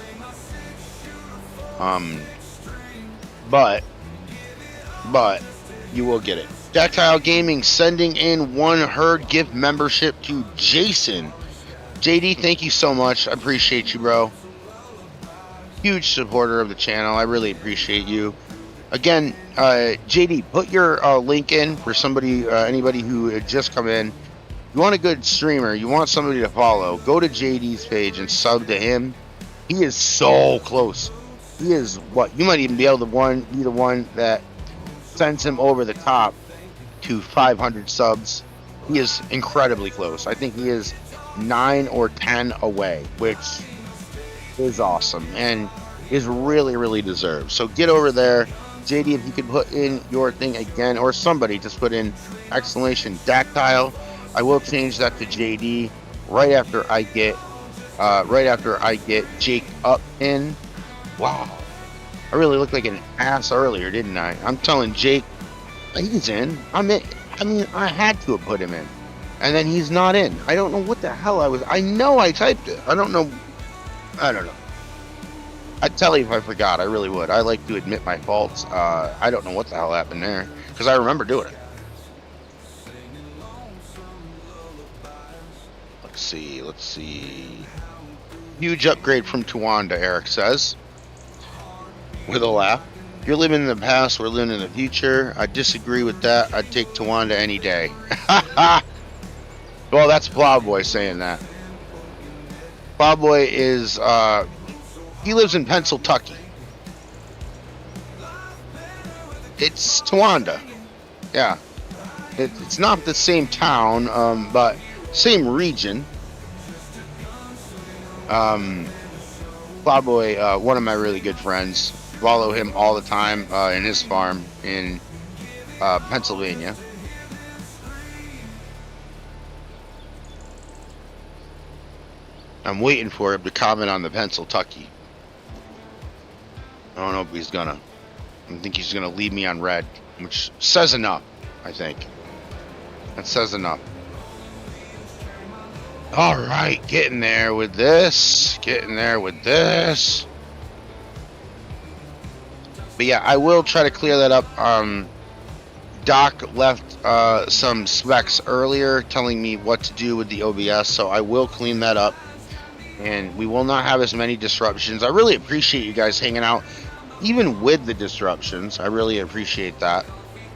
A: But you will get it. Tactile Gaming sending in one herd gift membership to Jason. JD, thank you so much. I appreciate you, bro. Huge supporter of the channel. I really appreciate you. Again, JD, put your link in for anybody who had just come in. You want a good streamer, you want somebody to follow, go to JD's page and sub to him. He is so close. He is you might even be able to be the one that sends him over the top to 500 subs. He is incredibly close. I think he is 9 or 10 away, which is awesome and is really, really deserved. So get over there. JD, if you could put in your thing again, or somebody just put in !Dactyle. I will change that to JD right after I get Jake up in. Wow, I really looked like an ass earlier, didn't I? I'm telling Jake, he's in. I'm in. I mean, I had to have put him in, and then he's not in. I don't know what the hell I was. I know I typed it. I don't know. I'd tell you if I forgot. I really would. I like to admit my faults. I don't know what the hell happened there because I remember doing it. Let's see. Huge upgrade from Towanda, Eric says. With a laugh. You're living in the past, we're living in the future. I disagree with that. I'd take Towanda any day. Well, that's Plowboy saying that. Plowboy is, he lives in Pennsylvania. It's Towanda. Yeah. It's not the same town, but same region. Plowboy, one of my really good friends, follow him all the time in his farm in Pennsylvania. I'm waiting for him to comment on the Pennsylvania. I don't know if he's gonna. I think he's gonna leave me on red, which says enough, I think. That says enough. All right, getting there with this. But yeah, I will try to clear that up. Doc left some specs earlier telling me what to do with the OBS, so I will clean that up. And we will not have as many disruptions. I really appreciate you guys hanging out, even with the disruptions. I really appreciate that.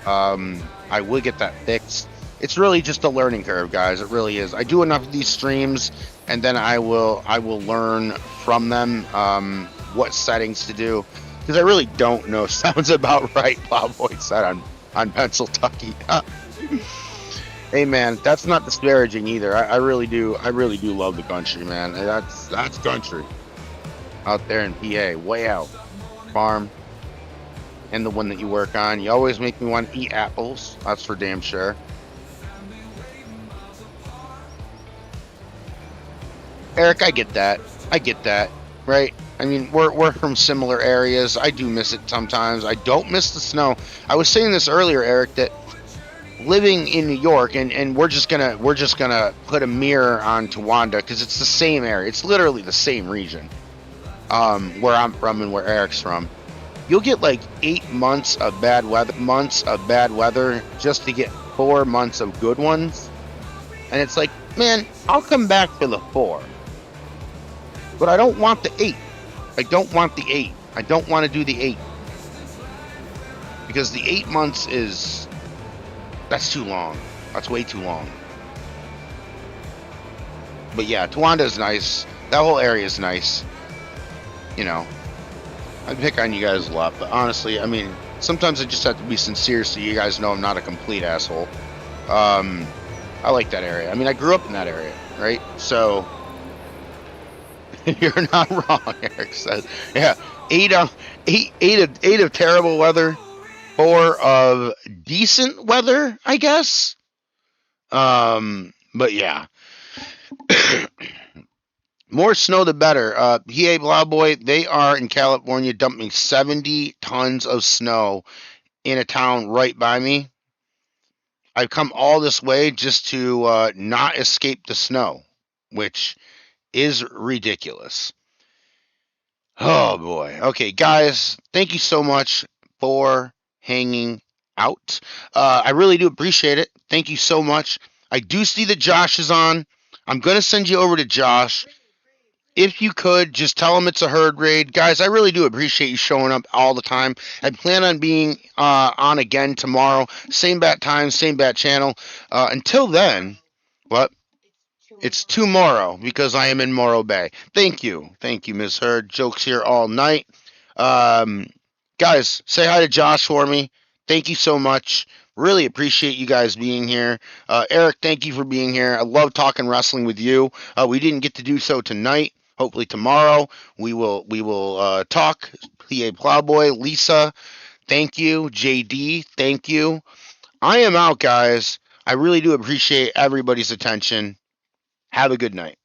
A: I will get that fixed. It's really just a learning curve, guys. It really is. I do enough of these streams, and then I will learn from them what settings to do, because I really don't know. Sounds about right, Plowboy said on Pennsylvania. Hey man, that's not disparaging either. I really do love the country, man. That's country out there in PA, way out farm, and the one that you work on. You always make me want to eat apples. That's for damn sure. Eric, I get that, right? I mean, we're from similar areas. I do miss it sometimes. I don't miss the snow. I was saying this earlier, Eric, that living in New York, and we're just gonna put a mirror on Towanda because it's the same area. It's literally the same region, where I'm from and where Eric's from. You'll get like 8 months of bad weather just to get 4 months of good ones, and it's like, man, I'll come back for the 4, but I don't want the 8. I don't want the 8. I don't want to do the 8 because the 8 months that's too long. That's way too long. But yeah, Tawanda's nice. That whole area is nice. You know, I pick on you guys a lot, but honestly, I mean, sometimes I just have to be sincere so you guys know I'm not a complete asshole. I like that area. I mean, I grew up in that area, right? So you're not wrong, Eric says. Yeah, eight of terrible weather, 4 of decent weather, I guess. But yeah, more snow the better. PA Blah Boy, they are in California dumping 70 tons of snow in a town right by me. I've come all this way just to not escape the snow, which is ridiculous. Oh boy. Okay, guys, thank you so much for hanging out. I really do appreciate it. Thank you so much. I do see that Josh is on. I'm going to send you over to Josh. If you could, just tell him it's a herd raid. Guys, I really do appreciate you showing up all the time. I plan on being on again tomorrow. Same bat time, same bat channel. Until then, what? It's tomorrow because I am in Morro Bay. Thank you. Thank you, Ms. Hurd. Jokes here all night. Um, guys, say hi to Josh for me. Thank you so much. Really appreciate you guys being here. Eric, thank you for being here. I love talking wrestling with you. We didn't get to do so tonight. Hopefully tomorrow we will talk. PA Plowboy, Lisa, thank you. JD, thank you. I am out, guys. I really do appreciate everybody's attention. Have a good night.